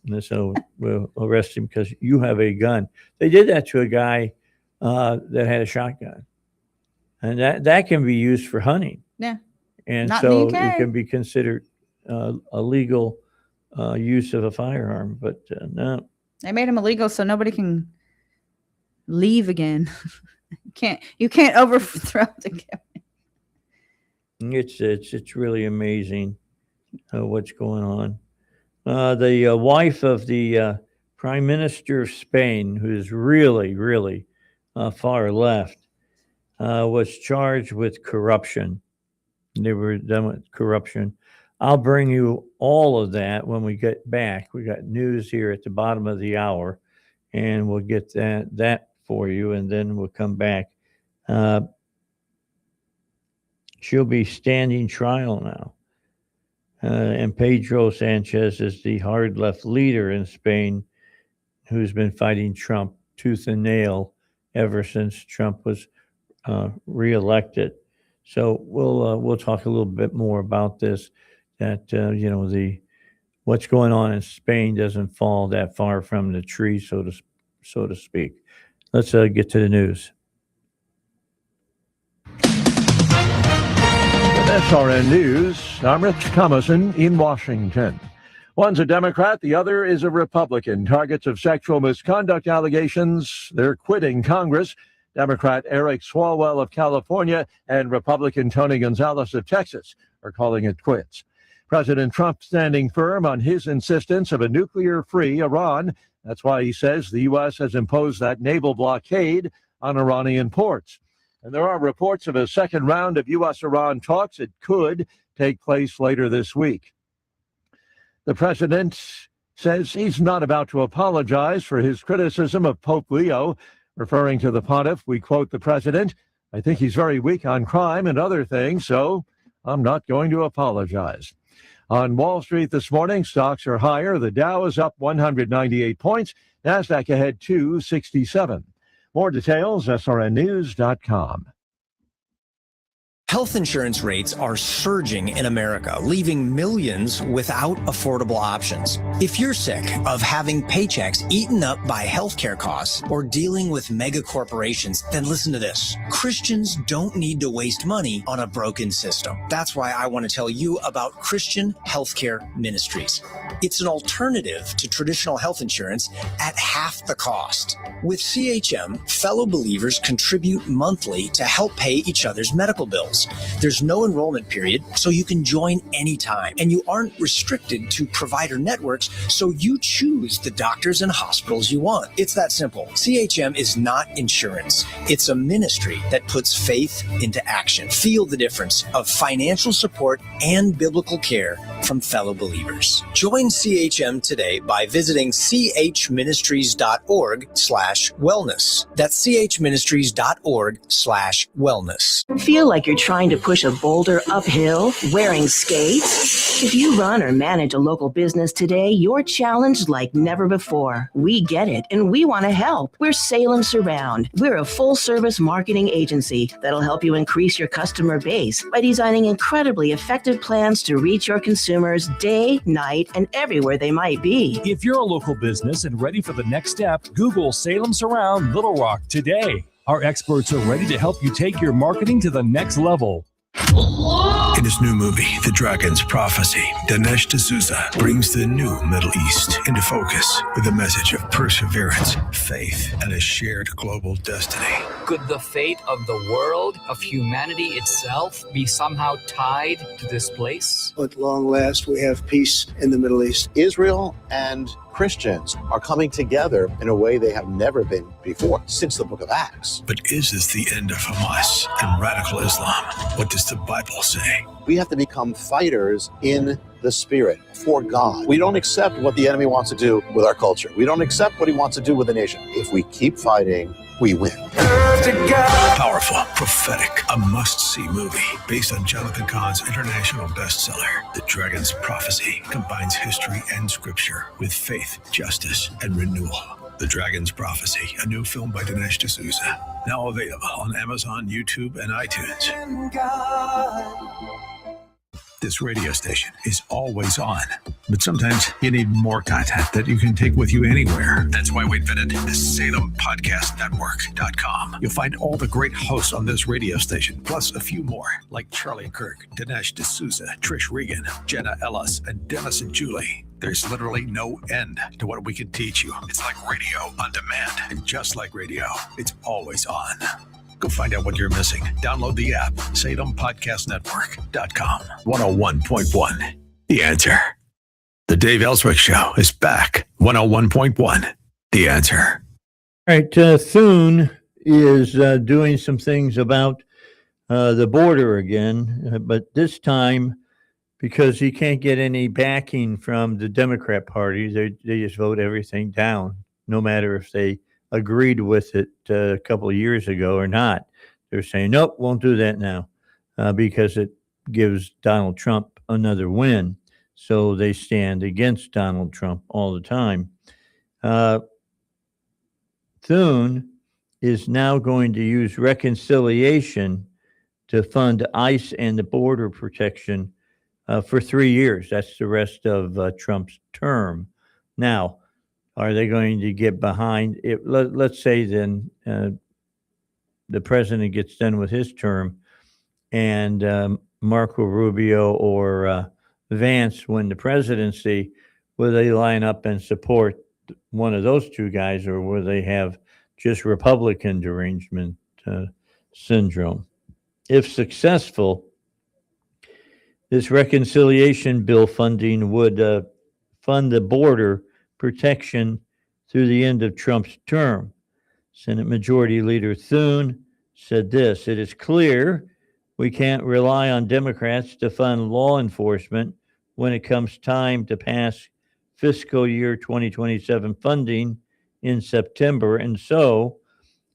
and so we'll arrest him because you have a gun. They did that to a guy that had a shotgun, and that can be used for hunting. Yeah, and not so in the UK. It can be considered a legal use of a firearm, but no. They made them illegal so nobody can leave again. You can't overthrow the government. It's really amazing what's going on. The wife of the Prime Minister of Spain, who's really, really far left, was charged with corruption. They were done with corruption. I'll bring you all of that when we get back. We got news here at the bottom of the hour, and we'll get that for you, and then we'll come back. She'll be standing trial now. And Pedro Sanchez is the hard left leader in Spain who's been fighting Trump tooth and nail ever since Trump was reelected. So we'll talk a little bit more about this, that what's going on in Spain doesn't fall that far from the tree, so to speak. Let's get to the news. SRN News, I'm Rich Thomason in Washington. One's a Democrat, the other is a Republican. Targets of sexual misconduct allegations, they're quitting Congress. Democrat Eric Swalwell of California and Republican Tony Gonzalez of Texas are calling it quits. President Trump standing firm on his insistence of a nuclear-free Iran. That's why he says the U.S. has imposed that naval blockade on Iranian ports. And there are reports of a second round of U.S.-Iran talks. It could take place later this week. The president says he's not about to apologize for his criticism of Pope Leo. Referring to the pontiff, we quote the president, "I think he's very weak on crime and other things, so I'm not going to apologize." On Wall Street this morning, stocks are higher. The Dow is up 198 points. NASDAQ ahead 267. More details, srnnews.com. Health insurance rates are surging in America, leaving millions without affordable options. If you're sick of having paychecks eaten up by healthcare costs or dealing with mega corporations, then listen to this. Christians don't need to waste money on a broken system. That's why I want to tell you about Christian Healthcare Ministries. It's an alternative to traditional health insurance at half the cost. With CHM, fellow believers contribute monthly to help pay each other's medical bills. There's no enrollment period, so you can join anytime. And you aren't restricted to provider networks, so you choose the doctors and hospitals you want. It's that simple. CHM is not insurance. It's a ministry that puts faith into action. Feel the difference of financial support and biblical care from fellow believers. Join CHM today by visiting chministries.org/wellness. That's chministries.org/wellness. Feel like you're trying trying to push a boulder uphill wearing skates? If you run or manage a local business today, you're challenged like never before. We get it, and we want to help. We're Salem Surround. We're a full-service marketing agency that'll help you increase your customer base by designing incredibly effective plans to reach your consumers day, night, and everywhere they might be. If you're a local business and ready for the next step, Google Salem Surround Little Rock today. Our experts are ready to help you take your marketing to the next level. In his new movie, The Dragon's Prophecy, Dinesh D'Souza brings the new Middle East into focus with a message of perseverance, faith, and a shared global destiny. Could the fate of the world, of humanity itself, be somehow tied to this place? At long last, we have peace in the Middle East. Israel and Christians are coming together in a way they have never been before since the book of Acts. But is this the end of Hamas and radical Islam? What does the Bible say? We have to become fighters in the spirit for God. We don't accept what the enemy wants to do with our culture. We don't accept what he wants to do with the nation. If we keep fighting, we win. Powerful, prophetic, a must-see movie based on Jonathan Cahn's international bestseller. The Dragon's Prophecy combines history and scripture with faith, justice, and renewal. The Dragon's Prophecy, a new film by Dinesh D'Souza. Now available on Amazon, YouTube, and iTunes. This radio station is always on, but sometimes you need more content that you can take with you anywhere. That's why we invented the SalemPodcastNetwork.com. You'll find all the great hosts on this radio station, plus a few more, like Charlie Kirk, Dinesh D'Souza, Trish Regan, Jenna Ellis, and Dennis and Julie. There's literally no end to what we can teach you. It's like radio on demand, and just like radio, it's always on. Go find out what you're missing. Download the app, SalemPodcastNetwork.com. 101.1, The Answer. The Dave Elswick Show is back. 101.1, The Answer. All right, Thune is doing some things about the border again, but this time, because he can't get any backing from the Democrat Party, they just vote everything down, no matter if they agreed with it a couple of years ago or not. They're saying, nope, won't do that now because it gives Donald Trump another win. So they stand against Donald Trump all the time. Thune is now going to use reconciliation to fund ICE and the border protection for 3 years. That's the rest of Trump's term. Now, are they going to get behind it? Let's say then the president gets done with his term and Marco Rubio or Vance win the presidency. Will they line up and support one of those two guys, or will they have just Republican derangement syndrome? If successful, this reconciliation bill funding would fund the border protection through the end of Trump's term. Senate Majority Leader Thune said this: "It is clear we can't rely on Democrats to fund law enforcement when it comes time to pass fiscal year 2027 funding in September. And so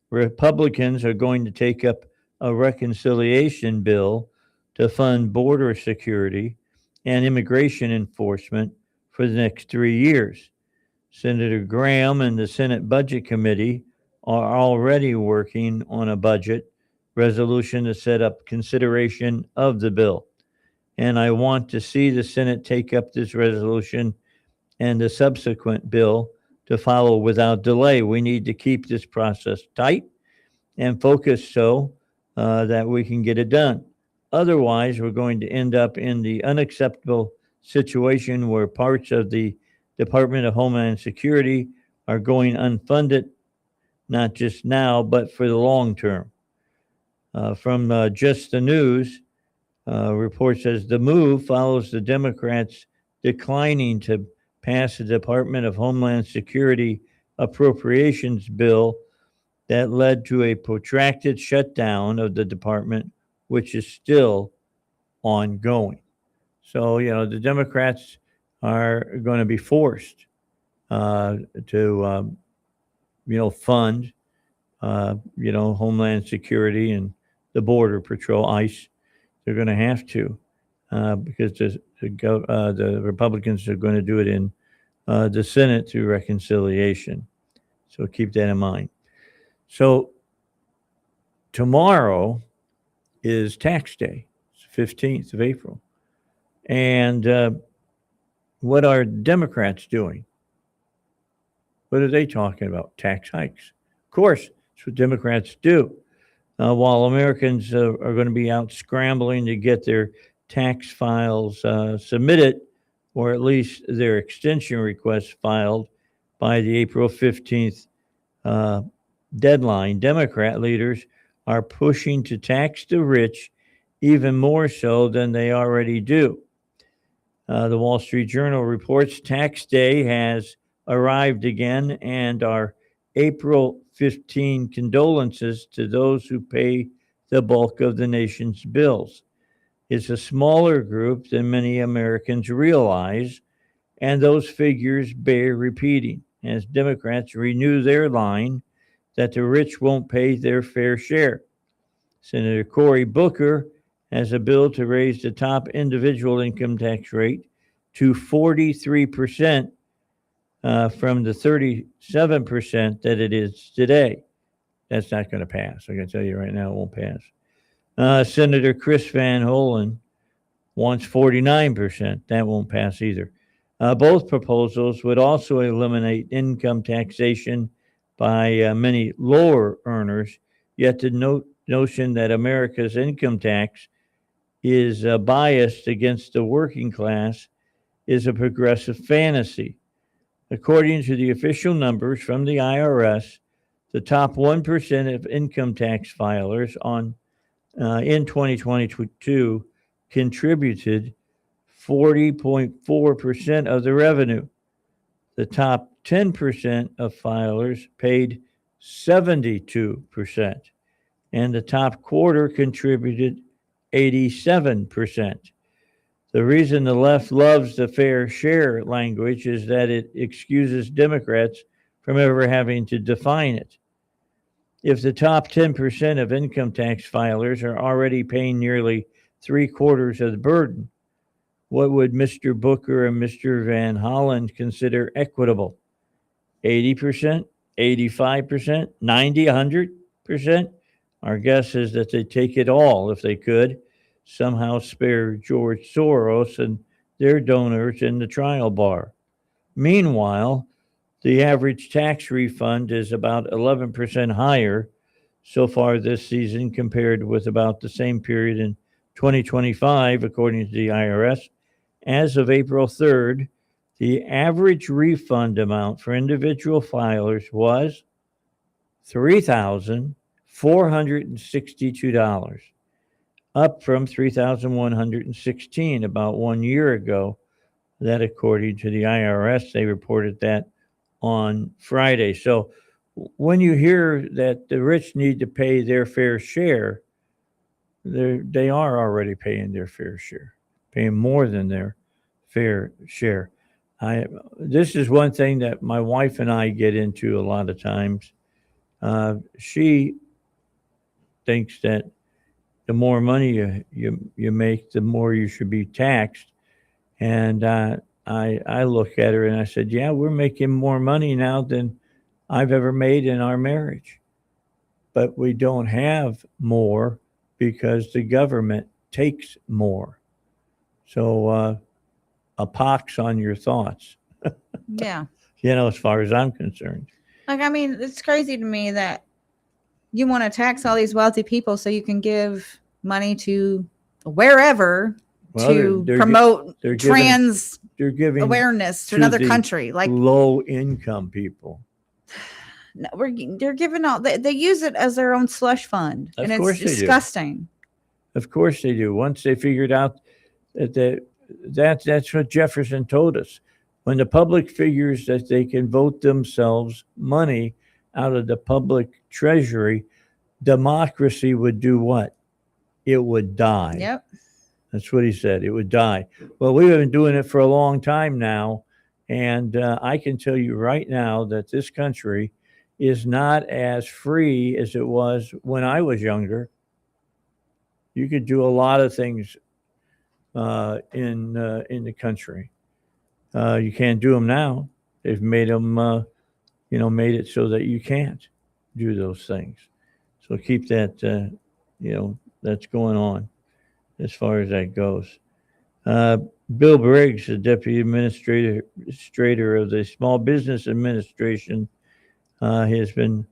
Republicans are going to take up a reconciliation bill to fund border security and immigration enforcement for the next 3 years. Senator Graham and the Senate Budget Committee are already working on a budget resolution to set up consideration of the bill. And I want to see the Senate take up this resolution and the subsequent bill to follow without delay. We need to keep this process tight and focused so that we can get it done. Otherwise, we're going to end up in the unacceptable situation where parts of the Department of Homeland Security are going unfunded, not just now, but for the long term." From Just the News, report says the move follows the Democrats declining to pass the Department of Homeland Security appropriations bill that led to a protracted shutdown of the department, which is still ongoing. So, the Democrats are going to be forced to, fund, Homeland Security and the Border Patrol, ICE, They're going to have to because the Republicans are going to do it in the Senate through reconciliation. So keep that in mind. So tomorrow is tax day. It's the 15th of April. And what are Democrats doing? What are they talking about? Tax hikes. Of course, that's what Democrats do. While Americans are going to be out scrambling to get their tax files submitted, or at least their extension requests filed by the April 15th deadline, Democrat leaders are pushing to tax the rich even more so than they already do. The Wall Street Journal reports tax day has arrived again, and our April 15 condolences to those who pay the bulk of the nation's bills. It's a smaller group than many Americans realize, and those figures bear repeating as Democrats renew their line that the rich won't pay their fair share. Senator Cory Booker has a bill to raise the top individual income tax rate to 43% from the 37% that it is today. That's not going to pass. I can tell you right now, it won't pass. Senator Chris Van Hollen wants 49%. That won't pass either. Both proposals would also eliminate income taxation by many lower earners, yet the notion that America's income tax is biased against the working class is a progressive fantasy. According to the official numbers from the IRS, the top 1% of income tax filers in 2022 contributed 40.4% of the revenue. The top 10% of filers paid 72%, and the top quarter contributed 87%. The reason the left loves the fair share language is that it excuses Democrats from ever having to define it. If the top 10% of income tax filers are already paying nearly 3/4 of the burden, what would Mr. Booker and Mr. Van Hollen consider equitable? 80%, 85%, 90, 100%? Our guess is that they'd take it all if they could somehow spare George Soros and their donors in the trial bar. Meanwhile, the average tax refund is about 11% higher so far this season compared with about the same period in 2025, according to the IRS. As of April 3rd, the average refund amount for individual filers was $3,462, up from $3,116 about 1 year ago. That, according to the IRS, they reported that on Friday. So when you hear that the rich need to pay their fair share, they are already paying their fair share, paying more than their fair share. This is one thing that my wife and I get into a lot of times. She thinks that the more money you make, the more you should be taxed. And I look at her and I said, yeah, we're making more money now than I've ever made in our marriage. But we don't have more because the government takes more. So a pox on your thoughts. Yeah. As far as I'm concerned. Like, I mean, it's crazy to me that you want to tax all these wealthy people so you can give money to wherever to promote trans awareness to another country, like low income people. No, they're giving all they use it as their own slush fund, and it's disgusting. Of course they do. Once they figured out that's what Jefferson told us. When the public figures that they can vote themselves money out of the public treasury, democracy would do what? It would die. Yep. That's what he said. It would die. Well, we've been doing it for a long time now. And I can tell you right now that this country is not as free as it was when I was younger. You could do a lot of things in the country. You can't do them now. They've made them, made it so that you can't do those things. So keep that, that's going on as far as that goes. Bill Briggs, the deputy administrator of the Small Business Administration, has been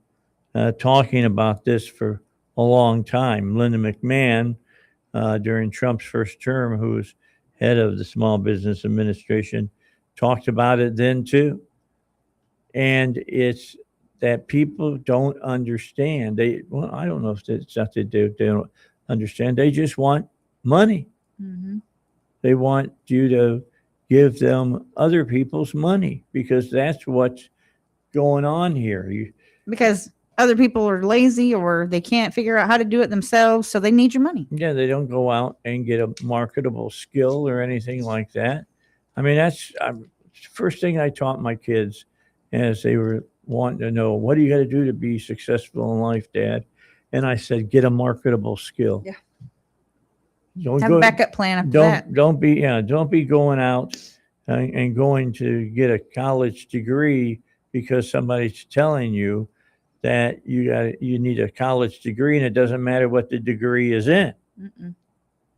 talking about this for a long time. Linda McMahon, during Trump's first term, who was head of the Small Business Administration, talked about it then too. And it's that people don't understand. I don't know if it's not that they don't understand. They just want money. Mm-hmm. They want you to give them other people's money because that's what's going on here. Because other people are lazy or they can't figure out how to do it themselves, so they need your money. Yeah, they don't go out and get a marketable skill or anything like that. I mean, that's first thing I taught my kids as they were wanting to know, what do you got to do to be successful in life, Dad? And I said, get a marketable skill. Yeah. Don't Have a backup plan after that. Don't be going out and going to get a college degree because somebody's telling you that you need a college degree, and it doesn't matter what the degree is in. Mm-mm.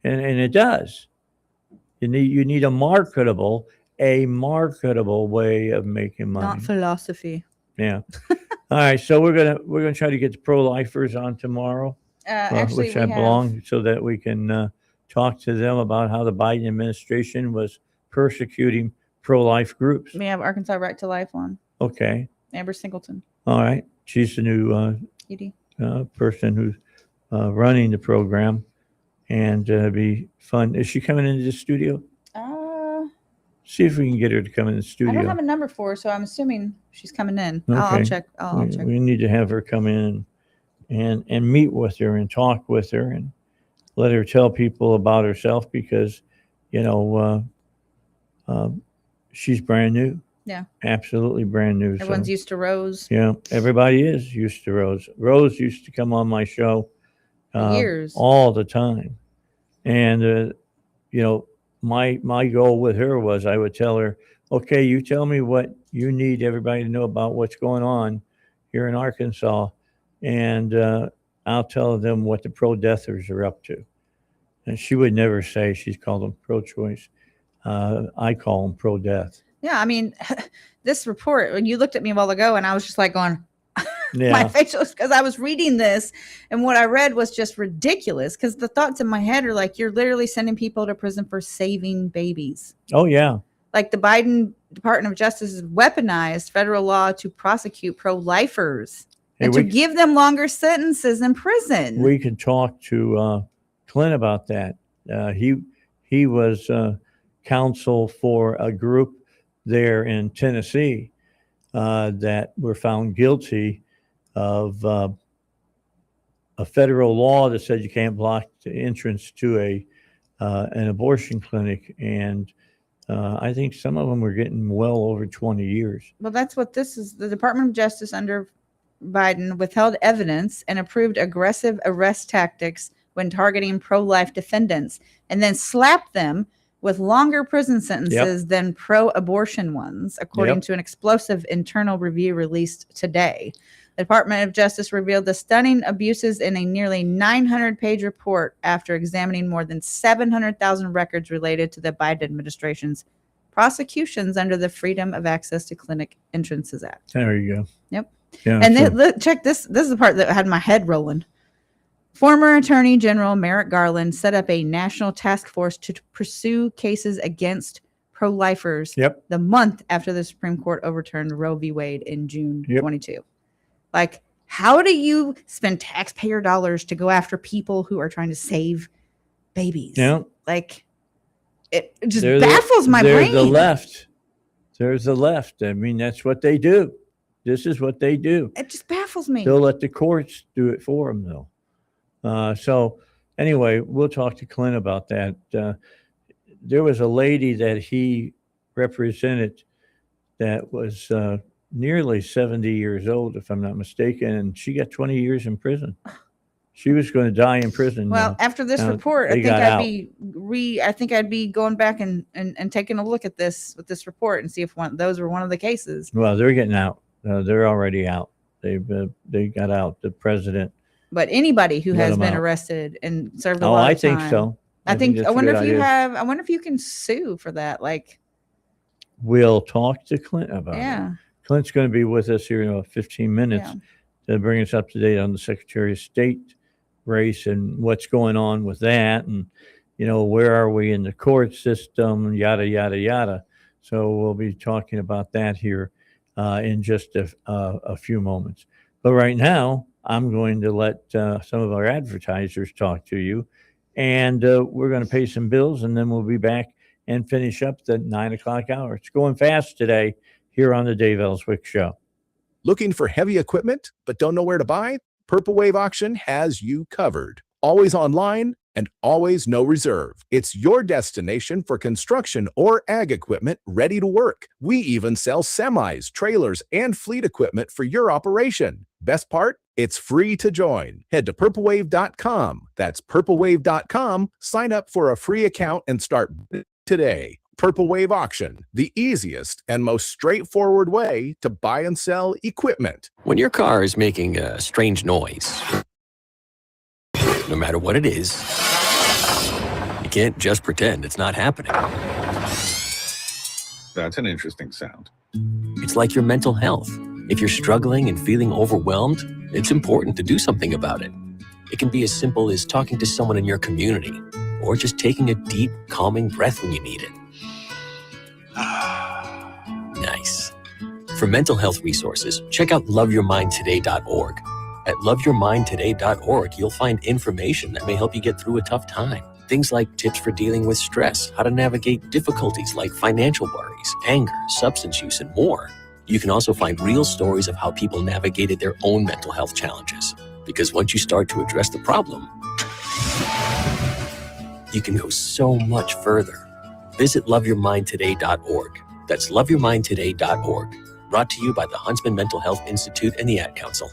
And it does. You need a marketable way of making money. Not philosophy. Yeah. All right. So we're gonna try to get the pro-lifers on tomorrow, Actually, which I belong, so that we can talk to them about how the Biden administration was persecuting pro-life groups. We have Arkansas Right to Life on. Okay. Amber Singleton. All right. She's the new person who's running the program, and be fun. Is she coming into the studio? See if we can get her to come in the studio. I don't have a number for her, so I'm assuming she's coming in. Okay. I'll check. I'll check. We need to have her come in and meet with her and talk with her and let her tell people about herself because, she's brand new. Yeah. Absolutely brand new. Everyone's used to Rose. Yeah, everybody is used to Rose. Rose used to come on my show years, all the time. And, my goal with her was I would tell her, okay, you tell me what you need everybody to know about what's going on here in Arkansas, and I'll tell them what the pro-deathers are up to. And she would never say she's called them pro-choice. I call them pro-death. Yeah, I mean, this report, when you looked at me a while ago, and I was just like going, Yeah. my facial, because I was reading this, and what I read was just ridiculous. Because the thoughts in my head are like, you're literally sending people to prison for saving babies. Oh, yeah. Like the Biden Department of Justice has weaponized federal law to prosecute pro-lifers and to give them longer sentences in prison. We could talk to Clint about that. He was counsel for a group there in Tennessee that were found guilty of a federal law that said you can't block the entrance to an abortion clinic, and I think some of them were getting well over 20 years. Well, that's what this is. The Department of Justice under Biden withheld evidence and approved aggressive arrest tactics when targeting pro-life defendants, and then slapped them with longer prison sentences than pro-abortion ones, according to an explosive internal review released today. The Department of Justice revealed the stunning abuses in a nearly 900-page report after examining more than 700,000 records related to the Biden administration's prosecutions under the Freedom of Access to Clinic Entrances Act. There you go. Yep. Yeah, And check this. This is the part that had my head rolling. Former Attorney General Merrick Garland set up a national task force to pursue cases against pro-lifers the month after the Supreme Court overturned Roe v. Wade in June 22. Like, how do you spend taxpayer dollars to go after people who are trying to save babies? Yeah. Like, it just baffles my brain. There's the left. I mean, that's what they do. This is what they do. It just baffles me. They'll let the courts do it for them, though. So anyway, we'll talk to Clint about that. There was a lady that he represented that was nearly 70 years old, if I'm not mistaken, and she got 20 years in prison. She was going to die in prison. Well, after this now report, I they think got out. I think I'd be going back and taking a look at this report and see if those were one of the cases. Well, they're getting out. They're already out. They got out. The president. But anybody who Let has them been out. arrested and served a lot I of time. think so. I that's a wonder good if you idea. I wonder if you can sue for that. Like, We'll talk to Clint about it. yeah. Clint's going to be with us here in about 15 minutes to bring us up to date on the Secretary of State race and what's going on with that. And, where are we in the court system, yada, yada, yada. So we'll be talking about that here in just a few moments. But right now, I'm going to let some of our advertisers talk to you. And we're going to pay some bills, and then we'll be back and finish up the 9 o'clock hour. It's going fast today here on the Dave Elswick Show. Looking for heavy equipment but don't know where to buy? Purple Wave Auction has you covered. Always online and always no reserve. It's your destination for construction or ag equipment ready to work. We even sell semis, trailers, and fleet equipment for your operation. Best part? It's free to join. Head to purplewave.com. That's purplewave.com. Sign up for a free account and start today. Purple Wave Auction, the easiest and most straightforward way to buy and sell equipment. When your car is making a strange noise, no matter what it is, you can't just pretend it's not happening. That's an interesting sound. It's like your mental health. If you're struggling and feeling overwhelmed, it's important to do something about it. It can be as simple as talking to someone in your community, or just taking a deep, calming breath when you need it. Nice. For mental health resources, check out loveyourmindtoday.org. At loveyourmindtoday.org, you'll find information that may help you get through a tough time. Things like tips for dealing with stress, how to navigate difficulties like financial worries, anger, substance use, and more. You can also find real stories of how people navigated their own mental health challenges. Because once you start to address the problem, you can go so much further. Visit loveyourmindtoday.org. That's loveyourmindtoday.org. Brought to you by the Huntsman Mental Health Institute and the Ad Council.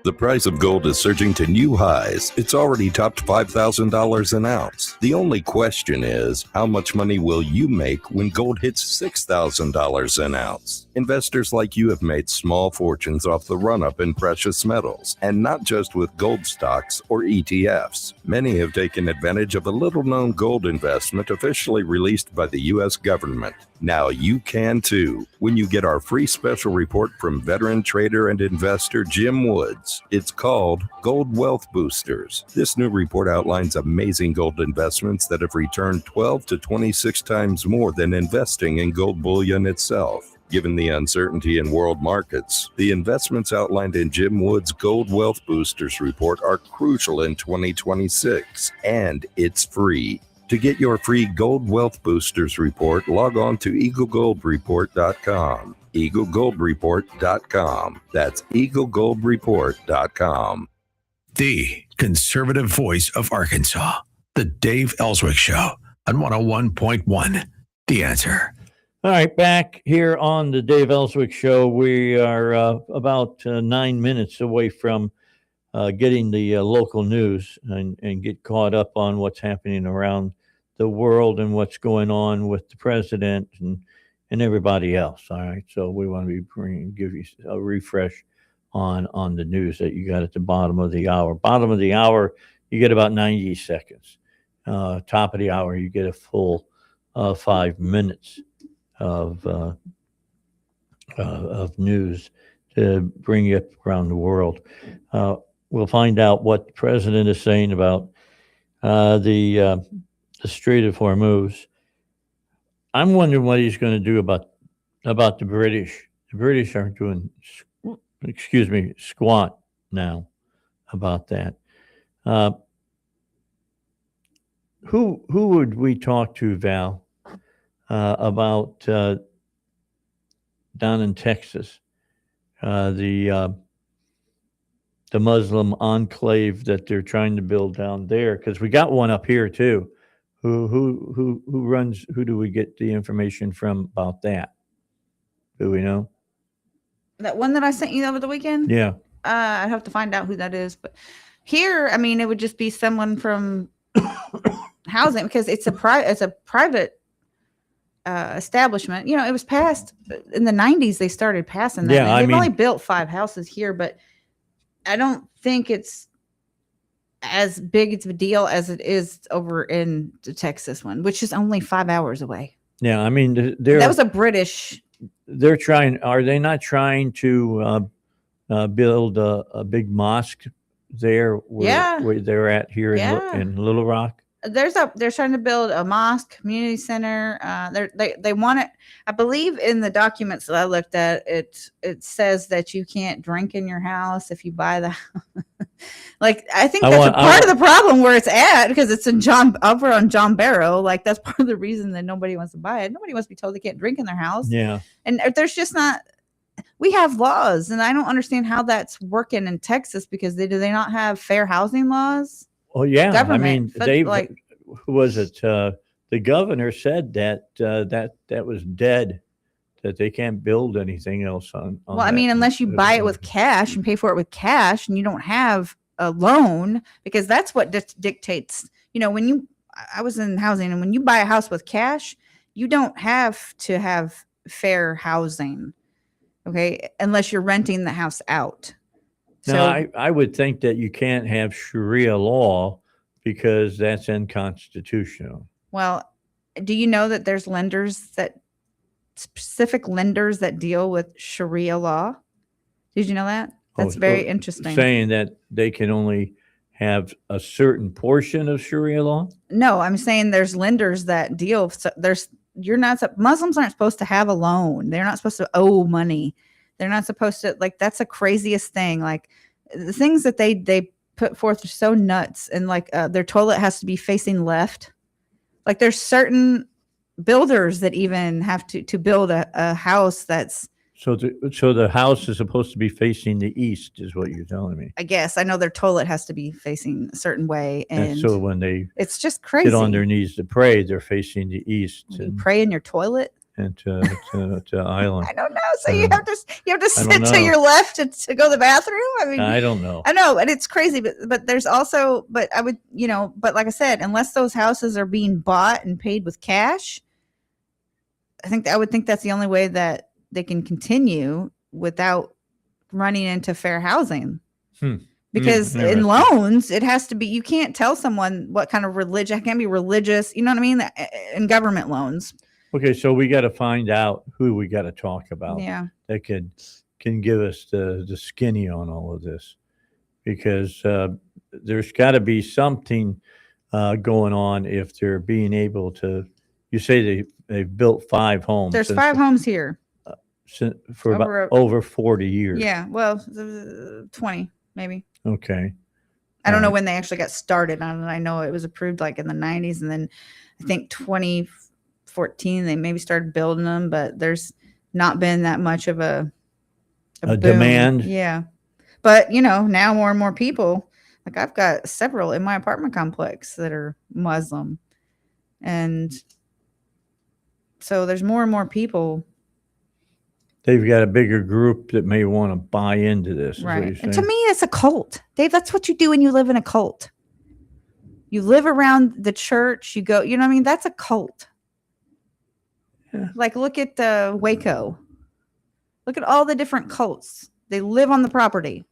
The price of gold is surging to new highs. It's already topped $5,000 an ounce. The only question is, how much money will you make when gold hits $6,000 an ounce? Investors like you have made small fortunes off the run-up in precious metals, and not just with gold stocks or ETFs. Many have taken advantage of a little-known gold investment officially released by the U.S. government. Now you can too, when you get our free special report from veteran trader and investor Jim Woods. It's called Gold Wealth Boosters. This new report outlines amazing gold investments that have returned 12 to 26 times more than investing in gold bullion itself. Given the uncertainty in world markets, the investments outlined in Jim Woods' Gold Wealth Boosters report are crucial in 2026, and it's free. To get your free Gold Wealth Boosters report, log on to EagleGoldReport.com. EagleGoldReport.com. That's EagleGoldReport.com. The conservative voice of Arkansas. The Dave Elswick Show on 101.1. The Answer. All right, back here on the Dave Elswick Show. We are about 9 minutes away from getting the local news and get caught up on what's happening around the world and what's going on with the president and everybody else. All right, so we want to give you a refresh on the news that you got at the bottom of the hour. Bottom of the hour, you get about 90 seconds. Top of the hour, you get a full 5 minutes of news to bring you up around the world. We'll find out what the president is saying about the Strait of Hormuz. I'm wondering what he's going to do about the British. The British aren't doing, squat now about that. Who would we talk to, Val, about down in Texas, the Muslim enclave that they're trying to build down there? Because we got one up here too. Who runs? Who do we get the information from about that? Do we know? That one that I sent you over the weekend? Yeah. I'd have to find out who that is. But here, I mean, it would just be someone from housing because it's a private establishment. You know, it was passed in the 90s. They started passing that. Yeah, They've only built 5 houses here, but I don't think it's as big of a deal as it is over in the Texas one, which is only 5 hours away. Yeah, I mean, That was a British. They're trying. Are they not trying to build a big mosque there? Where they're at here in Little Rock. They're trying to build a mosque, community center. They want it. I believe in the documents that I looked at, it says that you can't drink in your house if you buy the. Like, I think that's part of the problem where it's at, because it's in over on John Barrow. Like, that's part of the reason that nobody wants to buy it. Nobody wants to be told they can't drink in their house. Yeah. And there's just not. We have laws, and I don't understand how that's working in Texas, because do they not have fair housing laws? Oh yeah, Government, I mean, who was it? The governor said that that was dead, that they can't build anything else on. Well, I mean, unless you buy it with cash and pay for it with cash, and you don't have a loan, because that's what dictates. You know, I was in housing, and when you buy a house with cash, you don't have to have fair housing, okay, unless you're renting the house out. Now, I would think that you can't have Sharia law because that's unconstitutional. Well, do you know that there's specific lenders that deal with Sharia law? Did you know that? That's very interesting. Saying that they can only have a certain portion of Sharia law? No, I'm saying there's lenders that deal. Muslims aren't supposed to have a loan. They're not supposed to owe money. They're not supposed to, like, that's the craziest thing. Like, the things that they put forth are so nuts. And like, their toilet has to be facing left. Like, there's certain builders that even have to build a house that's. So the house is supposed to be facing the east, is what you're telling me. I guess I know their toilet has to be facing a certain way, and so when they it's just crazy. Get on their knees to pray, they're facing the east. You pray in your toilet. And to island. I don't know. So you have to sit to your left to go to the bathroom. I mean, I don't know. I know, and it's crazy, but there's also, but I would, but like I said, unless those houses are being bought and paid with cash, I would think that's the only way that they can continue without running into fair housing. Because in loans, it has to be, you can't tell someone what kind of religion, it can't be religious, you know what I mean? In government loans. Okay, so we got to find out who we got to talk about. Yeah. That can give us the skinny on all of this, because there's got to be something going on if they're being able to. You say they've built 5 homes. There's 5 homes here for over 40 years. Yeah, well, 20 maybe. Okay. I don't know when they actually got started on it. I know it was approved like in the 90s, and then I think 2014 they maybe started building them, but there's not been that much of a demand. Yeah, but now more and more people, like I've got several in my apartment complex that are Muslim, and so there's more and more people. They've got a bigger group that may want to buy into this. Right. And to me, it's a cult. Dave, that's what you do when you live in a cult. You live around the church, you go, that's a cult. Yeah. Like, look at Waco. Look at all the different cults. They live on the property.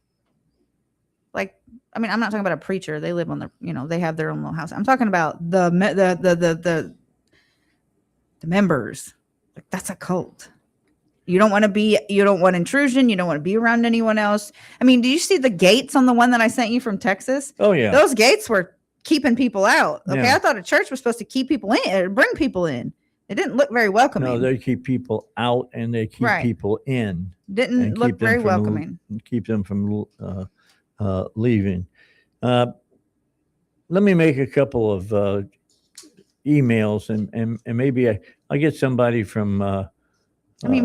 Like, I'm not talking about a preacher. They live on they have their own little house. I'm talking about the members. Like, that's a cult. You don't want intrusion. You don't want to be around anyone else. I mean, do you see the gates on the one that I sent you from Texas? Oh, yeah. Those gates were keeping people out. Okay. Yeah. I thought a church was supposed to keep people in, bring people in. It didn't look very welcoming. No, they keep people out and they keep people in. Didn't look very welcoming. Keep them from leaving. Let me make a couple of emails and maybe I'll get somebody from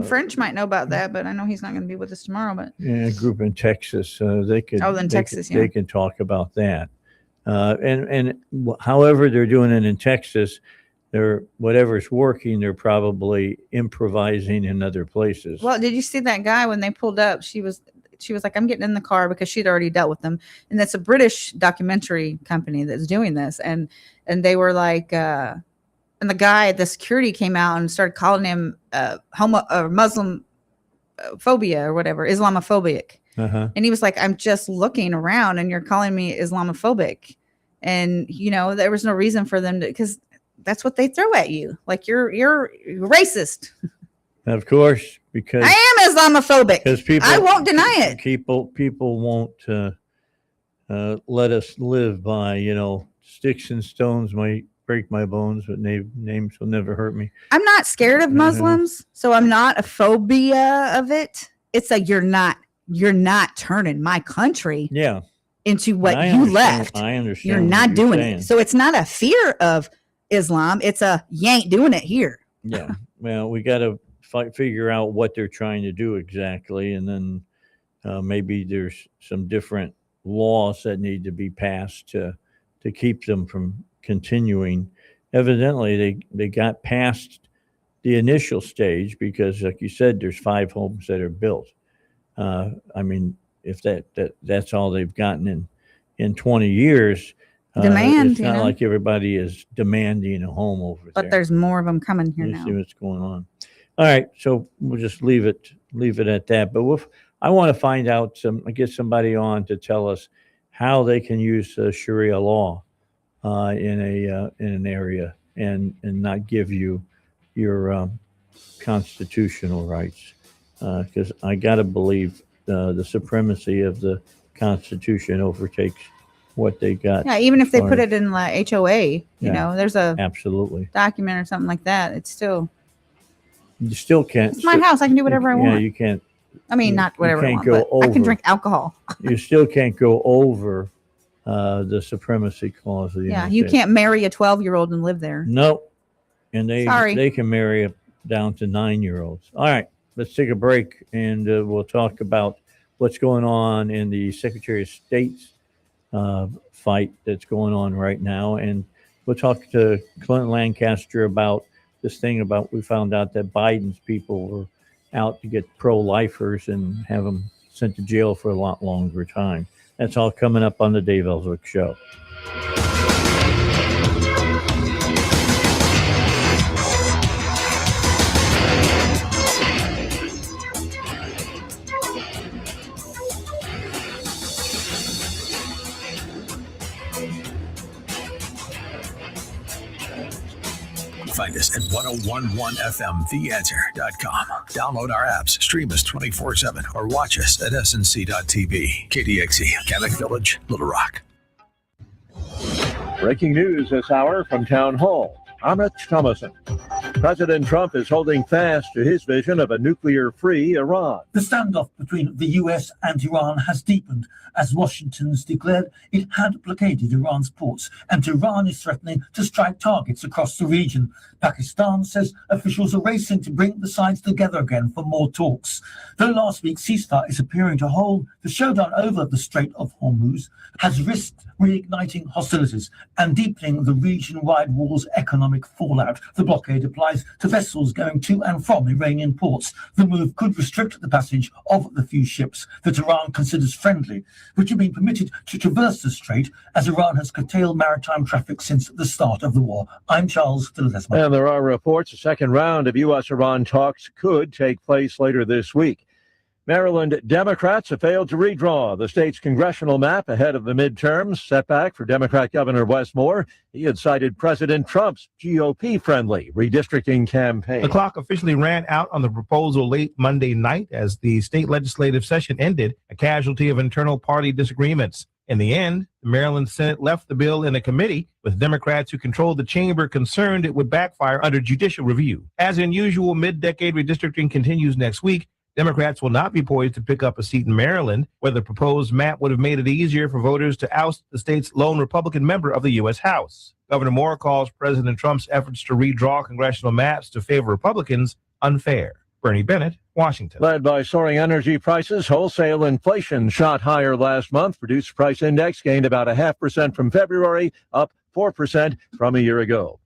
French might know about that, but I know he's not going to be with us tomorrow. But a group in Texas, they could. They can talk about that, and however they're doing it in Texas, whatever's working, they're probably improvising in other places. Well, did you see that guy when they pulled up? She she was like, I'm getting in the car because she'd already dealt with them. And that's a British documentary company that's doing this. And they were like, and the guy, the security came out and started calling him homo or Muslim phobia or whatever, Islamophobic. And he was like, I'm just looking around and you're calling me Islamophobic. And, you know, there was no reason for them to, because that's what they throw at you. Like you're racist. Of course, because I am Islamophobic. Because people, I won't deny it. People won't let us live by, you know, sticks and stones might break my bones, but names will never hurt me. I'm not scared of Muslims, so I'm not a phobia of it. It's like you're not turning my country into what you left. I understand. You're not doing it. So it's not a fear of Islam. It's a you ain't doing it here. Yeah. Well, we got to figure out what they're trying to do exactly, and then maybe there's some different laws that need to be passed to keep them from continuing. Evidently, they got past the initial stage because, like you said, there's 5 homes that are built. I mean, if that's all they've gotten in 20 years, demand. It's not like everybody is demanding a home over there. But there's more of them coming here now. See what's going on. All right, so we'll just leave it at that. But I want to find out get somebody on to tell us how they can use Sharia law in an area and not give you your constitutional rights, because I got to believe the supremacy of the Constitution overtakes what they got. Yeah, even if they put it in the HOA, you know, there's a absolutely document or something like that. It's still. You still can't. It's my house. I can do whatever I want. Yeah, you can't. I mean, not whatever I want, go but over. I can drink alcohol. You still can't go over the supremacy clause of the United you States. can't marry a 12-year-old and live there. No, and Sorry. they can marry down to 9-year-olds. All right, let's take a break, and we'll talk about what's going on in the Secretary of State's fight that's going on right now, and we'll talk to Clint Lancaster about this thing about we found out that Biden's people were out to get pro-lifers and have them sent to jail for a lot longer time. That's all coming up on the Dave Elswick Show. Find us at 1011FM, theanswer.com. Download our apps, stream us 24/7, or watch us at snc.tv. KDXE, Cabot Village, Little Rock. Breaking news this hour from Town Hall. I'm Rich Thomason. President Trump is holding fast to his vision of a nuclear-free Iran. The standoff between the US and Iran has deepened as Washington's declared it had blockaded Iran's ports, and Iran is threatening to strike targets across the region. Pakistan says officials are racing to bring the sides together again for more talks. Though last week's ceasefire is appearing to hold, the showdown over the Strait of Hormuz has risked reigniting hostilities and deepening the region-wide war's economic fallout. The blockade applies to vessels going to and from Iranian ports. The move could restrict the passage of the few ships that Iran considers friendly, which have been permitted to traverse the strait, as Iran has curtailed maritime traffic since the start of the war. I'm Charles de Ledesma. And there are reports a second round of U.S.-Iran talks could take place later this week. Maryland Democrats have failed to redraw the state's congressional map ahead of the midterms. Setback for Democrat Governor Wes Moore. He had cited President Trump's GOP-friendly redistricting campaign. The clock officially ran out on the proposal late Monday night as the state legislative session ended, a casualty of internal party disagreements. In the end, the Maryland Senate left the bill in a committee, with Democrats who controlled the chamber concerned it would backfire under judicial review. As in usual, mid-decade redistricting continues next week. Democrats will not be poised to pick up a seat in Maryland, where the proposed map would have made it easier for voters to oust the state's lone Republican member of the U.S. House. Governor Moore calls President Trump's efforts to redraw congressional maps to favor Republicans unfair. Bernie Bennett, Washington. Led by soaring energy prices, wholesale inflation shot higher last month. Producer price index gained about 0.5% from February, up 4% from a year ago.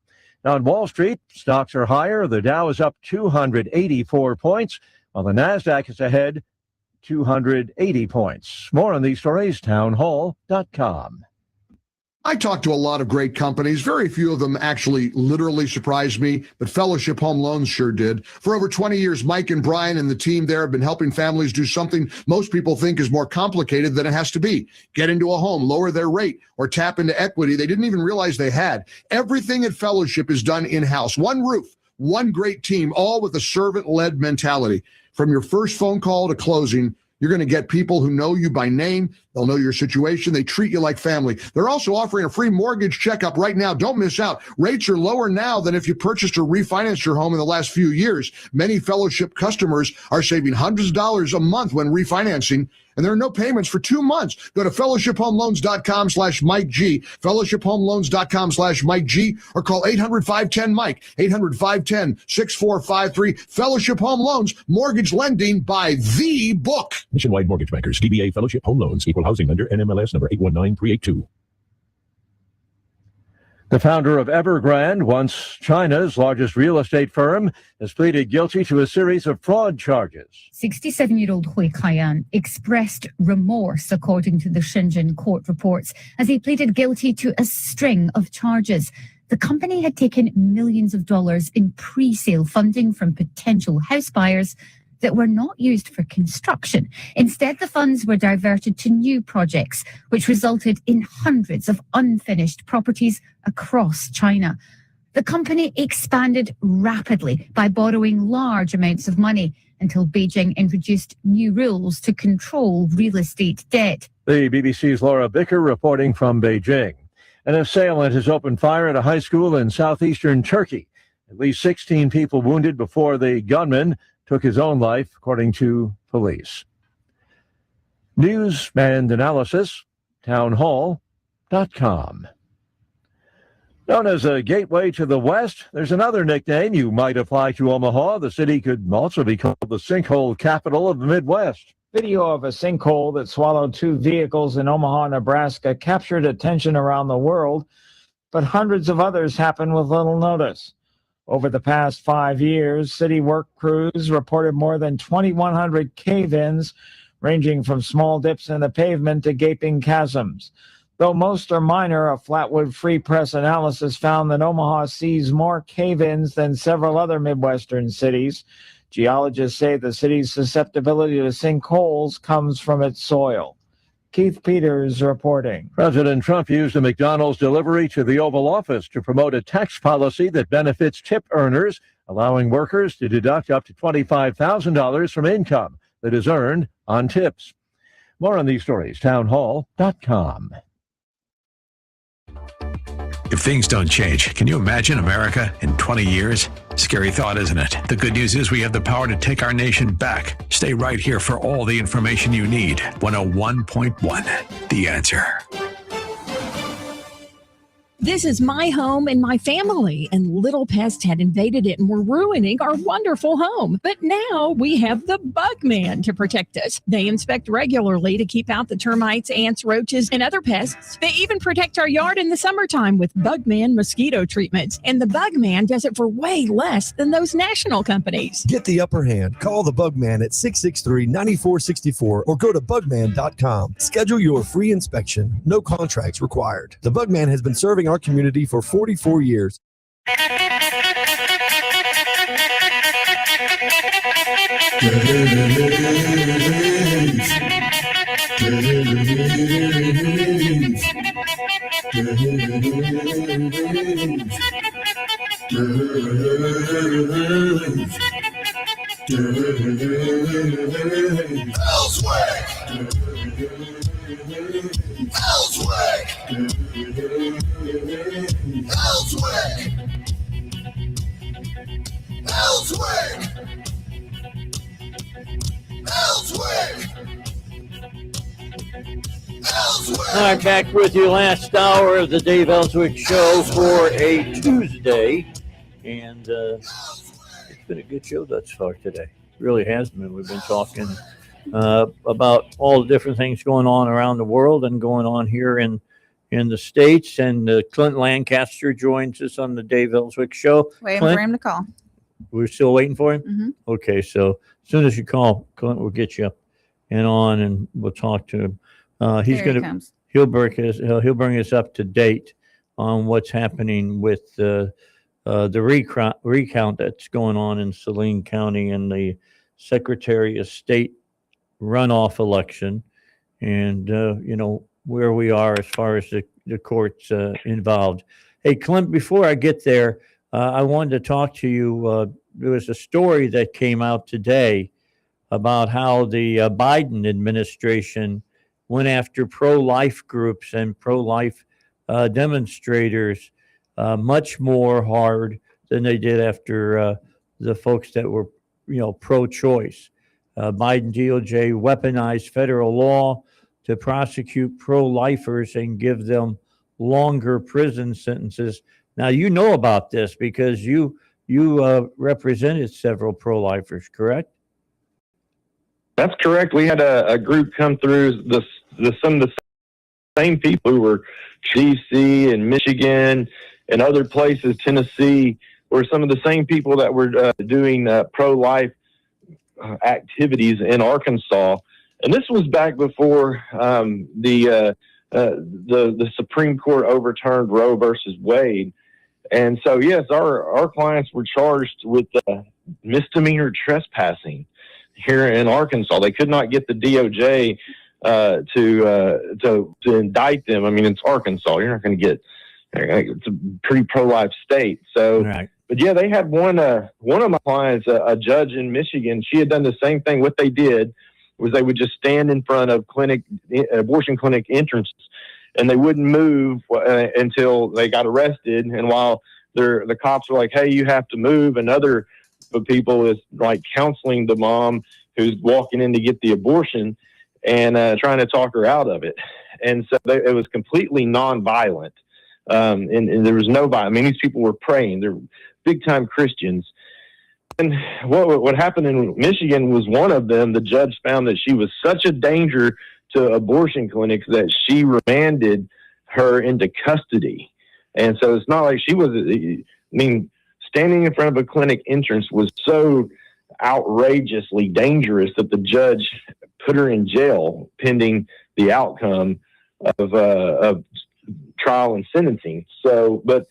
Now on Wall Street, stocks are higher. The Dow is up 284 points, while the NASDAQ is ahead 280 points. More on these stories, townhall.com. I talked to a lot of great companies. Very few of them actually literally surprised me, but Fellowship Home Loans sure did. For over 20 years, Mike and Brian and the team there have been helping families do something most people think is more complicated than it has to be. Get into a home, lower their rate, or tap into equity they didn't even realize they had. Everything at Fellowship is done in-house. One roof, one great team, all with a servant-led mentality. From your first phone call to closing, you're going to get people who know you by name. They'll know your situation. They treat you like family. They're also offering a free mortgage checkup right now. Don't miss out. Rates are lower now than if you purchased or refinanced your home in the last few years. Many Fellowship customers are saving hundreds of dollars a month when refinancing, and there are no payments for 2 months. Go to fellowshiphomeloans.com/Mike G, fellowshiphomeloans.com/Mike G, or call 800-510-MIKE, 800-510-6453. Fellowship Home Loans, mortgage lending by the book. Nationwide Mortgage Bankers, DBA Fellowship Home Loans, Equal Housing Lender, NMLS number 819382. The founder of Evergrande, once China's largest real estate firm, has pleaded guilty to a series of fraud charges. 67-year-old Hui Kaiyan expressed remorse, according to the Shenzhen court reports, as he pleaded guilty to a string of charges. The company had taken millions of dollars in pre-sale funding from potential house buyers that were not used for construction. Instead, the funds were diverted to new projects, which resulted in hundreds of unfinished properties across China. The company expanded rapidly by borrowing large amounts of money until Beijing introduced new rules to control real estate debt. The BBC's Laura Bicker reporting from Beijing. An assailant has opened fire at a high school in southeastern Turkey. At least 16 people wounded before the gunman took his own life, according to police. News and analysis, townhall.com. Known as a gateway to the West, there's another nickname you might apply to Omaha. The city could also be called the sinkhole capital of the Midwest. Video of a sinkhole that swallowed 2 vehicles in Omaha, Nebraska captured attention around the world, but hundreds of others happened with little notice. Over the past 5 years, city work crews reported more than 2,100 cave-ins, ranging from small dips in the pavement to gaping chasms. Though most are minor, a Flatwood Free Press analysis found that Omaha sees more cave-ins than several other Midwestern cities. Geologists say the city's susceptibility to sinkholes comes from its soil. Keith Peters reporting. President Trump used a McDonald's delivery to the Oval Office to promote a tax policy that benefits tip earners, allowing workers to deduct up to $25,000 from income that is earned on tips. More on these stories, townhall.com. If things don't change, can you imagine America in 20 years? Scary thought, isn't it? The good news is we have the power to take our nation back. Stay right here for all the information you need. 101.1, The Answer. This is my home and my family, and little pests had invaded it and were ruining our wonderful home. But now we have the Bug Man to protect us. They inspect regularly to keep out the termites, ants, roaches, and other pests. They even protect our yard in the summertime with Bug Man mosquito treatments. And the Bug Man does it for way less than those national companies. Get the upper hand. Call the Bug Man at 663-9464 or go to bugman.com. Schedule your free inspection. No contracts required. The Bug Man has been serving our community for 44 years. All right, back with you last hour of the Dave Elswick Show for a Tuesday. And it's been a good show thus far today. It really has been. We've been talking about all the different things going on around the world and going on here in the States. And Clint Lancaster joins us on the Dave Elswick Show. Waiting Clint, for him to call. we're still waiting for him? Mm-hmm. Okay, so as soon as you call, Clint will get you and on, and we'll talk to him. He's Here he going to comes. he'll bring us up to date on what's happening with the recount that's going on in Saline County and the Secretary of State runoff election, and where we are as far as the courts involved. Hey, Clint, before I get there, I wanted to talk to you. There was a story that came out today about how the Biden administration went after pro-life groups and pro-life demonstrators much more hard than they did after the folks that were, pro-choice. Biden DOJ weaponized federal law to prosecute pro-lifers and give them longer prison sentences. Now, you know about this because you represented several pro-lifers, correct? That's correct. We had a group come through some of the same people who were DC and Michigan and other places, Tennessee, were some of the same people that were doing pro-life activities in Arkansas. And this was back before the Supreme Court overturned Roe versus Wade. And so, yes, our clients were charged with misdemeanor trespassing here in Arkansas. They could not get the DOJ to indict them. I mean, it's Arkansas. You're not going to get. It's a pretty pro-life state. So, right. But yeah, they had one of my clients, a judge in Michigan. She had done the same thing. What they did was they would just stand in front of abortion clinic entrances, and they wouldn't move until they got arrested. And while the cops were like, "Hey, you have to move," and other people is like counseling the mom who's walking in to get the abortion and trying to talk her out of it. And so it was completely nonviolent. And there was no violence. I mean, these people were praying. They're big time Christians. And what happened in Michigan was one of them, the judge found that she was such a danger to abortion clinics that she remanded her into custody. And so it's not like she was, standing in front of a clinic entrance was so outrageously dangerous that the judge put her in jail pending the outcome of trial and sentencing. So, but,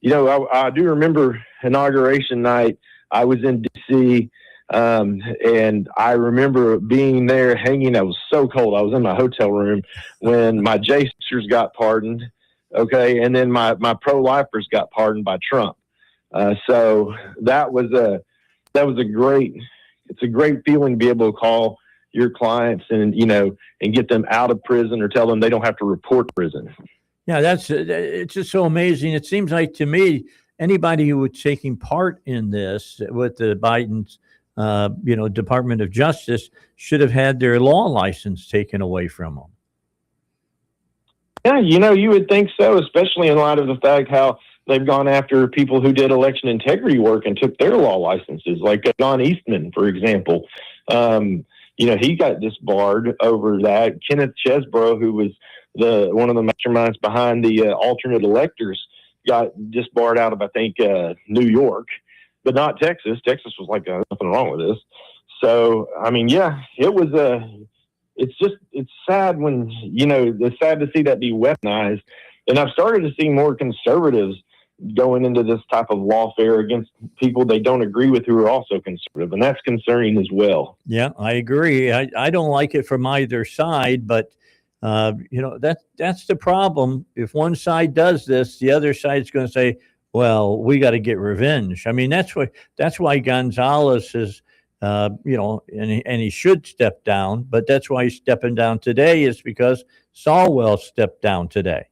I do remember inauguration night. I was in D.C., and I remember being there hanging. I was so cold. I was in my hotel room when my J-sisters got pardoned. Okay. And then my pro-lifers got pardoned by Trump. So that was a great feeling to be able to call your clients and get them out of prison or tell them they don't have to report prison. Yeah, it's just so amazing. It seems like to me, anybody who was taking part in this with the Biden's, Department of Justice should have had their law license taken away from them. Yeah, you would think so, especially in light of the fact how they've gone after people who did election integrity work and took their law licenses, like John Eastman, for example. He got disbarred over that. Kenneth Chesbrough, who was one of the masterminds behind the alternate electors, got disbarred out of, I think, New York, but not Texas. Texas was like, nothing wrong with this. So, it was it's sad when, it's sad to see that be weaponized. And I've started to see more conservatives going into this type of lawfare against people they don't agree with who are also conservative. And that's concerning as well. Yeah, I agree. I don't like it from either side, but that's the problem. If one side does this, the other side's going to say, well, we got to get revenge. I mean, that's why Gonzalez is, and he should step down, but that's why he's stepping down today is because Falwell stepped down today.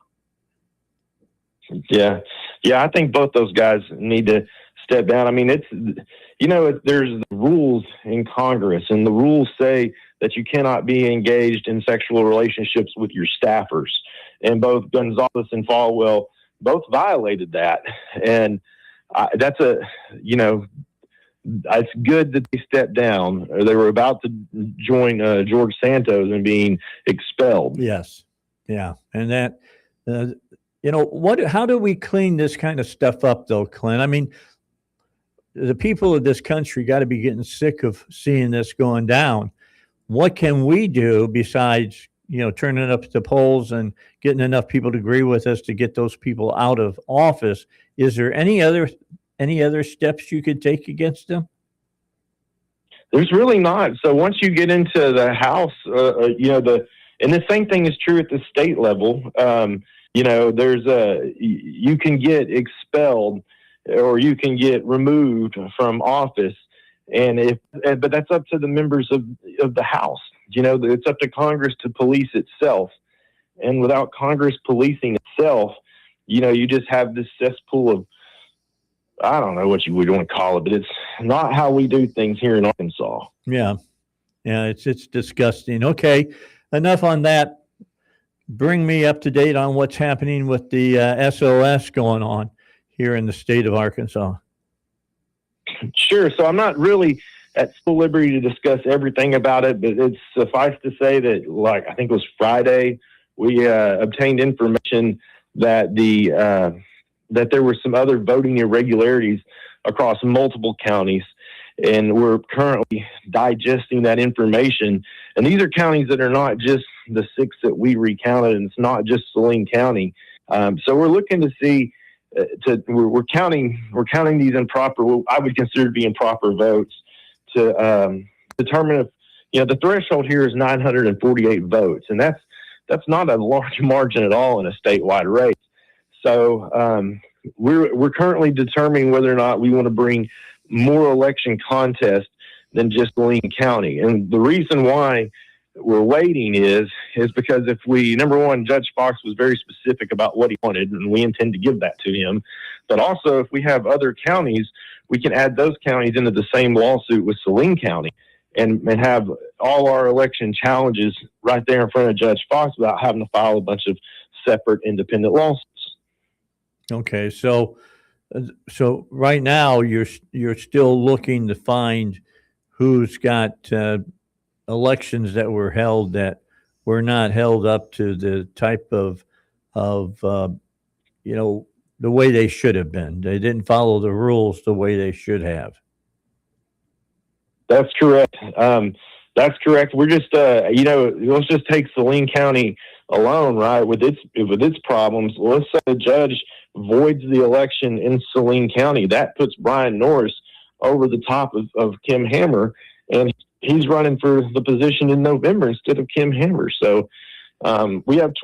Yeah. I think both those guys need to step down. I mean, there's the rules in Congress, and the rules say that you cannot be engaged in sexual relationships with your staffers. And both Gonzalez and Falwell both violated that. And it's good that they stepped down. They were about to join George Santos and being expelled. Yes. Yeah. And that, how do we clean this kind of stuff up though, Clint? I mean, the people of this country got to be getting sick of seeing this going down. what can we do besides, turning up the polls and getting enough people to agree with us to get those people out of office? Is there any other steps you could take against them? There's really not. So once you get into the House, and the same thing is true at the state level. You can get expelled or you can get removed from office, but that's up to the members of the House. It's up to Congress to police itself, and without Congress policing itself, you just have this cesspool of, I don't know what you would want to call it, but it's not how we do things here in Arkansas. Yeah, it's disgusting. Okay, enough on that. Bring me up to date on what's happening with the SOS going on here in the state of Arkansas. Sure. So I'm not really at full liberty to discuss everything about it, but it's suffice to say that, I think it was Friday, we obtained information that that there were some other voting irregularities across multiple counties, and we're currently digesting that information. And these are counties that are not just the 6 that we recounted, and it's not just Saline County. So we're looking to see. We're counting these improper, what I would consider to be improper votes, to determine if the threshold here is 948 votes, and that's not a large margin at all in a statewide race. So we're currently determining whether or not we want to bring more election contests than just Saline County. And the reason why we're waiting is because if number one, Judge Fox was very specific about what he wanted, and we intend to give that to him. But also, if we have other counties, we can add those counties into the same lawsuit with Saline County and have all our election challenges right there in front of Judge Fox without having to file a bunch of separate independent lawsuits. Okay, so right now you're still looking to find who's got elections that were held that were not held up to the type of the way they should have been. They didn't follow the rules the way they should have. That's correct. That's correct. We're just let's just take Saline County alone, right? With its problems. Let's say the judge voids the election in Saline County. That puts Brian Norris over the top of Kim Hammer, and he's running for the position in November instead of Kim Hammer. So we have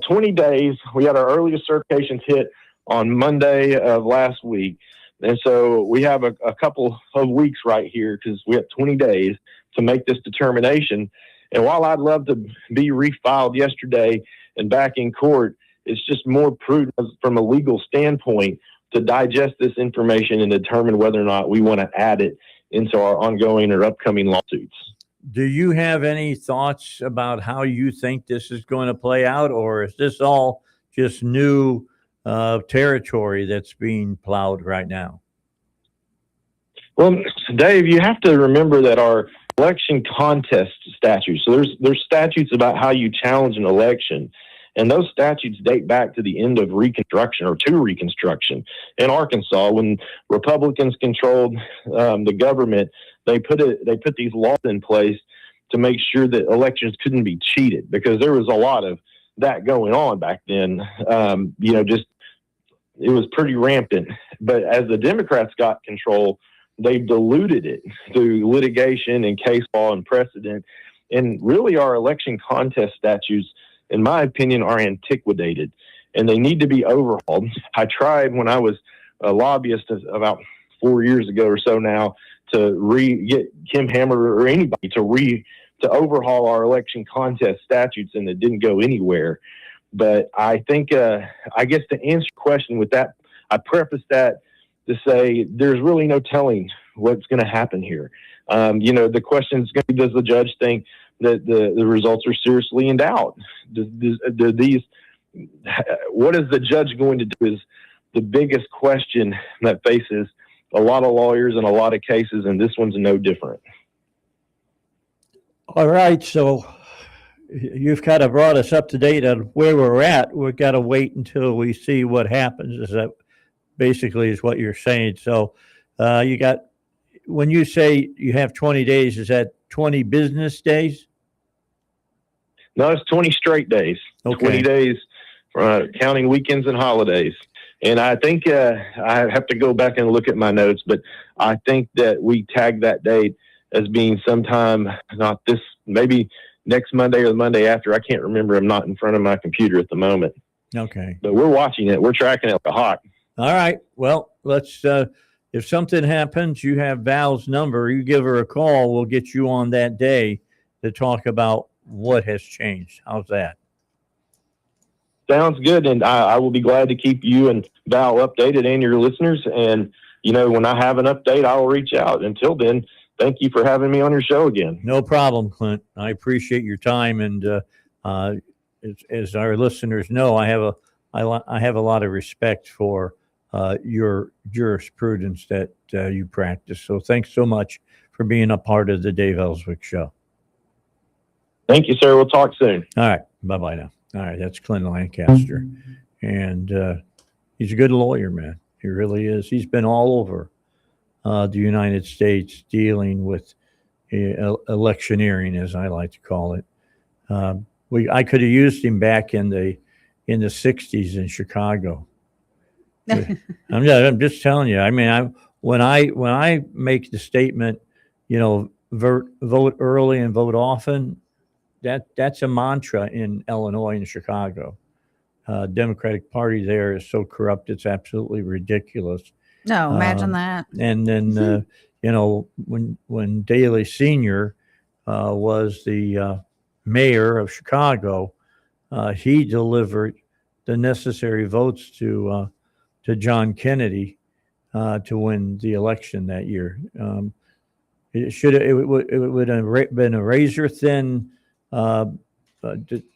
20 days. We had our earliest certifications hit on Monday of last week. And so we have a couple of weeks right here because we have 20 days to make this determination. And while I'd love to be refiled yesterday and back in court, it's just more prudent from a legal standpoint to digest this information and determine whether or not we want to add it into our ongoing or upcoming lawsuits. Do you have any thoughts about how you think this is going to play out, or is this all just new territory that's being plowed right now? Well, Dave, you have to remember that our election contest statutes, so there's statutes about how you challenge an election, and those statutes date back to the end of Reconstruction or to Reconstruction in Arkansas. When Republicans controlled the government, they put these laws in place to make sure that elections couldn't be cheated, because there was a lot of that going on back then. It was pretty rampant. But as the Democrats got control, they diluted it through litigation and case law and precedent. And really, our election contest statutes, in my opinion, are antiquated, and they need to be overhauled. I tried when I was a lobbyist about 4 years ago or so now to get Kim Hammer or anybody to overhaul our election contest statutes, and it didn't go anywhere. But I think, I guess to answer your question with that, I preface that to say there's really no telling what's going to happen here. The question is going to be, does the judge think that the results are seriously in doubt? What is the judge going to do is the biggest question that faces a lot of lawyers in a lot of cases, and this one's no different. All right, so you've kind of brought us up to date on where we're at. We've got to wait until we see what happens. Is that basically is what you're saying? So when you say you have 20 days, is that 20 business days? No, it's 20 straight days. Okay. 20 days, counting weekends and holidays. And I think I have to go back and look at my notes, but I think that we tagged that date as being sometime, not this, maybe next Monday or the Monday after. I can't remember. I'm not in front of my computer at the moment. Okay. But we're watching it. We're tracking it like a hawk. All right. Well, let's, if something happens, you have Val's number, you give her a call. We'll get you on that day to talk about what has changed. How's that? Sounds good. And I will be glad to keep you and Val updated and your listeners. And, when I have an update, I'll reach out. Until then, thank you for having me on your show again. No problem, Clint. I appreciate your time. And as our listeners know, I have a lot of respect for your jurisprudence that you practice. So thanks so much for being a part of the Dave Elswick Show. Thank you, sir. We'll talk soon. All right. Bye-bye now. All right. That's Clint Lancaster. And he's a good lawyer, man. He really is. He's been all over the United States dealing with electioneering, as I like to call it. I could have used him back in the 60s in Chicago. I'm just telling you. I mean, when I make the statement, vote early and vote often, that's a mantra in Illinois and Chicago. Democratic Party there is so corrupt, it's absolutely ridiculous. No, imagine that. And then, when Daley Sr. Was the mayor of Chicago, he delivered the necessary votes to John Kennedy to win the election that year. It would have been a razor thin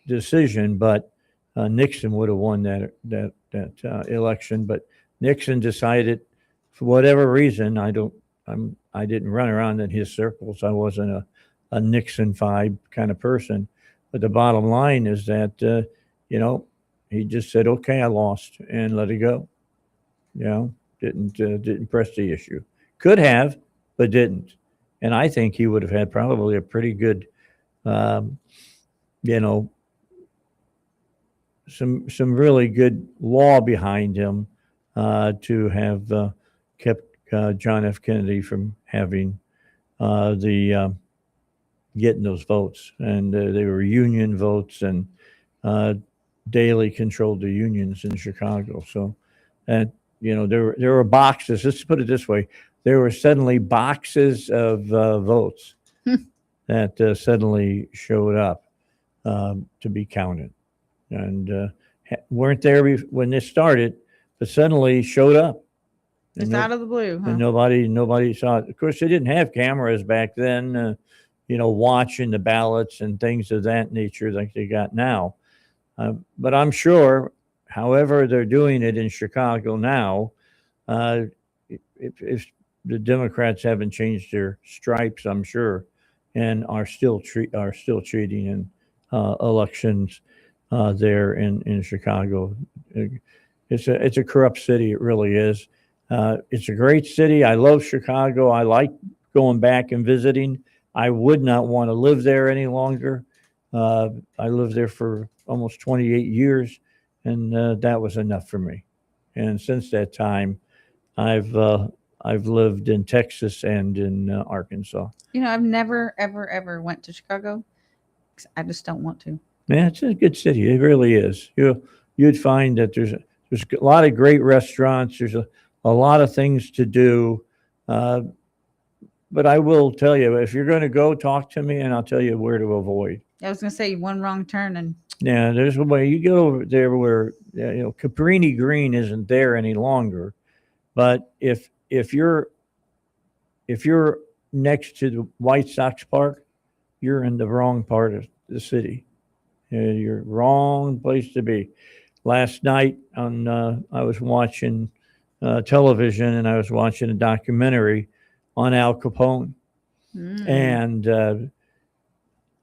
decision, but Nixon would have won that election. But Nixon decided, for whatever reason, I didn't run around in his circles. I wasn't a Nixon vibe kind of person. But the bottom line is that he just said, "Okay, I lost," and let it go. Didn't press the issue. Could have, but didn't. And I think he would have had probably a pretty good, some really good law behind him to have kept John F. Kennedy from having getting those votes. And they were union votes, and Daley controlled the unions in Chicago. So, and there were boxes. Let's put it this way: there were suddenly boxes of votes that suddenly showed up to be counted, and weren't there when this started, but suddenly showed up. It's out of the blue, huh? And nobody saw it. Of course, they didn't have cameras back then, watching the ballots and things of that nature like they got now. But I'm sure, however they're doing it in Chicago now, if the Democrats haven't changed their stripes, I'm sure, and are still cheating in elections there in Chicago. It's a corrupt city. It really is. It's a great city. I love Chicago. I like going back and visiting. I would not want to live there any longer. I lived there for almost 28 years, and that was enough for me. And since that time, I've lived in Texas and in Arkansas. I've never, ever, ever went to Chicago. I just don't want to. Man, it's a good city. It really is. You'd find that there's a lot of great restaurants. There's a lot of things to do. But I will tell you, if you're going to go, talk to me, and I'll tell you where to avoid. I was going to say one wrong turn and. Yeah, there's a way you go over there where Cabrini Green isn't there any longer. But if you're next to the White Sox Park, you're in the wrong part of the city. You're wrong place to be. Last night I was watching television, and I was watching a documentary on Al Capone. And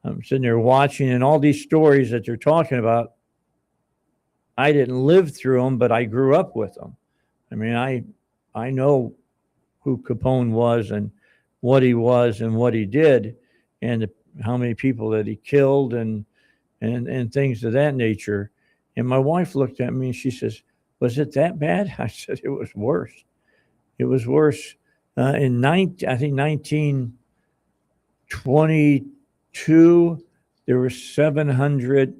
I'm sitting there watching, and all these stories that they're talking about, I didn't live through them, but I grew up with them. I mean, I know who Capone was and what he did. and how many people that he killed and things of that nature. And my wife looked at me and she says, "Was it that bad?" I said, "It was worse. It was worse." I think 1922, there were 700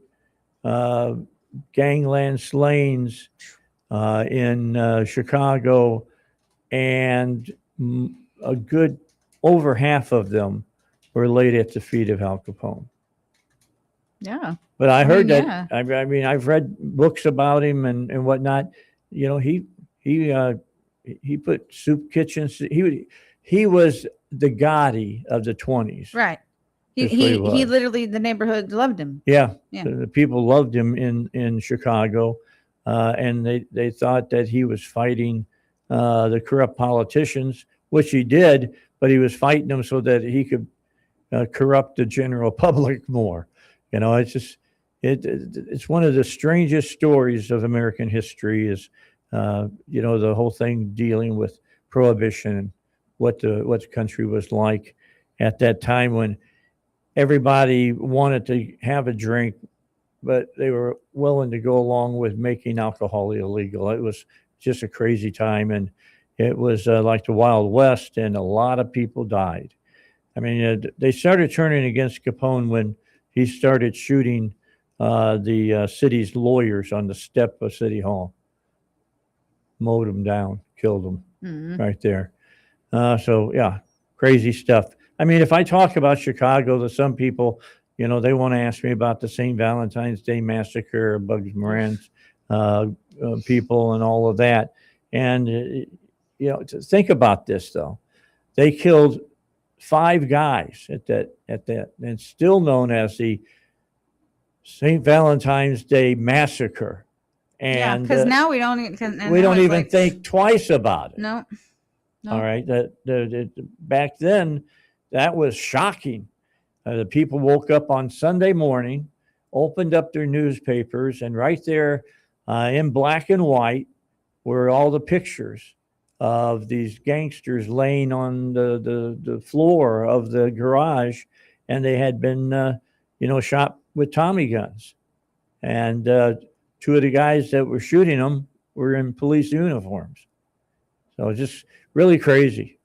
gangland slayings in Chicago, and a good over half of them were laid at the feet of Al Capone. Yeah. But I heard that. yeah. I mean, I've read books about him and whatnot. You know, he put soup kitchens. He was the Gotti of the 20s. Right. That's He what was. literally, the neighborhood loved him. Yeah. Yeah. The people loved him in Chicago, and they thought that he was fighting the corrupt politicians, which he did, but he was fighting them so that he could corrupt the general public more. You know, it's just it's one of the strangest stories of American history is you know, the whole thing dealing with prohibition and what the country was like at that time when everybody wanted to have a drink, but they were willing to go along with making alcohol illegal. It was just a crazy time, and it was like the Wild West, and a lot of people died. I mean, they started turning against Capone when he started shooting the city's lawyers on the step of City Hall. Mowed them down, killed them right there. So, yeah, crazy stuff. I mean, if I talk about Chicago to some people, you know, they want to ask me about the St. Valentine's Day Massacre, Bugs Moran's people and all of that. And, you know, to think about this, though. They killed 5 guys at that, and it's still known as the St. Valentine's Day Massacre. Yeah, And because now we don't even think twice about it. No. All right. Back then, that was shocking. The people woke up on Sunday morning, opened up their newspapers, and right there in black and white were all the pictures of these gangsters laying on the floor of the garage, and they had been, shot with Tommy guns. And 2 of the guys that were shooting them were in police uniforms. So just really crazy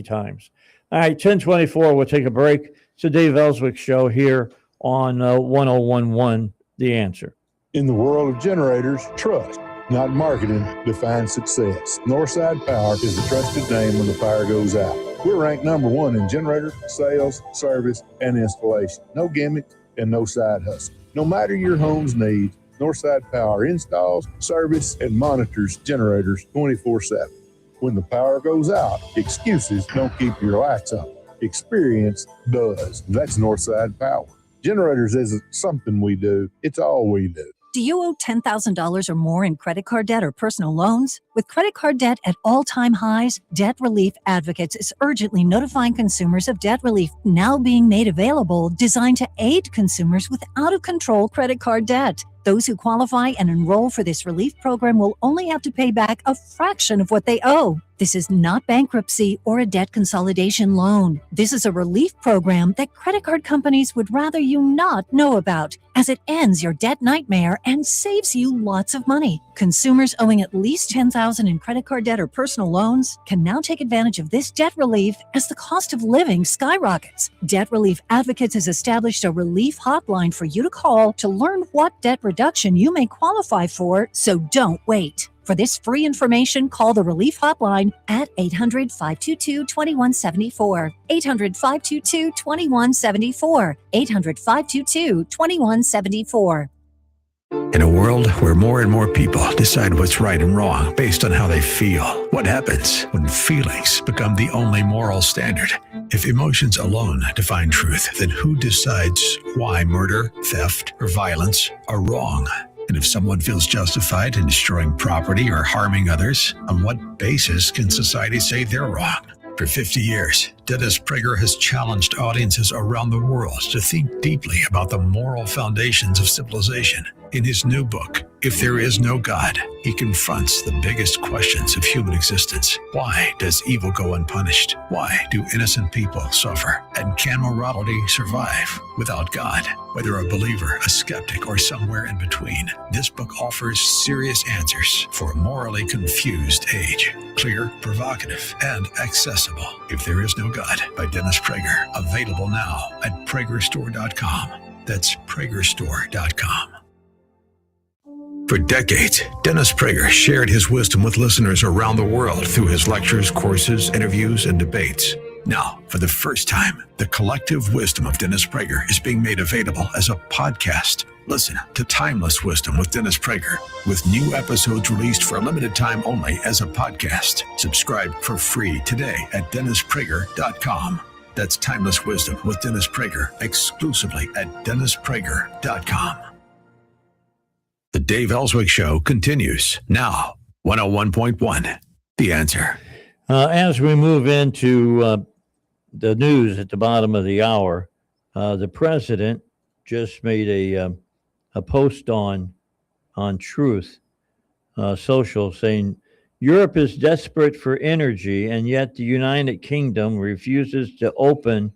times. All right, 10:24, we'll take a break. It's the Dave Elswick Show here on 1011 The Answer. In the world of generators, trust, not marketing, defines success. Northside Power is the trusted name when the power goes out. We're ranked #1 in generator sales, service, and installation. No gimmick and no side hustle. No matter your home's needs, Northside Power installs, service, and monitors generators 24/7. When the power goes out, excuses don't keep your lights on. Experience does. That's Northside Power. Generators isn't something we do, it's all we do. Do you owe $10,000 or more in credit card debt or personal loans? With credit card debt at all-time highs, Debt Relief Advocates is urgently notifying consumers of debt relief now being made available, designed to aid consumers with out-of-control credit card debt. Those who qualify and enroll for this relief program will only have to pay back a fraction of what they owe. This is not bankruptcy or a debt consolidation loan. This is a relief program that credit card companies would rather you not know about, as it ends your debt nightmare and saves you lots of money. Consumers owing at least $10,000 in credit card debt or personal loans can now take advantage of this debt relief as the cost of living skyrockets. Debt Relief Advocates has established a relief hotline for you to call to learn what debt reduction you may qualify for, so don't wait. For this free information, call the Relief Hotline at 800-522-2174. 800-522-2174. 800-522-2174. In a world where more and more people decide what's right and wrong based on how they feel, what happens when feelings become the only moral standard? If emotions alone define truth, then who decides why murder, theft, or violence are wrong? And if someone feels justified in destroying property or harming others, on what basis can society say they're wrong? For 50 years, Dennis Prager has challenged audiences around the world to think deeply about the moral foundations of civilization. In his new book, If there is no God, he confronts the biggest questions of human existence. Why does evil go unpunished? Why do innocent people suffer? And can morality survive without God? Whether a believer, a skeptic, or somewhere in between, this book offers serious answers for a morally confused age. Clear, provocative, and accessible. If There Is No God by Dennis Prager. Available now at pragerstore.com. That's pragerstore.com. For decades, Dennis Prager shared his wisdom with listeners around the world through his lectures, courses, interviews, and debates. Now, for the first time, the collective wisdom of Dennis Prager is being made available as a podcast. Listen to Timeless Wisdom with Dennis Prager, with new episodes released for a limited time only as a podcast. Subscribe for free today at DennisPrager.com. That's Timeless Wisdom with Dennis Prager, exclusively at DennisPrager.com. The Dave Elswick Show continues now. 101.1, The Answer. As we move into the news at the bottom of the hour, the president just made a post on Truth Social saying, Europe is desperate for energy, and yet the United Kingdom refuses to open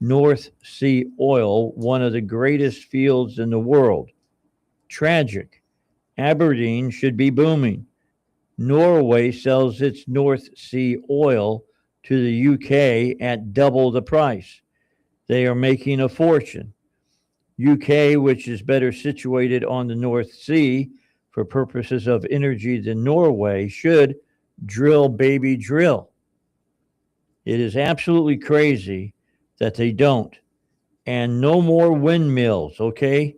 North Sea oil, one of the greatest fields in the world. Tragic. Aberdeen should be booming. Norway sells its North Sea oil to the UK at double the price. They are making a fortune. UK, which is better situated on the North Sea for purposes of energy than Norway, should drill, baby, drill. It is absolutely crazy that they don't. And no more windmills, okay?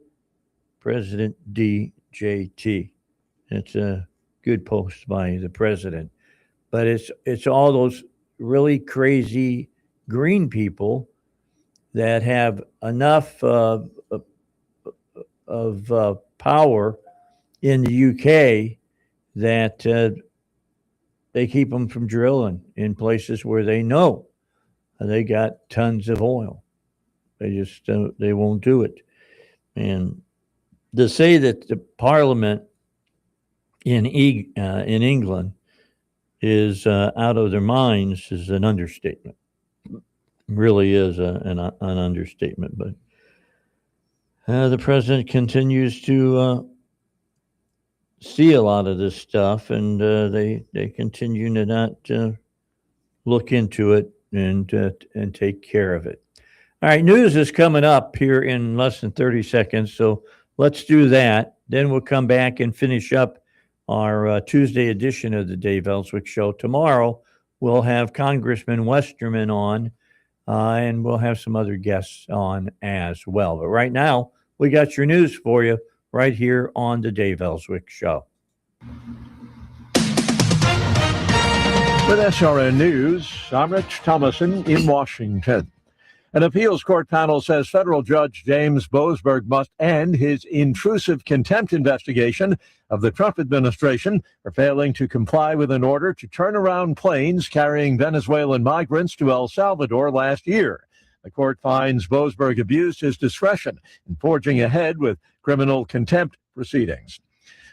President DJT. It's a good post by the president. But it's all those really crazy green people that have enough of power in the UK that they keep them from drilling in places where they know they got tons of oil. They just they won't do it. And to say that the Parliament in England is out of their minds is an understatement. Really is an understatement. But the president continues to see a lot of this stuff, and they continue to not look into it and take care of it. All right, news is coming up here in less than 30 seconds, so let's do that. Then we'll come back and finish up our Tuesday edition of the Dave Elswick Show. Tomorrow, we'll have Congressman Westerman on, and we'll have some other guests on as well. But right now, we got your news for you right here on the Dave Elswick Show. With SRN News, I'm Rich Thomason in Washington. An appeals court panel says federal judge James Boasberg must end his intrusive contempt investigation of the Trump administration for failing to comply with an order to turn around planes carrying Venezuelan migrants to El Salvador last year. The court finds Boasberg abused his discretion in forging ahead with criminal contempt proceedings.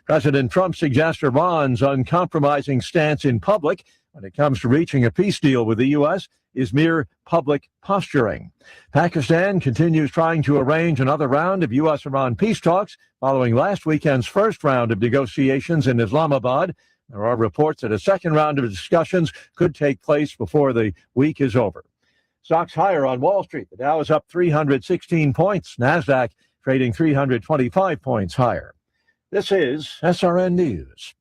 President Trump suggests Iran's uncompromising stance in public when it comes to reaching a peace deal with the U.S. is mere public posturing. Pakistan continues trying to arrange another round of U.S.-Iran peace talks following last weekend's first round of negotiations in Islamabad. There are reports that a second round of discussions could take place before the week is over. Stocks higher on Wall Street. The Dow is up 316 points. NASDAQ trading 325 points higher. This is SRN News.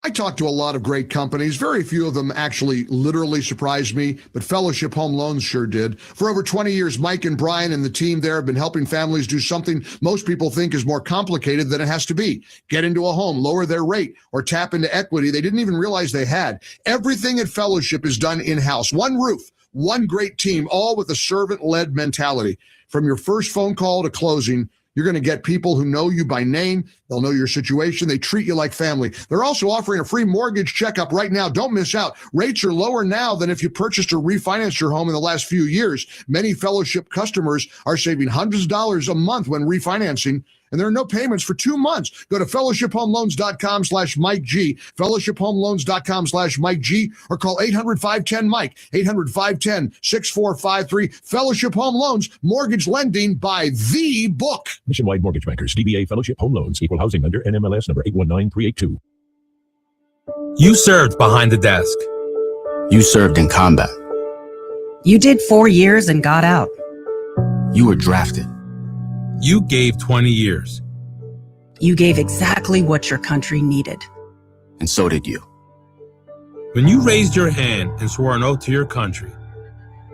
I talked to a lot of great companies. Very few of them actually literally surprised me, but Fellowship Home Loans sure did. For over 20 years, Mike and Brian and the team there have been helping families do something most people think is more complicated than it has to be. Get into a home, lower their rate, or tap into equity they didn't even realize they had. Everything at Fellowship is done in-house. One roof, one great team, all with a servant-led mentality. From your first phone call to closing, you're going to get people who know you by name. They'll know your situation. They treat you like family. They're also offering a free mortgage checkup right now. Don't miss out. Rates are lower now than if you purchased or refinanced your home in the last few years. Many Fellowship customers are saving hundreds of dollars a month when refinancing, and there are no payments for 2 months. Go to fellowshiphomeloans.com/Mike G, fellowshiphomeloans.com/Mike G, or call 800-510-MIKE, 800-510-6453. Fellowship Home Loans, mortgage lending by the book. Nationwide Mortgage Bankers, DBA Fellowship Home Loans, Equal Housing Lender, NMLS number 819382. You served behind the desk. You served in combat. You did 4 years and got out. You were drafted. You gave 20 years. You gave exactly what your country needed. And so did you. When you raised your hand and swore an oath to your country,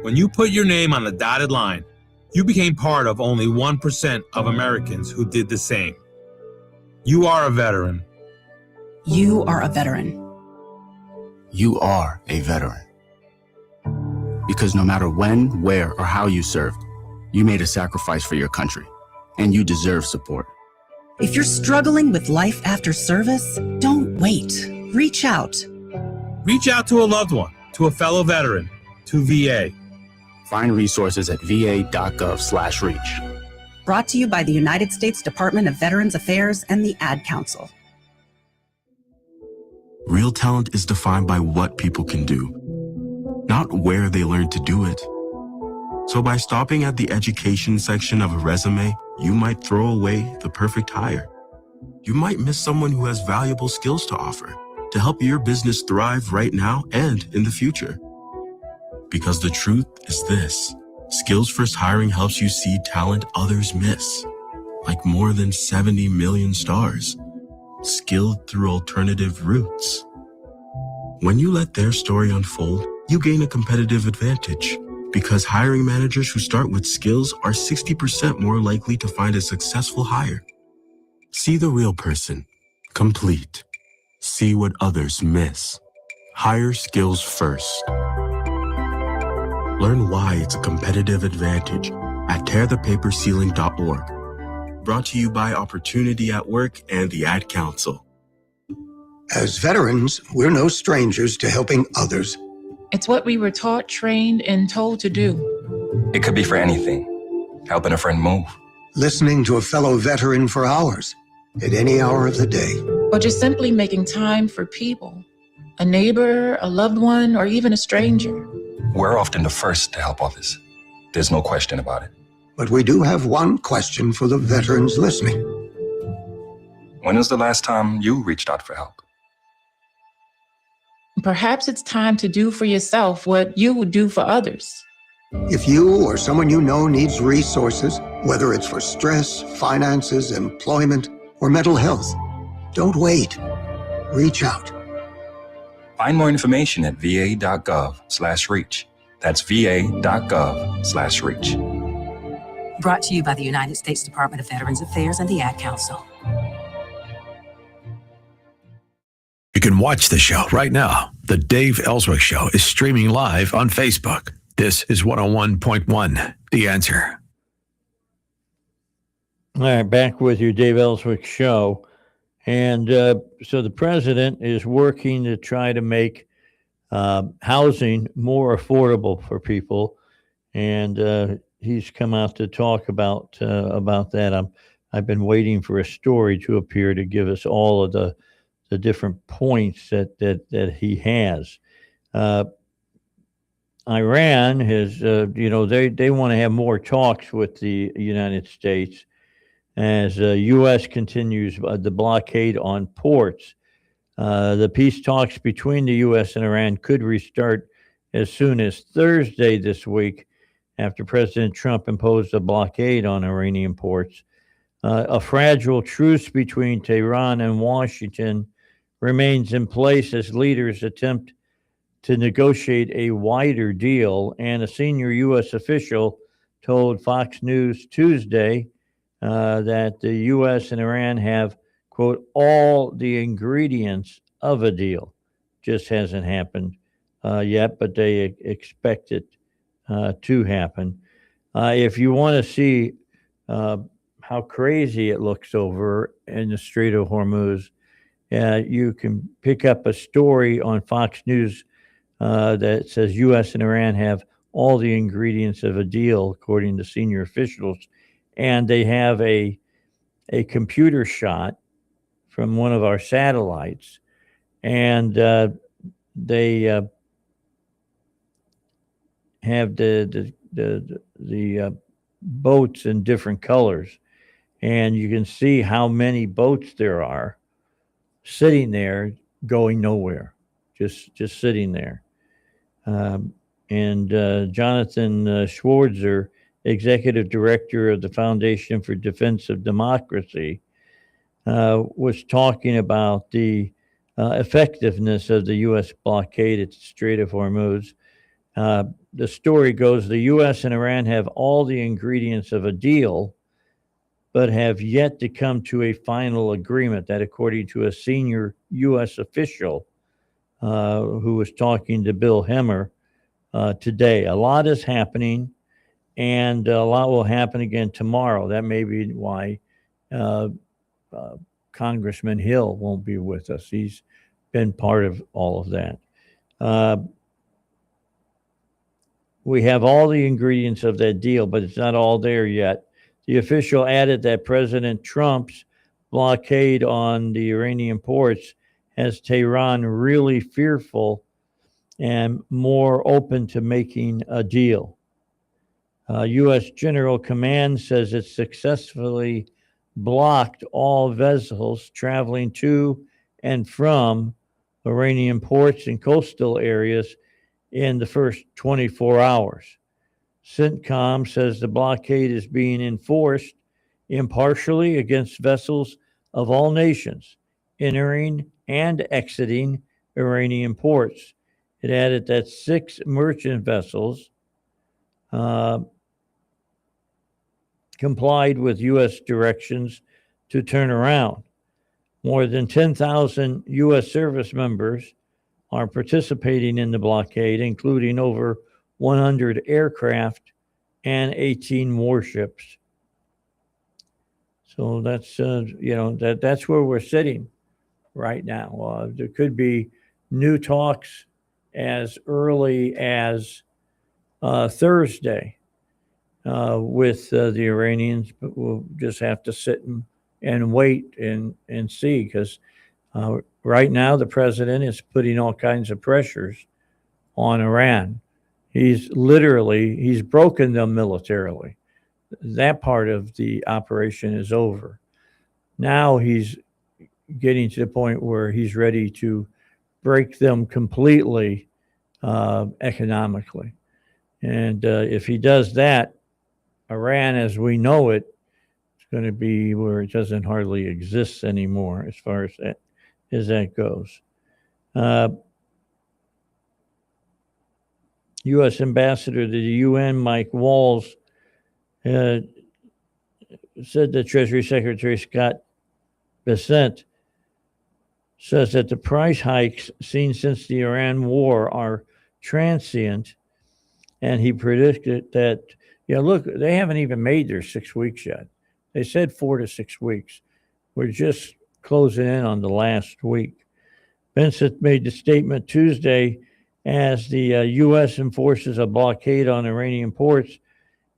when you put your name on the dotted line, you became part of only 1% of Americans who did the same. You are a veteran. You are a veteran. You are a veteran. Because no matter when, where, or how you served, you made a sacrifice for your country, and you deserve support. If you're struggling with life after service, don't wait. Reach out. Reach out to a loved one, to a fellow veteran, to VA. Find resources at va.gov/reach. Brought to you by the United States Department of Veterans Affairs and the Ad Council. Real talent is defined by what people can do, not where they learn to do it. So by stopping at the education section of a resume, you might throw away the perfect hire. You might miss someone who has valuable skills to offer to help your business thrive right now and in the future. Because the truth is this: Skills First Hiring helps you see talent others miss, like more than 70 million stars, skilled through alternative routes. When you let their story unfold, you gain a competitive advantage, because hiring managers who start with skills are 60% more likely to find a successful hire. See the real person, complete. See what others miss. Hire skills first. Learn why it's a competitive advantage at tearthepaperceiling.org. Brought to you by Opportunity at Work and the Ad Council. As veterans, we're no strangers to helping others. It's what we were taught, trained, and told to do. It could be for anything. Helping a friend move. Listening to a fellow veteran for hours, at any hour of the day. Or just simply making time for people. A neighbor, a loved one, or even a stranger. We're often the first to help others. There's no question about it. But we do have one question for the veterans listening. When was the last time you reached out for help? Perhaps it's time to do for yourself what you would do for others. If you or someone you know needs resources, whether it's for stress, finances, employment, or mental health, don't wait. Reach out. Find more information at va.gov/reach. That's va.gov/reach. Brought to you by the United States Department of Veterans Affairs and the Ad Council. You can watch the show right now. The Dave Elswick Show is streaming live on Facebook. This is 101.1, The Answer. All right, back with your Dave Elswick Show. And so the president is working to try to make housing more affordable for people. And he's come out to talk about that. I've been waiting for a story to appear to give us all of the different points that he has. Iran has, they want to have more talks with the United States as the U.S. continues the blockade on ports. The peace talks between the U.S. and Iran could restart as soon as Thursday this week after President Trump imposed a blockade on Iranian ports. A fragile truce between Tehran and Washington remains in place as leaders attempt to negotiate a wider deal, and a senior U.S. official told Fox News Tuesday that the U.S. and Iran have, quote, all the ingredients of a deal. Just hasn't happened yet, but they expect it to happen. If you want to see how crazy it looks over in the Strait of Hormuz, you can pick up a story on Fox News that says U.S. and Iran have all the ingredients of a deal, according to senior officials, and they have a a computer shot from one of our satellites, and they have the boats in different colors, and you can see how many boats there are sitting there going nowhere, just sitting there. And Jonathan Schwarzer, executive director of the Foundation for Defense of Democracy, was talking about the effectiveness of the U.S. blockade at the Strait of Hormuz. The story goes, the U.S. and Iran have all the ingredients of a deal, but have yet to come to a final agreement. That, according to a senior U.S. official who was talking to Bill Hemmer today. A lot is happening, and a lot will happen again tomorrow. That may be why Congressman Hill won't be with us. He's been part of all of that. We have all the ingredients of that deal, but it's not all there yet. The official added that President Trump's blockade on the Iranian ports has Tehran really fearful and more open to making a deal. U.S. General Command says it successfully blocked all vessels traveling to and from Iranian ports and coastal areas in the first 24 hours. CENTCOM says the blockade is being enforced impartially against vessels of all nations entering and exiting Iranian ports. It added that 6 merchant vessels complied with U.S. directions to turn around. More than 10,000 U.S. service members are participating in the blockade, including over 100 aircraft and 18 warships. So that's that's where we're sitting right now. There could be new talks as early as Thursday with the Iranians, but we'll just have to sit and wait and see, because right now the president is putting all kinds of pressures on Iran. He's broken them militarily. That part of the operation is over. Now he's getting to the point where he's ready to break them completely economically. And if he does that, Iran, as we know it, is going to be where it doesn't hardly exist anymore as far as that goes. U.S. Ambassador to the UN, Mike Walls, said that Treasury Secretary Scott Bessent says that the price hikes seen since the Iran war are transient, and he predicted that, look, they haven't even made their 6 weeks yet. They said 4 to 6 weeks. We're just closing in on the last week. Bessent made the statement Tuesday as the U.S. enforces a blockade on Iranian ports.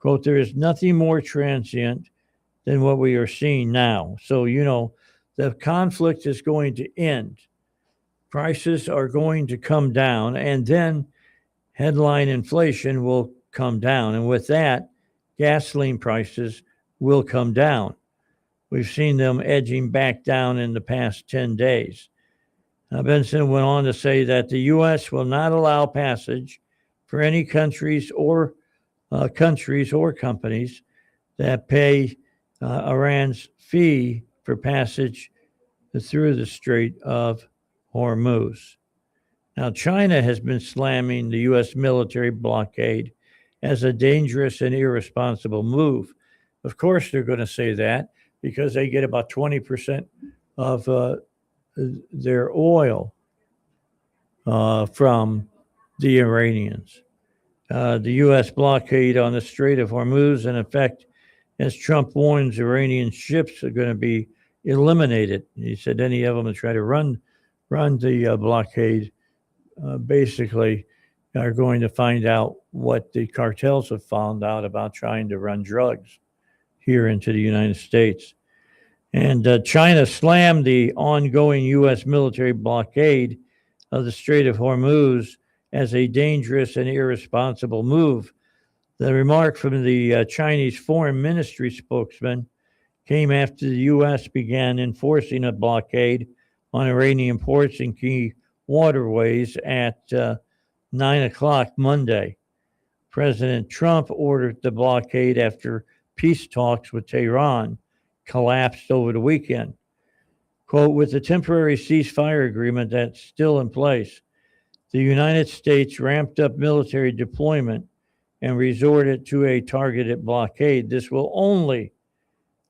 Quote, there is nothing more transient than what we are seeing now. So, the conflict is going to end. Prices are going to come down, and then headline inflation will come down. And with that, gasoline prices will come down. We've seen them edging back down in the past 10 days. Benson went on to say that the U.S. will not allow passage for any countries or companies that pay Iran's fee for passage through the Strait of Hormuz. Now, China has been slamming the U.S. military blockade as a dangerous and irresponsible move. Of course, they're going to say that because they get about 20% of their oil from the Iranians. The U.S. blockade on the Strait of Hormuz, in effect, as Trump warns Iranian ships are going to be eliminated. He said any of them that try to run the blockade basically are going to find out what the cartels have found out about trying to run drugs here into the United States. And China slammed the ongoing U.S. military blockade of the Strait of Hormuz as a dangerous and irresponsible move. The remark from the Chinese Foreign Ministry spokesman came after the U.S. began enforcing a blockade on Iranian ports and key waterways at 9 o'clock Monday. President Trump ordered the blockade after peace talks with Tehran collapsed over the weekend. Quote, with the temporary ceasefire agreement that's still in place, the United States ramped up military deployment and resorted to a targeted blockade. This will only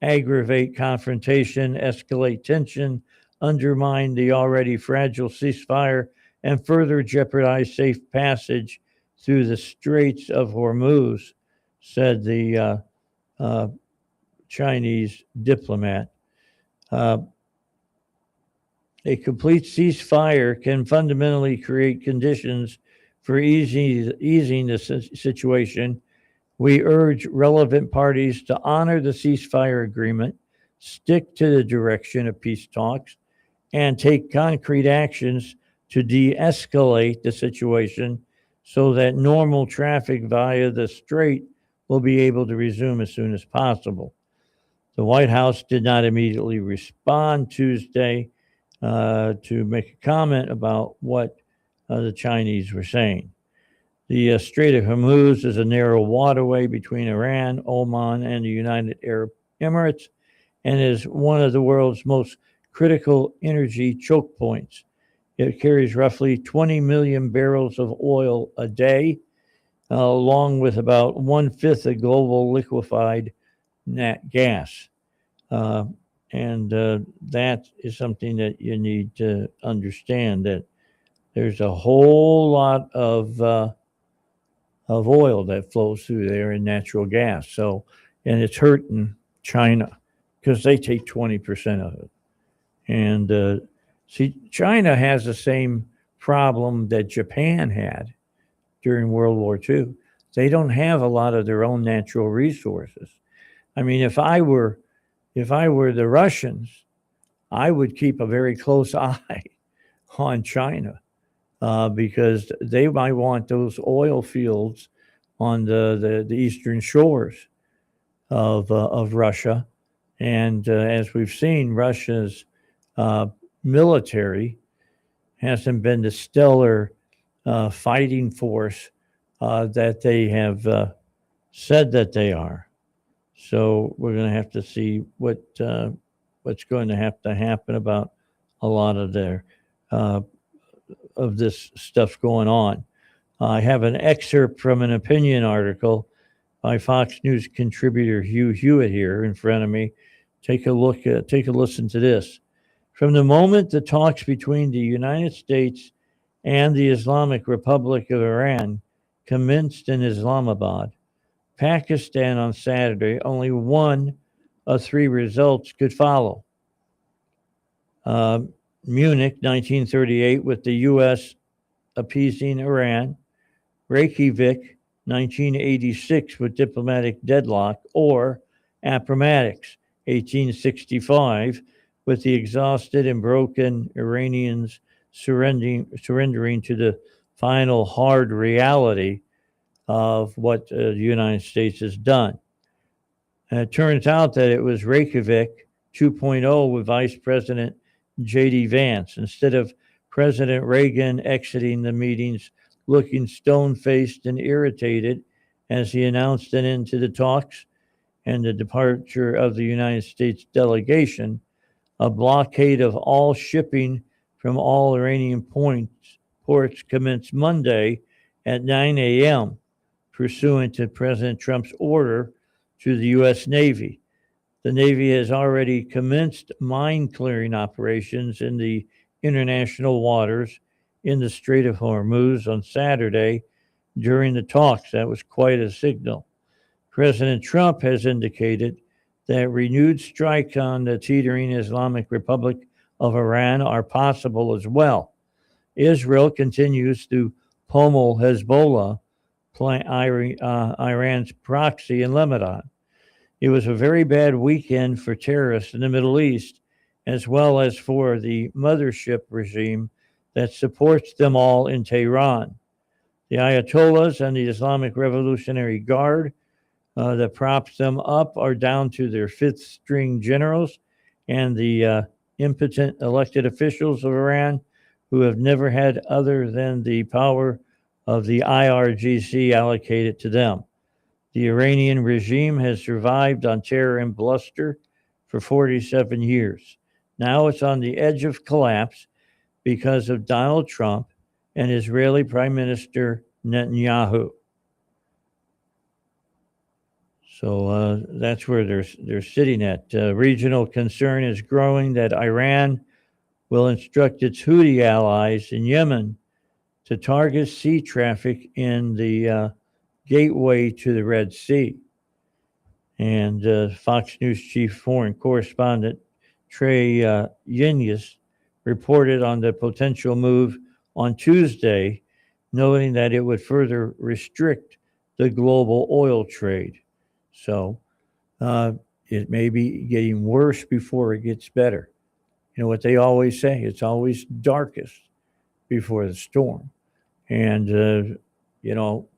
aggravate confrontation, escalate tension, undermine the already fragile ceasefire, and further jeopardize safe passage through the Straits of Hormuz, said the Chinese diplomat. A complete ceasefire can fundamentally create conditions for easing the situation. We urge relevant parties to honor the ceasefire agreement, stick to the direction of peace talks, and take concrete actions to de-escalate the situation so that normal traffic via the strait will be able to resume as soon as possible. The White House did not immediately respond Tuesday to make a comment about what the Chinese were saying. The Strait of Hormuz is a narrow waterway between Iran, Oman, and the United Arab Emirates, and is one of the world's most critical energy choke points. It carries roughly 20 million barrels of oil a day, along with about 1/5 of global liquefied nat gas. And that is something that you need to understand, that there's a whole lot of oil that flows through there and natural gas. So, and it's hurting China because they take 20% of it. And see, China has the same problem that Japan had during World War II. They don't have a lot of their own natural resources. I mean, if I were the Russians, I would keep a very close eye on China because they might want those oil fields on the eastern shores of Russia. And as we've seen, Russia's military hasn't been the stellar fighting force that they have said that they are. So we're going to have to see what's going to have to happen about a lot of their of this stuff going on. I have an excerpt from an opinion article by Fox News contributor Hugh Hewitt here in front of me. Take a listen to this. From the moment the talks between the United States and the Islamic Republic of Iran commenced in Islamabad, Pakistan on Saturday, only one of three results could follow. Munich, 1938, with the U.S. appeasing Iran. Reykjavik, 1986, with diplomatic deadlock. Or Appomattox, 1865, with the exhausted and broken Iranians surrendering to the final hard reality of what the United States has done. And it turns out that it was Reykjavik 2.0 with Vice President J.D. Vance. Instead of President Reagan exiting the meetings looking stone-faced and irritated as he announced an end to the talks and the departure of the United States delegation, a blockade of all shipping from all Iranian ports commenced Monday at 9 a.m., pursuant to President Trump's order to the U.S. Navy. The Navy has already commenced mine clearing operations in the international waters in the Strait of Hormuz on Saturday during the talks. That was quite a signal. President Trump has indicated that renewed strikes on the teetering Islamic Republic of Iran are possible as well. Israel continues to pummel Hezbollah, Iran's proxy in Lebanon. It was a very bad weekend for terrorists in the Middle East, as well as for the mothership regime that supports them all in Tehran. The Ayatollahs and the Islamic Revolutionary Guard that props them up are down to their fifth string generals and the impotent elected officials of Iran who have never had other than the power of the IRGC allocated to them. The Iranian regime has survived on terror and bluster for 47 years. Now it's on the edge of collapse because of Donald Trump and Israeli Prime Minister Netanyahu. So that's where they're sitting at. Regional concern is growing that Iran will instruct its Houthi allies in Yemen to target sea traffic in the gateway to the Red Sea. And Fox News chief foreign correspondent Trey Yinyas reported on the potential move on Tuesday, noting that it would further restrict the global oil trade. So it may be getting worse before it gets better. You know what they always say, it's always darkest before the storm. And, you know,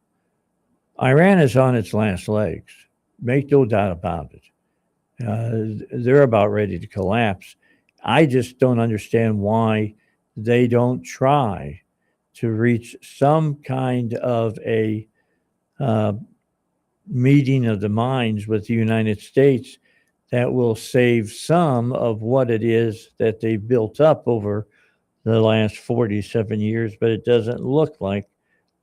Iran is on its last legs. Make no doubt about it. They're about ready to collapse. I just don't understand why they don't try to reach some kind of a meeting of the minds with the United States that will save some of what it is that they built up over the last 47 years, but it doesn't look like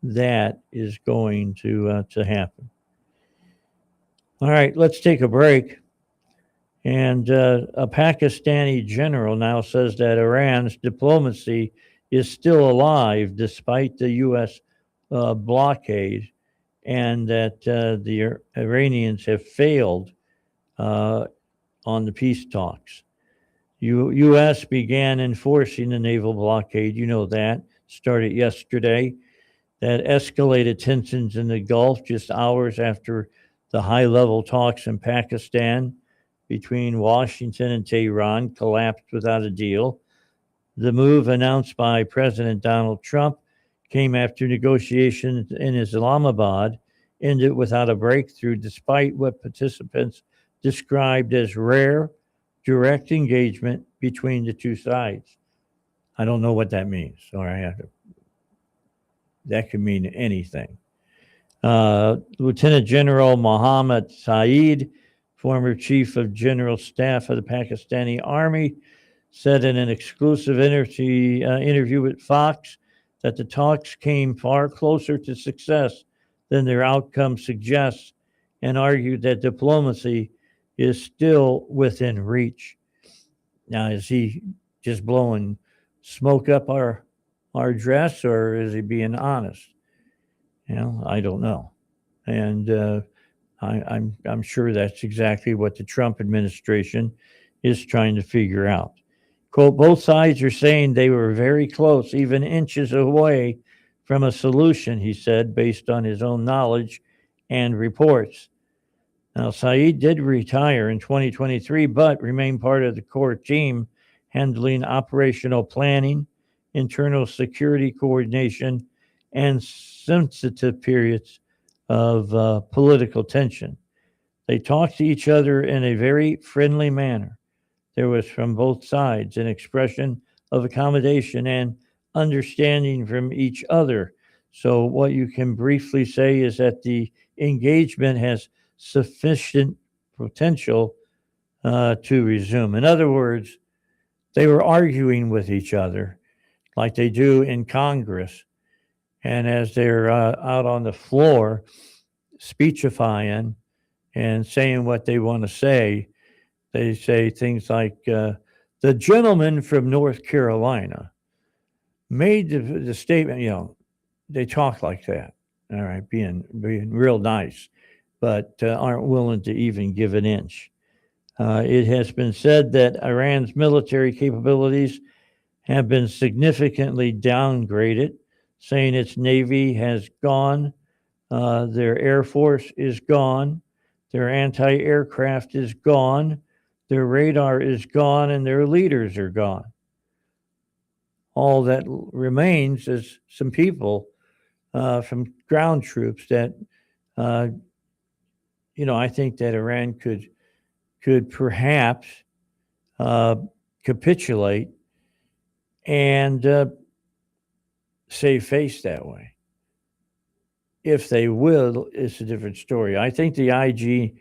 that is going to happen. All right, let's take a break. And a Pakistani general now says that Iran's diplomacy is still alive despite the U.S. Blockade, and that the Iranians have failed on the peace talks. U.S. began enforcing the naval blockade, you know that, started yesterday. That escalated tensions in the Gulf just hours after the high-level talks in Pakistan between Washington and Tehran collapsed without a deal. The move announced by President Donald Trump came after negotiations in Islamabad ended without a breakthrough, despite what participants described as rare, direct engagement between the two sides. I don't know what that means. Sorry, that could mean anything. Lieutenant General Mohammad Saeed, former chief of general staff of the Pakistani army, said in an exclusive interview with Fox that the talks came far closer to success than their outcome suggests, and argued that diplomacy is still within reach. Now, is he just blowing smoke up our dress, or is he being honest? You know, I don't know. And I'm sure that's exactly what the Trump administration is trying to figure out. Quote, both sides are saying they were very close, even inches away from a solution, he said, based on his own knowledge and reports. Now, Saeed did retire in 2023, but remained part of the core team handling operational planning, internal security coordination, and sensitive periods of political tension. They talked to each other in a very friendly manner. There was from both sides an expression of accommodation and understanding from each other. So what you can briefly say is that the engagement has sufficient potential to resume. In other words, they were arguing with each other like they do in Congress. And as they're out on the floor speechifying and saying what they want to say, they say things like, the gentleman from North Carolina made the statement, you know, they talk like that, all right, being real nice, but aren't willing to even give an inch. It has been said that Iran's military capabilities have been significantly downgraded, saying its Navy has gone, their Air Force is gone, Their anti-aircraft is gone. Their radar is gone, and their leaders are gone. All that remains is some people from ground troops that, I think that Iran could perhaps capitulate and save face that way. If they will, it's a different story. I think the IG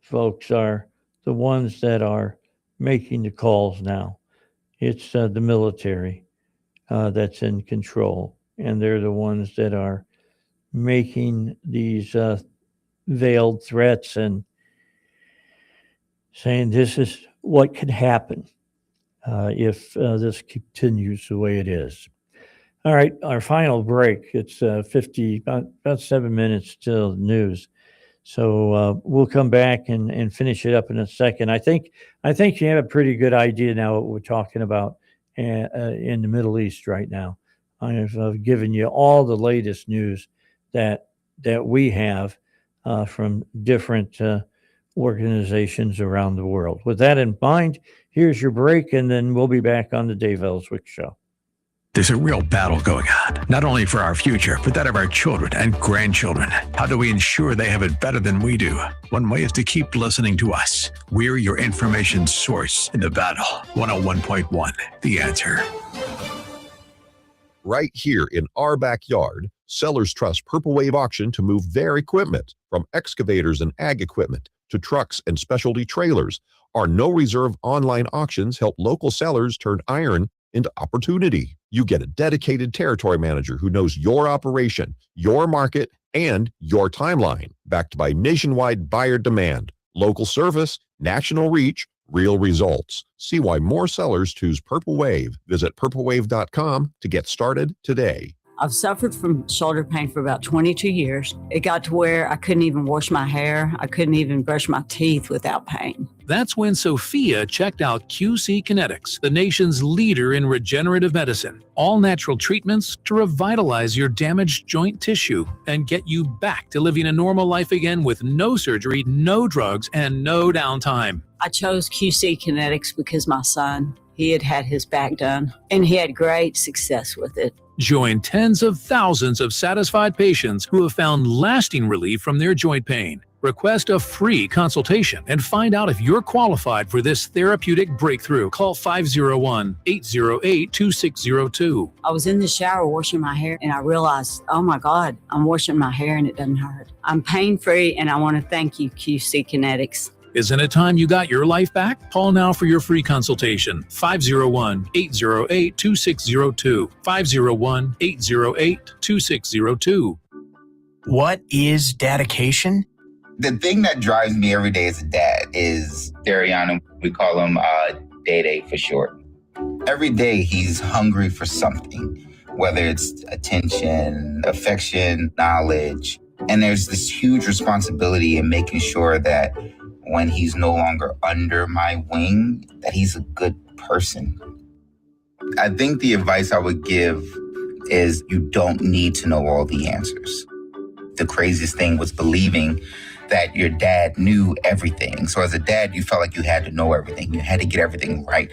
folks are the ones that are making the calls now. It's the military that's in control, and they're the ones that are making these veiled threats and saying this is what could happen if this continues the way it is. All right, our final break. It's about 7 minutes till news. So we'll come back and finish it up in a second. I think you have a pretty good idea now what we're talking about in the Middle East right now. I've given you all the latest news that we have from different organizations around the world. With that in mind, here's your break, and then we'll be back on the Dave Elswick Show. There's a real battle going on, not only for our future, but that of our children and grandchildren. How do we ensure they have it better than we do? One way is to keep listening to us. We're your information source in the battle. 101.1, The Answer. Right here in our backyard, sellers trust Purple Wave Auction to move their equipment, from excavators and ag equipment to trucks and specialty trailers. Our no-reserve online auctions help local sellers turn iron into opportunity. You get a dedicated territory manager who knows your operation, your market, and your timeline, backed by nationwide buyer demand, local service, national reach, real results. See why more sellers choose Purple Wave. Visit purplewave.com to get started today. I've suffered from shoulder pain for about 22 years. It got to where I couldn't even wash my hair. I couldn't even brush my teeth without pain. That's when Sophia checked out QC Kinetics, the nation's leader in regenerative medicine. All natural treatments to revitalize your damaged joint tissue and get you back to living a normal life again with no surgery, no drugs, and no downtime. I chose QC Kinetics because my son, he had had his back done, and he had great success with it. Join tens of thousands of satisfied patients who have found lasting relief from their joint pain. Request a free consultation and find out if you're qualified for this therapeutic breakthrough. Call 501-808-2602. I was in the shower washing my hair, and I realized, oh my God, I'm washing my hair and it doesn't hurt. I'm pain-free, and I want to thank you, QC Kinetics. Isn't it time you got your life back? Call now for your free consultation. 501-808-2602. 501-808-2602. What is dedication? The thing that drives me every day as a dad is Dariana. We call him Day for short. Every day he's hungry for something, whether it's attention, affection, knowledge. And there's this huge responsibility in making sure that when he's no longer under my wing, that he's a good person. I think the advice I would give is you don't need to know all the answers. The craziest thing was believing that your dad knew everything. So as a dad, you felt like you had to know everything. You had to get everything right.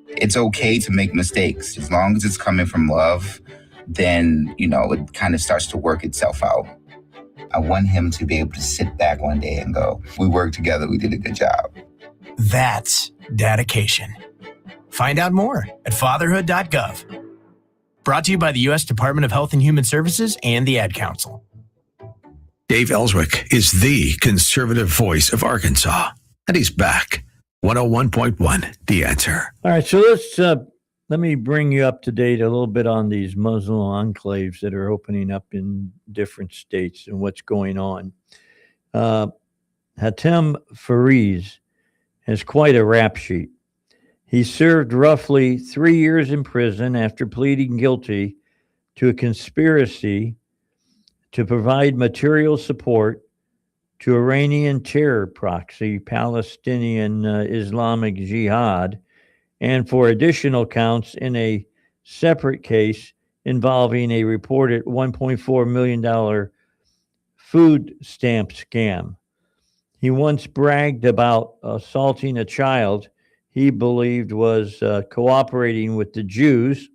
It's okay to make mistakes. As long as it's coming from love, then, it kind of starts to work itself out. I want him to be able to sit back one day and go, we worked together, we did a good job. That's dedication. Find out more at fatherhood.gov. Brought to you by the U.S. Department of Health and Human Services and the Ad Council. Dave Elswick is the conservative voice of Arkansas, and he's back. 101.1, The Answer. All right, so let me bring you up to date a little bit on these Muslim enclaves that are opening up in different states and what's going on. Hatem Fariz has quite a rap sheet. He served roughly 3 years in prison after pleading guilty to a conspiracy to provide material support to Iranian terror proxy, Palestinian Islamic Jihad, and for additional counts in a separate case involving a reported $1.4 million food stamp scam. He once bragged about assaulting a child he believed was cooperating with the Jews,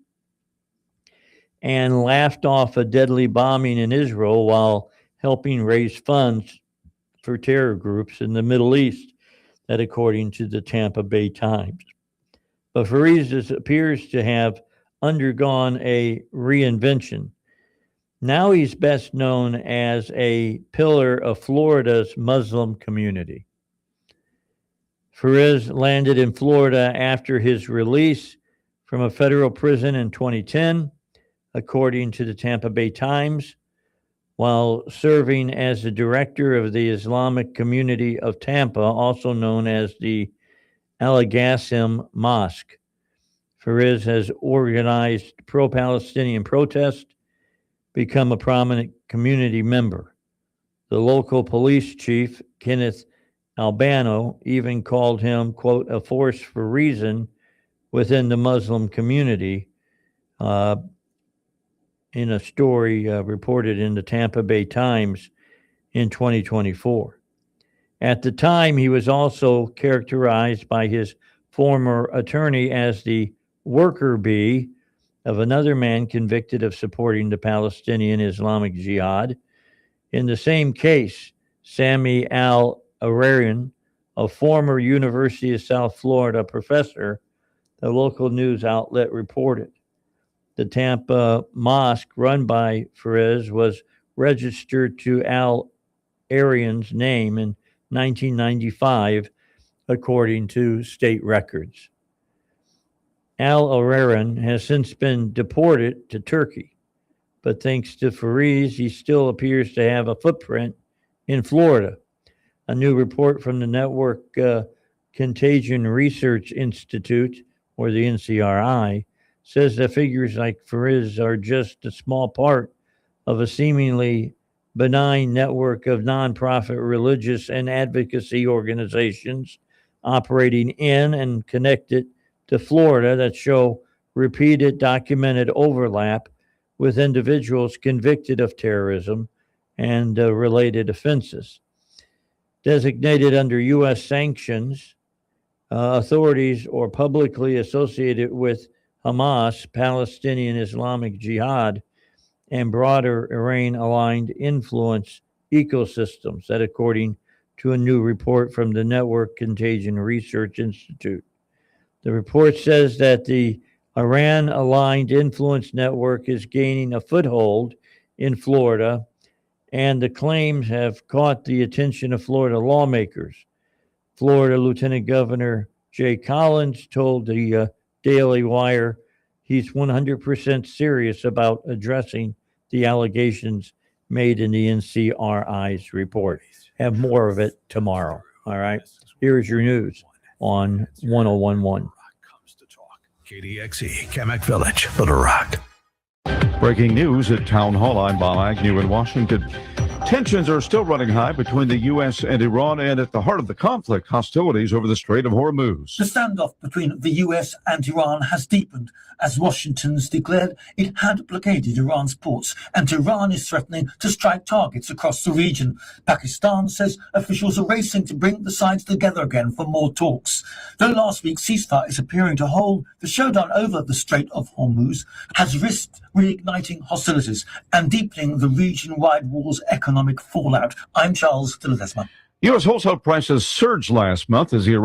and laughed off a deadly bombing in Israel while helping raise funds for terror groups in the Middle East, that according to the Tampa Bay Times. But Fareed appears to have undergone a reinvention. Now he's best known as a pillar of Florida's Muslim community. Fareed landed in Florida after his release from a federal prison in 2010, according to the Tampa Bay Times, while serving as the director of the Islamic community of Tampa, also known as the Al-Aqassim Mosque. Fareed has organized pro-Palestinian protests, become a prominent community member. The local police chief, Kenneth Albano, even called him, quote, a force for reason within the Muslim community, in a story reported in the Tampa Bay Times in 2024. At the time, he was also characterized by his former attorney as the worker bee of another man convicted of supporting the Palestinian Islamic Jihad. In the same case, Sami al-Ararian, a former University of South Florida professor, the local news outlet reported. The Tampa mosque run by Fareed was registered to al-Ararian's name in 1995, according to state records. Al-Ararian has since been deported to Turkey, but thanks to Fareed, he still appears to have a footprint in Florida. A new report from the Network Contagion Research Institute, or the NCRI, says that figures like Fareed are just a small part of a seemingly benign network of nonprofit religious and advocacy organizations operating in and connected to Florida that show repeated documented overlap with individuals convicted of terrorism and related offenses. Designated under U.S. sanctions, authorities or publicly associated with Hamas, Palestinian Islamic Jihad, and broader Iran-aligned influence ecosystems, that according to a new report from the Network Contagion Research Institute. The report says that the Iran-aligned influence network is gaining a foothold in Florida, and the claims have caught the attention of Florida lawmakers. Florida Lieutenant Governor Jay Collins told the Daily Wire he's 100% serious about addressing the allegations made in the NCRI's report. Have more of it tomorrow. All right. Here's your news on 1011. KDXE, Kamak Village, Little Rock. Breaking news at Town Hall. I'm Bob Agnew in Washington. Tensions are still running high between the U.S. and Iran, and at the heart of the conflict, hostilities over the Strait of Hormuz. The standoff between the U.S. and Iran has deepened as Washington's declared it had blockaded Iran's ports, and Iran is threatening to strike targets across the region. Pakistan says officials are racing to bring the sides together again for more talks. Though last week's ceasefire is appearing to hold, the showdown over the Strait of Hormuz has risked reigniting hostilities and deepening the region-wide war's economic fallout. I'm Charles de Ledesma. U.S. wholesale prices surged last month as the Iran